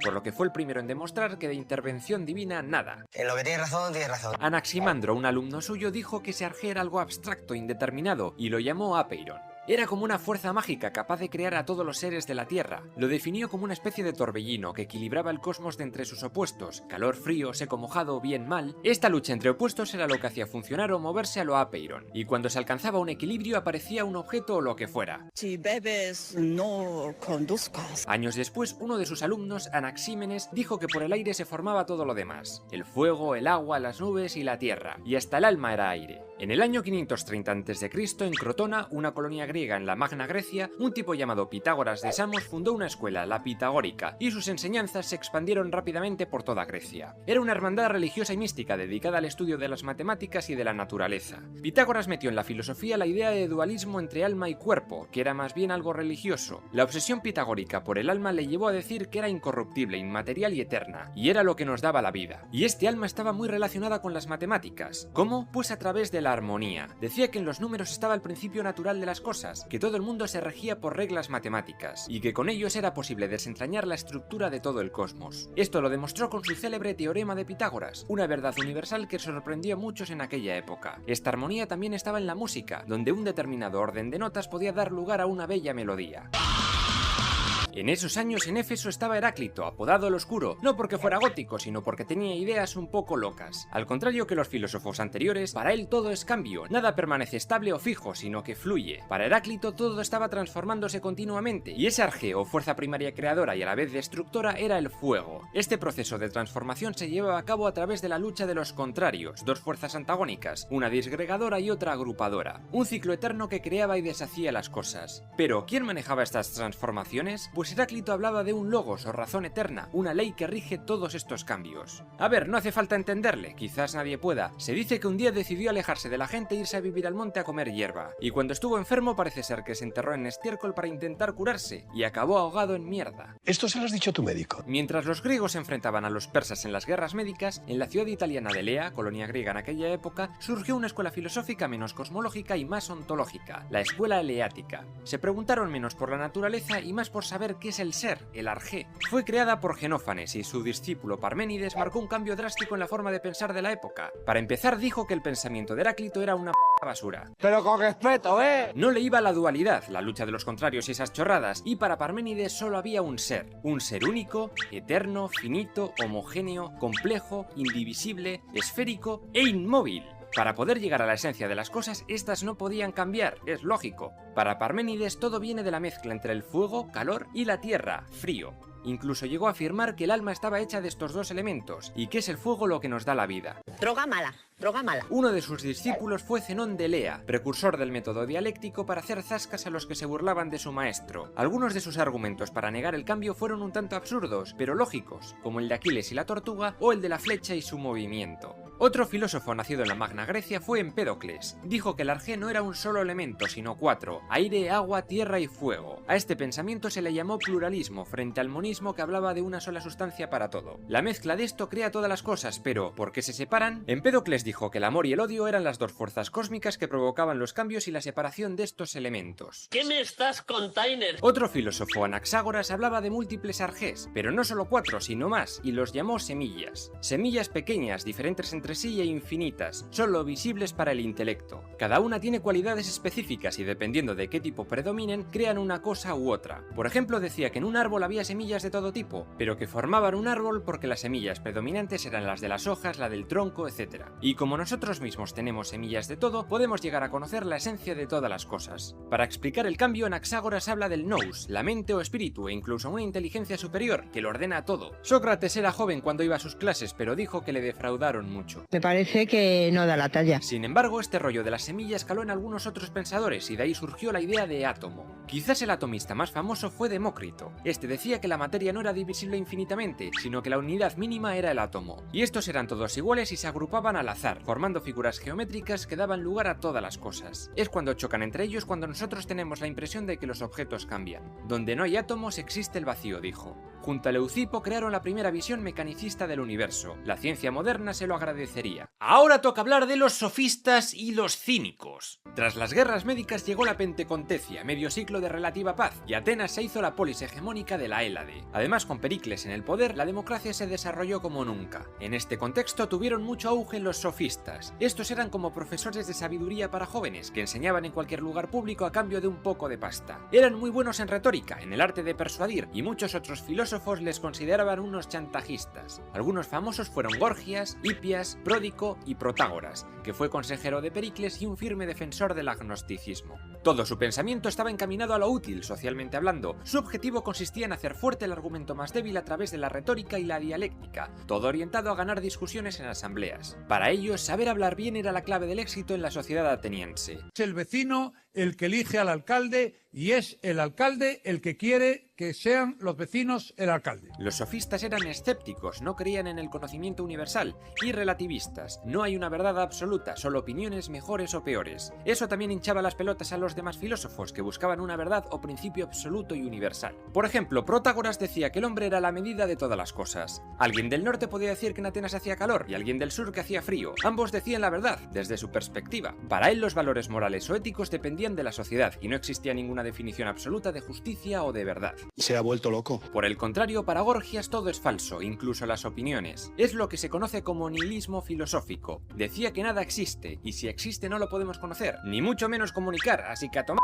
por lo que fue el primero en demostrar que de intervención divina nada. En lo que tienes razón, tienes razón. Anaximandro, un alumno suyo, dijo que ese arjé era algo abstracto, indeterminado, y lo llamó apeiron. Era como una fuerza mágica capaz de crear a todos los seres de la Tierra. Lo definió como una especie de torbellino que equilibraba el cosmos de entre sus opuestos, calor, frío, seco, mojado, bien, mal. Esta lucha entre opuestos era lo que hacía funcionar o moverse a lo apeiron, y cuando se alcanzaba un equilibrio aparecía un objeto o lo que fuera. Si bebes, no conduzcas. Años después, uno de sus alumnos, Anaxímenes, dijo que por el aire se formaba todo lo demás: el fuego, el agua, las nubes y la tierra, y hasta el alma era aire. En el año 530 a.C., en Crotona, una colonia griega en la Magna Grecia, un tipo llamado Pitágoras de Samos fundó una escuela, la pitagórica, y sus enseñanzas se expandieron rápidamente por toda Grecia. Era una hermandad religiosa y mística dedicada al estudio de las matemáticas y de la naturaleza. Pitágoras metió en la filosofía la idea de dualismo entre alma y cuerpo, que era más bien algo religioso. La obsesión pitagórica por el alma le llevó a decir que era incorruptible, inmaterial y eterna, y era lo que nos daba la vida. Y este alma estaba muy relacionada con las matemáticas. ¿Cómo? Pues a través de la armonía. Decía que en los números estaba el principio natural de las cosas, que todo el mundo se regía por reglas matemáticas, y que con ellos era posible desentrañar la estructura de todo el cosmos. Esto lo demostró con su célebre teorema de Pitágoras, una verdad universal que sorprendió a muchos en aquella época. Esta armonía también estaba en la música, donde un determinado orden de notas podía dar lugar a una bella melodía. En esos años en Éfeso estaba Heráclito, apodado el Oscuro, no porque fuera gótico, sino porque tenía ideas un poco locas. Al contrario que los filósofos anteriores, para él todo es cambio, nada permanece estable o fijo, sino que fluye. Para Heráclito todo estaba transformándose continuamente, y ese arjé o fuerza primaria creadora y a la vez destructora era el fuego. Este proceso de transformación se llevaba a cabo a través de la lucha de los contrarios, dos fuerzas antagónicas, una disgregadora y otra agrupadora. Un ciclo eterno que creaba y deshacía las cosas. Pero, ¿quién manejaba estas transformaciones? Pues Heráclito hablaba de un logos o razón eterna, una ley que rige todos estos cambios. A ver, no hace falta entenderle, quizás nadie pueda. Se dice que un día decidió alejarse de la gente e irse a vivir al monte a comer hierba, y cuando estuvo enfermo parece ser que se enterró en estiércol para intentar curarse, y acabó ahogado en mierda. Esto se lo has dicho a tu médico. Mientras los griegos se enfrentaban a los persas en las guerras médicas, en la ciudad italiana de Elea, colonia griega en aquella época, surgió una escuela filosófica menos cosmológica y más ontológica, la escuela eleática. Se preguntaron menos por la naturaleza y más por saber qué es el ser, el arjé. Fue creada por Genófanes y su discípulo Parménides marcó un cambio drástico en la forma de pensar de la época. Para empezar, dijo que el pensamiento de Heráclito era una basura. Pero con respeto, No le iba la dualidad, la lucha de los contrarios y esas chorradas, y para Parménides solo había un ser único, eterno, finito, homogéneo, complejo, indivisible, esférico e inmóvil. Para poder llegar a la esencia de las cosas, estas no podían cambiar, es lógico. Para Parménides todo viene de la mezcla entre el fuego, calor, y la tierra, frío. Incluso llegó a afirmar que el alma estaba hecha de estos dos elementos, y que es el fuego lo que nos da la vida. Droga mala, droga mala. Uno de sus discípulos fue Zenón de Elea, precursor del método dialéctico para hacer zascas a los que se burlaban de su maestro. Algunos de sus argumentos para negar el cambio fueron un tanto absurdos, pero lógicos, como el de Aquiles y la tortuga, o el de la flecha y su movimiento. Otro filósofo nacido en la Magna Grecia fue Empédocles. Dijo que el arjé no era un solo elemento, sino 4: aire, agua, tierra y fuego. A este pensamiento se le llamó pluralismo, frente al monismo que hablaba de una sola sustancia para todo. La mezcla de esto crea todas las cosas, pero ¿por qué se separan? Empédocles dijo que el amor y el odio eran las dos fuerzas cósmicas que provocaban los cambios y la separación de estos elementos. ¿Qué me estás contando? Otro filósofo, Anaxágoras, hablaba de múltiples arjés, pero no solo 4, sino más, y los llamó semillas. Semillas pequeñas, diferentes entre sí e infinitas, solo visibles para el intelecto. Cada una tiene cualidades específicas y dependiendo de qué tipo predominen, crean una cosa u otra. Por ejemplo, decía que en un árbol había semillas de todo tipo, pero que formaban un árbol porque las semillas predominantes eran las de las hojas, la del tronco, etc. Y como nosotros mismos tenemos semillas de todo, podemos llegar a conocer la esencia de todas las cosas. Para explicar el cambio, Anaxágoras habla del nous, la mente o espíritu, e incluso una inteligencia superior que lo ordena todo. Sócrates era joven cuando iba a sus clases, pero dijo que le defraudaron mucho. Me parece que no da la talla. Sin embargo, este rollo de las semillas caló en algunos otros pensadores y de ahí surgió la idea de átomo. Quizás el atomista más famoso fue Demócrito. Este decía que la materia no era divisible infinitamente, sino que la unidad mínima era el átomo. Y estos eran todos iguales y se agrupaban al azar, formando figuras geométricas que daban lugar a todas las cosas. Es cuando chocan entre ellos cuando nosotros tenemos la impresión de que los objetos cambian. Donde no hay átomos existe el vacío, dijo. Junto a Leucipo crearon la primera visión mecanicista del universo. La ciencia moderna se lo agradecería. Ahora toca hablar de los sofistas y los cínicos. Tras las guerras médicas llegó la Pentecontecia, medio siglo de relativa paz, y Atenas se hizo la polis hegemónica de la Hélade. Además, con Pericles en el poder, la democracia se desarrolló como nunca. En este contexto tuvieron mucho auge los sofistas. Estos eran como profesores de sabiduría para jóvenes, que enseñaban en cualquier lugar público a cambio de un poco de pasta. Eran muy buenos en retórica, en el arte de persuadir, y muchos otros filósofos les consideraban unos chantajistas. Algunos famosos fueron Gorgias, Hipias, Pródico y Protágoras, que fue consejero de Pericles y un firme defensor del agnosticismo. Todo su pensamiento estaba encaminado a lo útil, socialmente hablando. Su objetivo consistía en hacer fuerte el argumento más débil a través de la retórica y la dialéctica, todo orientado a ganar discusiones en asambleas. Para ellos, saber hablar bien era la clave del éxito en la sociedad ateniense. Es el vecino el que elige al alcalde y es el alcalde el que quiere que sean los vecinos el alcalde. Los sofistas eran escépticos, no creían en el conocimiento universal, y relativistas. No hay una verdad absoluta, solo opiniones mejores o peores. Eso también hinchaba las pelotas a los demás filósofos, que buscaban una verdad o principio absoluto y universal. Por ejemplo, Protágoras decía que el hombre era la medida de todas las cosas. Alguien del norte podía decir que en Atenas hacía calor, y alguien del sur que hacía frío. Ambos decían la verdad, desde su perspectiva. Para él, los valores morales o éticos dependían de la sociedad, y no existía ninguna definición absoluta de justicia o de verdad. Se ha vuelto loco. Por el contrario, para Gorgias todo es falso, incluso las opiniones. Es lo que se conoce como nihilismo filosófico. Decía que nada existe, y si existe no lo podemos conocer, ni mucho menos comunicar, así que a tomar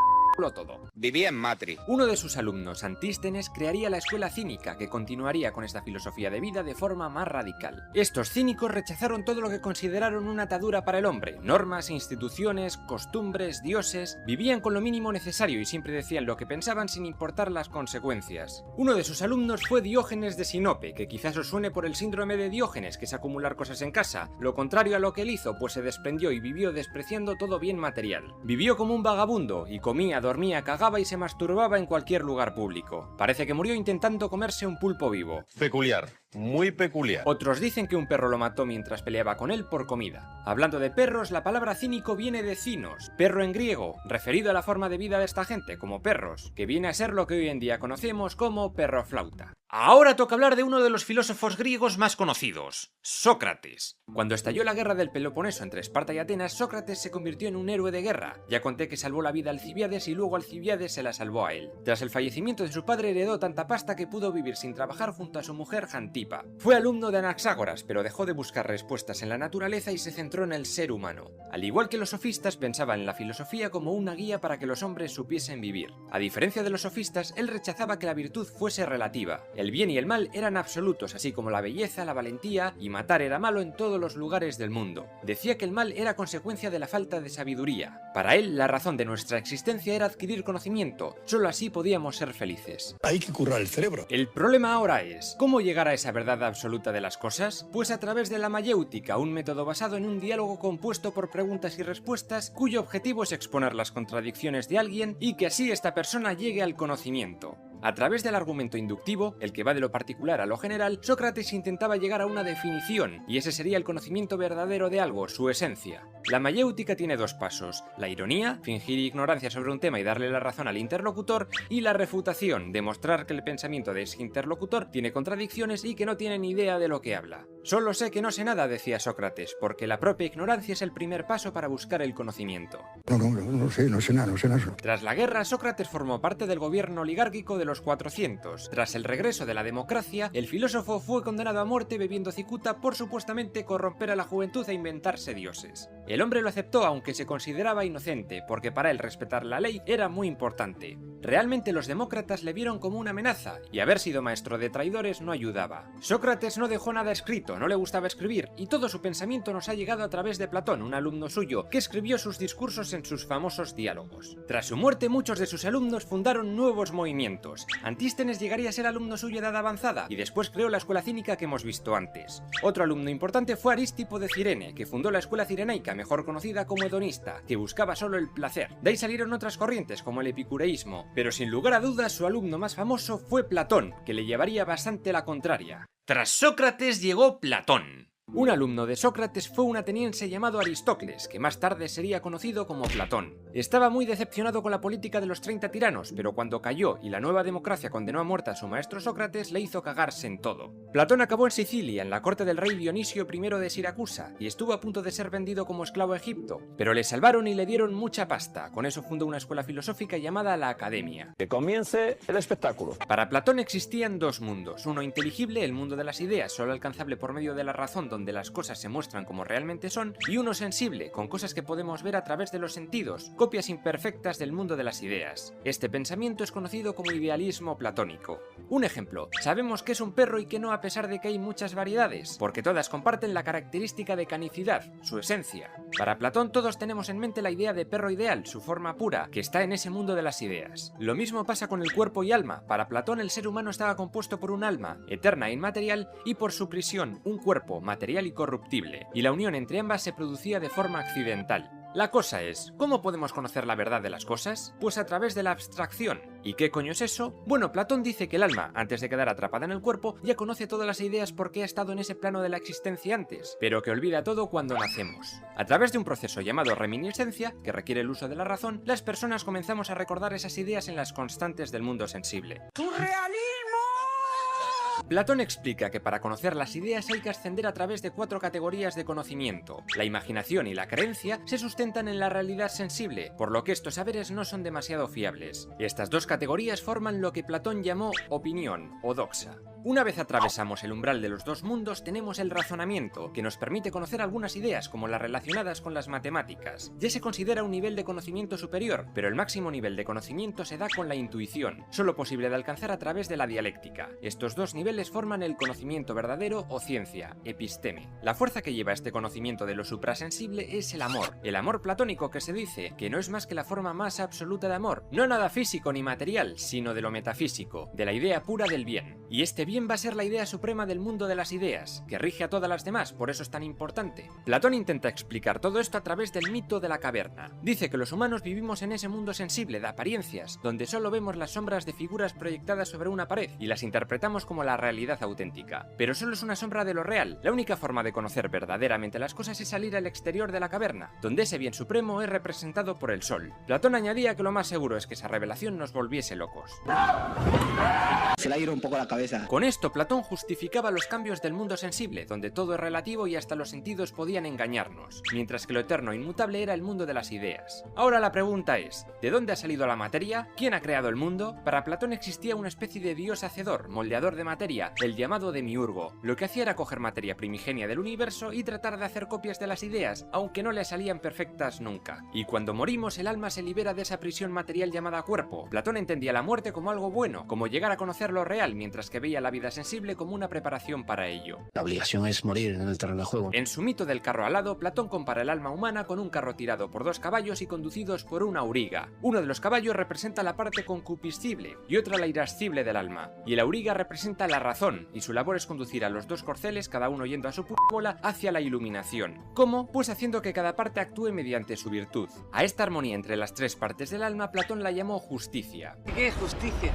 todo. Vivía en Matri. Uno de sus alumnos, Antístenes, crearía la escuela cínica, que continuaría con esta filosofía de vida de forma más radical. Estos cínicos rechazaron todo lo que consideraron una atadura para el hombre: normas, instituciones, costumbres, dioses. Vivían con lo mínimo necesario y siempre decían lo que pensaban sin importar las consecuencias. Uno de sus alumnos fue Diógenes de Sinope, que quizás os suene por el síndrome de Diógenes, que es acumular cosas en casa, lo contrario a lo que él hizo, pues se desprendió y vivió despreciando todo bien material. Vivió como un vagabundo y comía, dormía, cagaba y se masturbaba en cualquier lugar público. Parece que murió intentando comerse un pulpo vivo. Peculiar, muy peculiar. Otros dicen que un perro lo mató mientras peleaba con él por comida. Hablando de perros, la palabra cínico viene de cinos, perro en griego, referido a la forma de vida de esta gente, como perros, que viene a ser lo que hoy en día conocemos como perroflauta. Ahora toca hablar de uno de los filósofos griegos más conocidos, Sócrates. Cuando estalló la guerra del Peloponeso entre Esparta y Atenas, Sócrates se convirtió en un héroe de guerra. Ya conté que salvó la vida a Alcibíades y luego Alcibíades se la salvó a él. Tras el fallecimiento de su padre heredó tanta pasta que pudo vivir sin trabajar junto a su mujer Jantipa. Fue alumno de Anaxágoras, pero dejó de buscar respuestas en la naturaleza y se centró en el ser humano. Al igual que los sofistas, pensaba en la filosofía como una guía para que los hombres supiesen vivir. A diferencia de los sofistas, él rechazaba que la virtud fuese relativa. El bien y el mal eran absolutos, así como la belleza, la valentía, y matar era malo en todos los lugares del mundo. Decía que el mal era consecuencia de la falta de sabiduría. Para él, la razón de nuestra existencia era adquirir conocimiento, solo así podíamos ser felices. Hay que currar el cerebro. El problema ahora es, ¿cómo llegar a esa verdad absoluta de las cosas? Pues a través de la mayéutica, un método basado en un diálogo compuesto por preguntas y respuestas, cuyo objetivo es exponer las contradicciones de alguien y que así esta persona llegue al conocimiento. A través del argumento inductivo, el que va de lo particular a lo general, Sócrates intentaba llegar a una definición, y ese sería el conocimiento verdadero de algo, su esencia. La mayéutica tiene dos pasos: la ironía, fingir ignorancia sobre un tema y darle la razón al interlocutor, y la refutación, demostrar que el pensamiento de ese interlocutor tiene contradicciones y que no tiene ni idea de lo que habla. Solo sé que no sé nada, decía Sócrates, porque la propia ignorancia es el primer paso para buscar el conocimiento. No sé nada. Tras la guerra, Sócrates formó parte del gobierno oligárquico de los 400. Tras el regreso de la democracia, el filósofo fue condenado a muerte bebiendo cicuta por supuestamente corromper a la juventud e inventarse dioses. El hombre lo aceptó, aunque se consideraba inocente, porque para él respetar la ley era muy importante. Realmente los demócratas le vieron como una amenaza, y haber sido maestro de traidores no ayudaba. Sócrates no dejó nada escrito, no le gustaba escribir, y todo su pensamiento nos ha llegado a través de Platón, un alumno suyo, que escribió sus discursos en sus famosos diálogos. Tras su muerte, muchos de sus alumnos fundaron nuevos movimientos. Antístenes llegaría a ser alumno suyo de edad avanzada, y después creó la escuela cínica que hemos visto antes. Otro alumno importante fue Arístipo de Cirene, que fundó la escuela cirenaica, mejor conocida como hedonista, que buscaba solo el placer. De ahí salieron otras corrientes, como el epicureísmo, pero sin lugar a dudas su alumno más famoso fue Platón, que le llevaría bastante la contraria. Tras Sócrates llegó Platón. Un alumno de Sócrates fue un ateniense llamado Aristócles, que más tarde sería conocido como Platón. Estaba muy decepcionado con la política de los 30 tiranos, pero cuando cayó y la nueva democracia condenó a muerte a su maestro Sócrates, le hizo cagarse en todo. Platón acabó en Sicilia, en la corte del rey Dionisio I de Siracusa, y estuvo a punto de ser vendido como esclavo a Egipto, pero le salvaron y le dieron mucha pasta. Con eso fundó una escuela filosófica llamada la Academia. Que comience el espectáculo. Para Platón existían dos mundos: uno inteligible, el mundo de las ideas, solo alcanzable por medio de la razón, donde las cosas se muestran como realmente son, y uno sensible, con cosas que podemos ver a través de los sentidos, copias imperfectas del mundo de las ideas. Este pensamiento es conocido como idealismo platónico. Un ejemplo: sabemos que es un perro y que no, a pesar de que hay muchas variedades, porque todas comparten la característica de canicidad, su esencia. Para Platón todos tenemos en mente la idea de perro ideal, su forma pura, que está en ese mundo de las ideas. Lo mismo pasa con el cuerpo y alma. Para Platón el ser humano estaba compuesto por un alma, eterna e inmaterial, y por su prisión, un cuerpo, material y corruptible, y la unión entre ambas se producía de forma accidental. La cosa es, ¿cómo podemos conocer la verdad de las cosas? Pues a través de la abstracción. ¿Y qué coño es eso? Bueno, Platón dice que el alma, antes de quedar atrapada en el cuerpo, ya conoce todas las ideas porque ha estado en ese plano de la existencia antes, pero que olvida todo cuando nacemos. A través de un proceso llamado reminiscencia, que requiere el uso de la razón, las personas comenzamos a recordar esas ideas en las constantes del mundo sensible. ¡Surrealismo! Platón explica que para conocer las ideas hay que ascender a través de 4 categorías de conocimiento. La imaginación y la creencia se sustentan en la realidad sensible, por lo que estos saberes no son demasiado fiables. Estas dos categorías forman lo que Platón llamó opinión o doxa. Una vez atravesamos el umbral de los dos mundos, tenemos el razonamiento, que nos permite conocer algunas ideas, como las relacionadas con las matemáticas. Ya se considera un nivel de conocimiento superior, pero el máximo nivel de conocimiento se da con la intuición, solo posible de alcanzar a través de la dialéctica. Estos dos niveles forman el conocimiento verdadero o ciencia, episteme. La fuerza que lleva este conocimiento de lo suprasensible es el amor platónico, que se dice que no es más que la forma más absoluta de amor, no nada físico ni material, sino de lo metafísico, de la idea pura del bien. Y este bien va a ser la idea suprema del mundo de las ideas, que rige a todas las demás, por eso es tan importante. Platón intenta explicar todo esto a través del mito de la caverna. Dice que los humanos vivimos en ese mundo sensible de apariencias, donde solo vemos las sombras de figuras proyectadas sobre una pared y las interpretamos como la realidad auténtica. Pero solo es una sombra de lo real. La única forma de conocer verdaderamente las cosas es salir al exterior de la caverna, donde ese bien supremo es representado por el sol. Platón añadía que lo más seguro es que esa revelación nos volviese locos. Se le ha ido un poco la cabeza. Con esto, Platón justificaba los cambios del mundo sensible, donde todo es relativo y hasta los sentidos podían engañarnos, mientras que lo eterno e inmutable era el mundo de las ideas. Ahora la pregunta es, ¿de dónde ha salido la materia? ¿Quién ha creado el mundo? Para Platón existía una especie de dios hacedor, moldeador de materia, el llamado demiurgo. Lo que hacía era coger materia primigenia del universo y tratar de hacer copias de las ideas, aunque no le salían perfectas nunca. Y cuando morimos, el alma se libera de esa prisión material llamada cuerpo. Platón entendía la muerte como algo bueno, como llegar a conocer lo real, mientras que veía la vida sensible como una preparación para ello. La obligación es morir en el terreno de juego. En su mito del carro alado, Platón compara el alma humana con un carro tirado por 2 caballos y conducidos por una auriga. Uno de los caballos representa la parte concupiscible y otra la irascible del alma, y el auriga representa la razón, y su labor es conducir a los 2 corceles, cada uno yendo a su bola, hacia la iluminación. ¿Cómo? Pues haciendo que cada parte actúe mediante su virtud. A esta armonía entre las 3 partes del alma, Platón la llamó justicia. ¿Qué es justicia?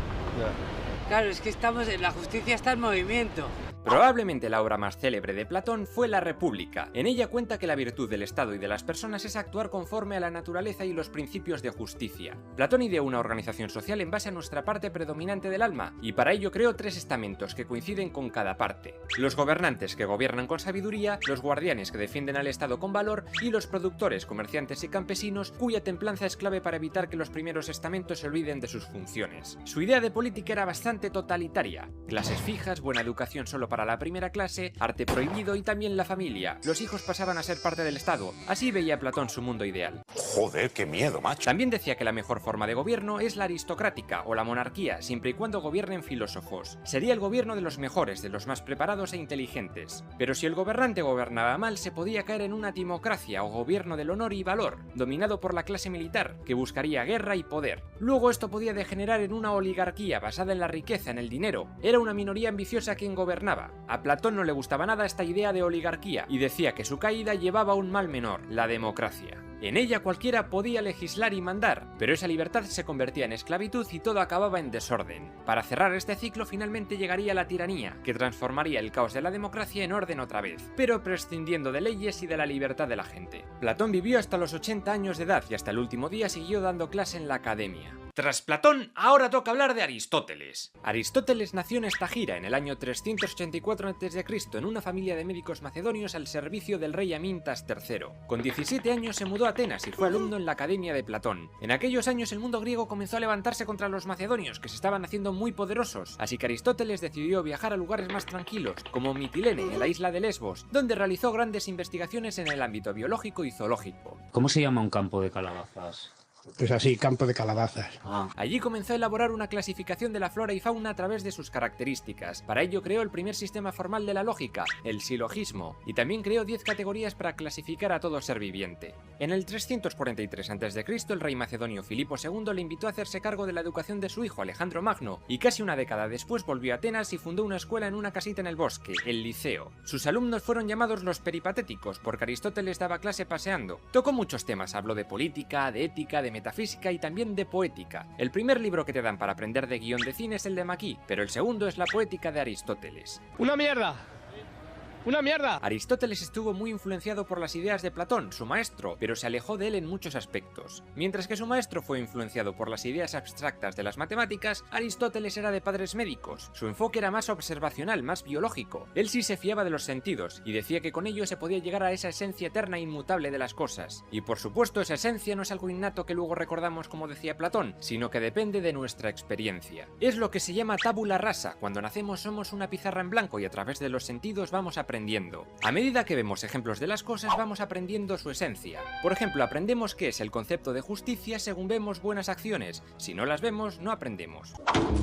Claro, es que la justicia está en movimiento. Probablemente la obra más célebre de Platón fue La República. En ella cuenta que la virtud del Estado y de las personas es actuar conforme a la naturaleza y los principios de justicia. Platón ideó una organización social en base a nuestra parte predominante del alma, y para ello creó 3 estamentos que coinciden con cada parte: los gobernantes que gobiernan con sabiduría, los guardianes que defienden al Estado con valor y los productores, comerciantes y campesinos, cuya templanza es clave para evitar que los primeros estamentos se olviden de sus funciones. Su idea de política era bastante totalitaria: clases fijas, buena educación solo para la primera clase, arte prohibido y también la familia. Los hijos pasaban a ser parte del Estado. Así veía Platón su mundo ideal. Joder, qué miedo, macho. También decía que la mejor forma de gobierno es la aristocrática o la monarquía, siempre y cuando gobiernen filósofos. Sería el gobierno de los mejores, de los más preparados e inteligentes. Pero si el gobernante gobernaba mal, se podía caer en una timocracia o gobierno del honor y valor, dominado por la clase militar, que buscaría guerra y poder. Luego esto podía degenerar en una oligarquía basada en la riqueza, en el dinero. Era una minoría ambiciosa quien gobernaba. A Platón no le gustaba nada esta idea de oligarquía y decía que su caída llevaba a un mal menor: la democracia. En ella cualquiera podía legislar y mandar, pero esa libertad se convertía en esclavitud y todo acababa en desorden. Para cerrar este ciclo finalmente llegaría la tiranía, que transformaría el caos de la democracia en orden otra vez, pero prescindiendo de leyes y de la libertad de la gente. Platón vivió hasta los 80 años de edad y hasta el último día siguió dando clase en la academia. Tras Platón, ahora toca hablar de Aristóteles. Aristóteles nació en Estagira en el año 384 a.C. en una familia de médicos macedonios al servicio del rey Amintas III. Con 17 años se mudó a Atenas y fue alumno en la Academia de Platón. En aquellos años el mundo griego comenzó a levantarse contra los macedonios, que se estaban haciendo muy poderosos, así que Aristóteles decidió viajar a lugares más tranquilos, como Mitilene, en la isla de Lesbos, donde realizó grandes investigaciones en el ámbito biológico y zoológico. ¿Cómo se llama un campo de calabazas? Pues así, campo de calabazas. Allí comenzó a elaborar una clasificación de la flora y fauna a través de sus características. Para ello creó el primer sistema formal de la lógica, el silogismo, y también creó 10 categorías para clasificar a todo ser viviente. En el 343 a.C., el rey macedonio Filipo II le invitó a hacerse cargo de la educación de su hijo Alejandro Magno, y casi una década después volvió a Atenas y fundó una escuela en una casita en el bosque, el Liceo. Sus alumnos fueron llamados los peripatéticos, porque Aristóteles daba clase paseando. Tocó muchos temas, habló de política, de ética, de metafísica y también de poética. El primer libro que te dan para aprender de guión de cine es el de Maquis, pero el segundo es la poética de Aristóteles. ¡Una mierda! ¡Una mierda! Aristóteles estuvo muy influenciado por las ideas de Platón, su maestro, pero se alejó de él en muchos aspectos. Mientras que su maestro fue influenciado por las ideas abstractas de las matemáticas, Aristóteles era de padres médicos. Su enfoque era más observacional, más biológico. Él sí se fiaba de los sentidos, y decía que con ello se podía llegar a esa esencia eterna e inmutable de las cosas. Y por supuesto, esa esencia no es algo innato que luego recordamos como decía Platón, sino que depende de nuestra experiencia. Es lo que se llama tabula rasa. Cuando nacemos somos una pizarra en blanco y a través de los sentidos vamos aprendiendo. A medida que vemos ejemplos de las cosas vamos aprendiendo su esencia. Por ejemplo, aprendemos qué es el concepto de justicia según vemos buenas acciones. Si no las vemos, no aprendemos.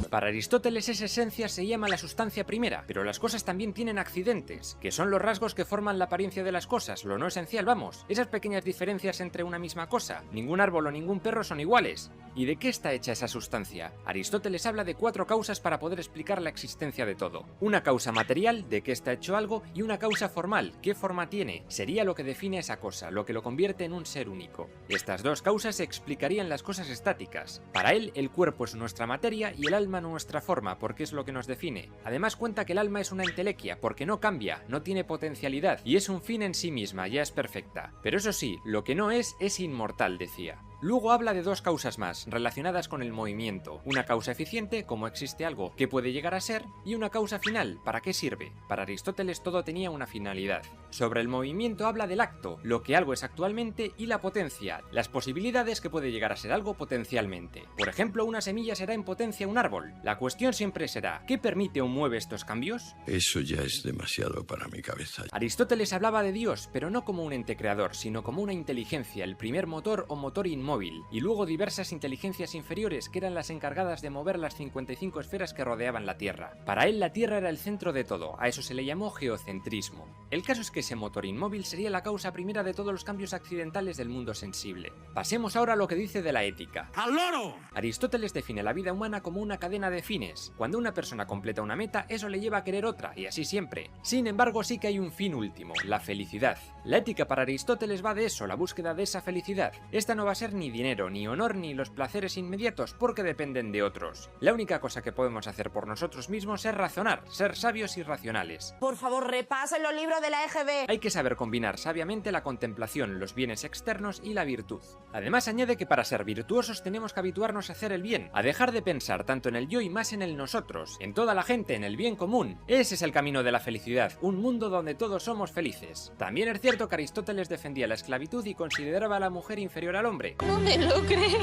Para Aristóteles esa esencia se llama la sustancia primera, pero las cosas también tienen accidentes, que son los rasgos que forman la apariencia de las cosas, lo no esencial, vamos. Esas pequeñas diferencias entre una misma cosa. Ningún árbol o ningún perro son iguales. ¿Y de qué está hecha esa sustancia? Aristóteles habla de 4 causas para poder explicar la existencia de todo. Una causa material, de qué está hecho algo, y una causa formal, qué forma tiene. Sería lo que define esa cosa, lo que lo convierte en un ser único. Estas 2 causas explicarían las cosas estáticas. Para él, el cuerpo es nuestra materia y el alma nuestra forma, porque es lo que nos define. Además cuenta que el alma es una entelequia, porque no cambia, no tiene potencialidad, y es un fin en sí misma, ya es perfecta. Pero eso sí, lo que no es inmortal, decía. Luego habla de 2 causas más, relacionadas con el movimiento. Una causa eficiente, como existe algo que puede llegar a ser, y una causa final, ¿para qué sirve? Para Aristóteles todo tenía una finalidad. Sobre el movimiento habla del acto, lo que algo es actualmente, y la potencia, las posibilidades que puede llegar a ser algo potencialmente. Por ejemplo, una semilla será en potencia un árbol. La cuestión siempre será, ¿qué permite o mueve estos cambios? Eso ya es demasiado para mi cabeza. Aristóteles hablaba de Dios, pero no como un ente creador, sino como una inteligencia, el primer motor o motor inmóvil, y luego diversas inteligencias inferiores que eran las encargadas de mover las 55 esferas que rodeaban la Tierra. Para él la Tierra era el centro de todo, a eso se le llamó geocentrismo. El caso es que ese motor inmóvil sería la causa primera de todos los cambios accidentales del mundo sensible. Pasemos ahora a lo que dice de la ética. ¡Al loro! Aristóteles define la vida humana como una cadena de fines. Cuando una persona completa una meta, eso le lleva a querer otra, y así siempre. Sin embargo, sí que hay un fin último, la felicidad. La ética para Aristóteles va de eso, la búsqueda de esa felicidad. Esta no va a ser ni ni dinero, ni honor, ni los placeres inmediatos, porque dependen de otros. La única cosa que podemos hacer por nosotros mismos es razonar, ser sabios y racionales. Por favor, repasen los libros de la EGB. Hay que saber combinar sabiamente la contemplación, los bienes externos y la virtud. Además añade que para ser virtuosos tenemos que habituarnos a hacer el bien, a dejar de pensar tanto en el yo y más en el nosotros, en toda la gente, en el bien común. Ese es el camino de la felicidad, un mundo donde todos somos felices. También es cierto que Aristóteles defendía la esclavitud y consideraba a la mujer inferior al hombre. No me lo creo.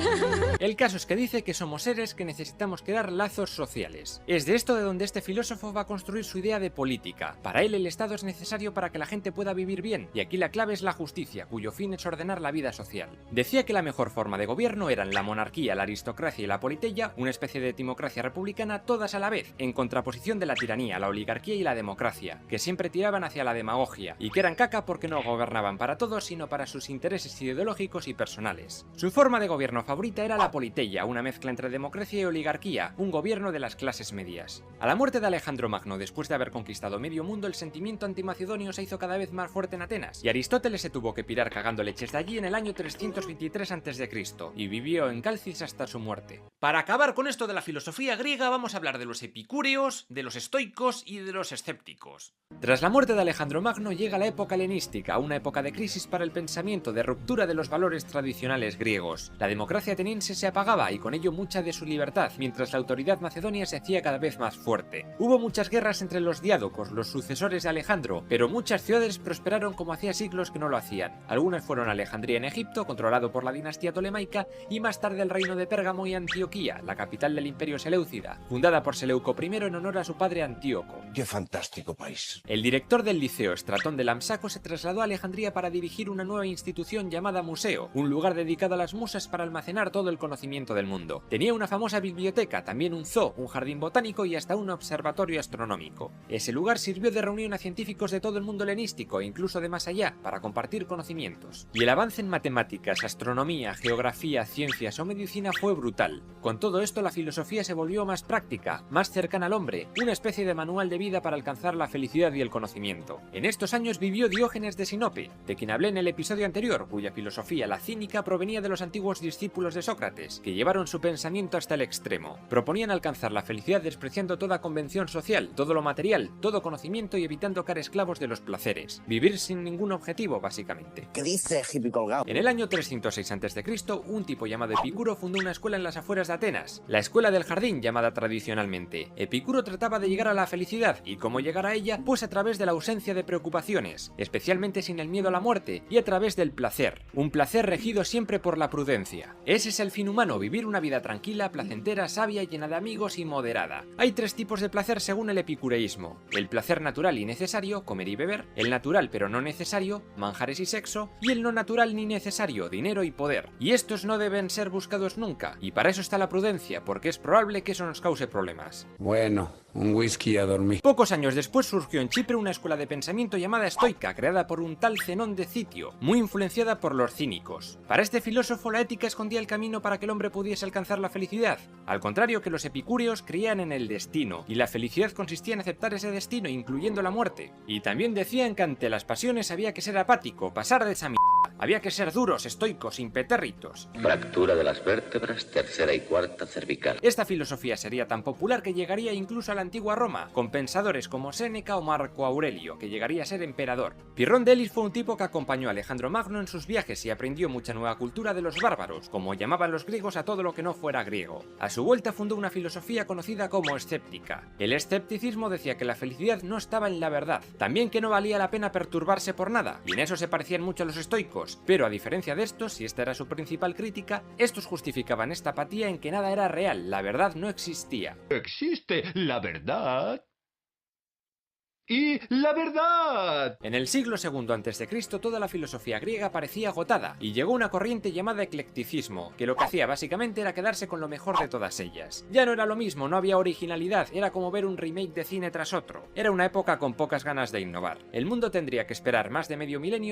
El caso es que dice que somos seres que necesitamos crear lazos sociales. Es de esto de donde este filósofo va a construir su idea de política. Para él el Estado es necesario para que la gente pueda vivir bien, y aquí la clave es la justicia, cuyo fin es ordenar la vida social. Decía que la mejor forma de gobierno eran la monarquía, la aristocracia y la politeia, una especie de timocracia republicana, todas a la vez, en contraposición de la tiranía, la oligarquía y la democracia, que siempre tiraban hacia la demagogia, y que eran caca porque no gobernaban para todos, sino para sus intereses ideológicos y personales. Su forma de gobierno favorita era la politeia, una mezcla entre democracia y oligarquía, un gobierno de las clases medias. A la muerte de Alejandro Magno, después de haber conquistado medio mundo, el sentimiento antimacedonio se hizo cada vez más fuerte en Atenas, y Aristóteles se tuvo que pirar cagando leches de allí en el año 323 a.C., y vivió en Calcis hasta su muerte. Para acabar con esto de la filosofía griega, vamos a hablar de los epicúreos, de los estoicos y de los escépticos. Tras la muerte de Alejandro Magno llega la época helenística, una época de crisis para el pensamiento, de ruptura de los valores tradicionales griegos. La democracia ateniense se apagaba y con ello mucha de su libertad, mientras la autoridad macedonia se hacía cada vez más fuerte. Hubo muchas guerras entre los diádocos, los sucesores de Alejandro, pero muchas ciudades prosperaron como hacía siglos que no lo hacían. Algunas fueron Alejandría en Egipto, controlado por la dinastía tolemaica, y más tarde el reino de Pérgamo y Antioquía, la capital del imperio seleucida, fundada por Seleuco I en honor a su padre Antíoco. ¡Qué fantástico país! El director del liceo, Estratón de Lampsaco, se trasladó a Alejandría para dirigir una nueva institución llamada Museo, un lugar dedicado a las musas para almacenar todo el conocimiento del mundo. Tenía una famosa biblioteca, también un zoo, un jardín botánico y hasta un observatorio astronómico. Ese lugar sirvió de reunión a científicos de todo el mundo helenístico e incluso de más allá, para compartir conocimientos. Y el avance en matemáticas, astronomía, geografía, ciencias o medicina fue brutal. Con todo esto la filosofía se volvió más práctica, más cercana al hombre, una especie de manual de vida para alcanzar la felicidad y el conocimiento. En estos años vivió Diógenes de Sinope, de quien hablé en el episodio anterior, cuya filosofía, la cínica, provenía de los antiguos discípulos de Sócrates, que llevaron su pensamiento hasta el extremo. Proponían alcanzar la felicidad despreciando toda convención social, todo lo material, todo conocimiento y evitando caer esclavos de los placeres. Vivir sin ningún objetivo, básicamente. ¿Qué dice, hippie colgado? En el año 306 a.C., un tipo llamado Epicuro fundó una escuela en las afueras de Atenas, la Escuela del Jardín llamada tradicionalmente. Epicuro trataba de llegar a la felicidad, y cómo llegar a ella, pues a través de la ausencia de preocupaciones, especialmente sin el miedo a la muerte, y a través del placer, un placer regido siempre por la prudencia. Ese es el fin humano, vivir una vida tranquila, placentera, sabia, llena de amigos y moderada. Hay tres tipos de placer según el epicureísmo: el placer natural y necesario, comer y beber; el natural pero no necesario, manjares y sexo; y el no natural ni necesario, dinero y poder. Y estos no deben ser buscados nunca, y para eso está la prudencia, porque es probable que eso nos cause problemas. Bueno, un whisky a dormir. Pocos años después surgió en Chipre una escuela de pensamiento llamada estoica, creada por un tal Zenón de Citio, muy influenciada por los cínicos. Para este filósofo la ética escondía el camino para que el hombre pudiese alcanzar la felicidad, al contrario que los epicúreos creían en el destino, y la felicidad consistía en aceptar ese destino, incluyendo la muerte. Y también decían que ante las pasiones había que ser apático, pasar de esa mierda, había que ser duros, estoicos, impetérritos. Fractura de las vértebras, tercera y cuarta cervical. Esta filosofía sería tan popular que llegaría incluso a la antigua Roma, con pensadores como Séneca o Marco Aurelio, que llegaría a ser emperador. Pirrón de Elis fue un tipo que acompañó a Alejandro Magno en sus viajes y aprendió mucha nueva cultura de los bárbaros, como llamaban los griegos a todo lo que no fuera griego. A su vuelta fundó una filosofía conocida como escéptica. El escepticismo decía que la felicidad no estaba en la verdad, también que no valía la pena perturbarse por nada, y en eso se parecían mucho a los estoicos, pero a diferencia de estos, y esta era su principal crítica, estos justificaban esta apatía en que nada era real, la verdad no existía. Existe la verdad. ¡Y la verdad! En el siglo II a.C. toda la filosofía griega parecía agotada, y llegó una corriente llamada eclecticismo, que lo que hacía básicamente era quedarse con lo mejor de todas ellas. Ya no era lo mismo, no había originalidad, era como ver un remake de cine tras otro. Era una época con pocas ganas de innovar. El mundo tendría que esperar más de medio milenio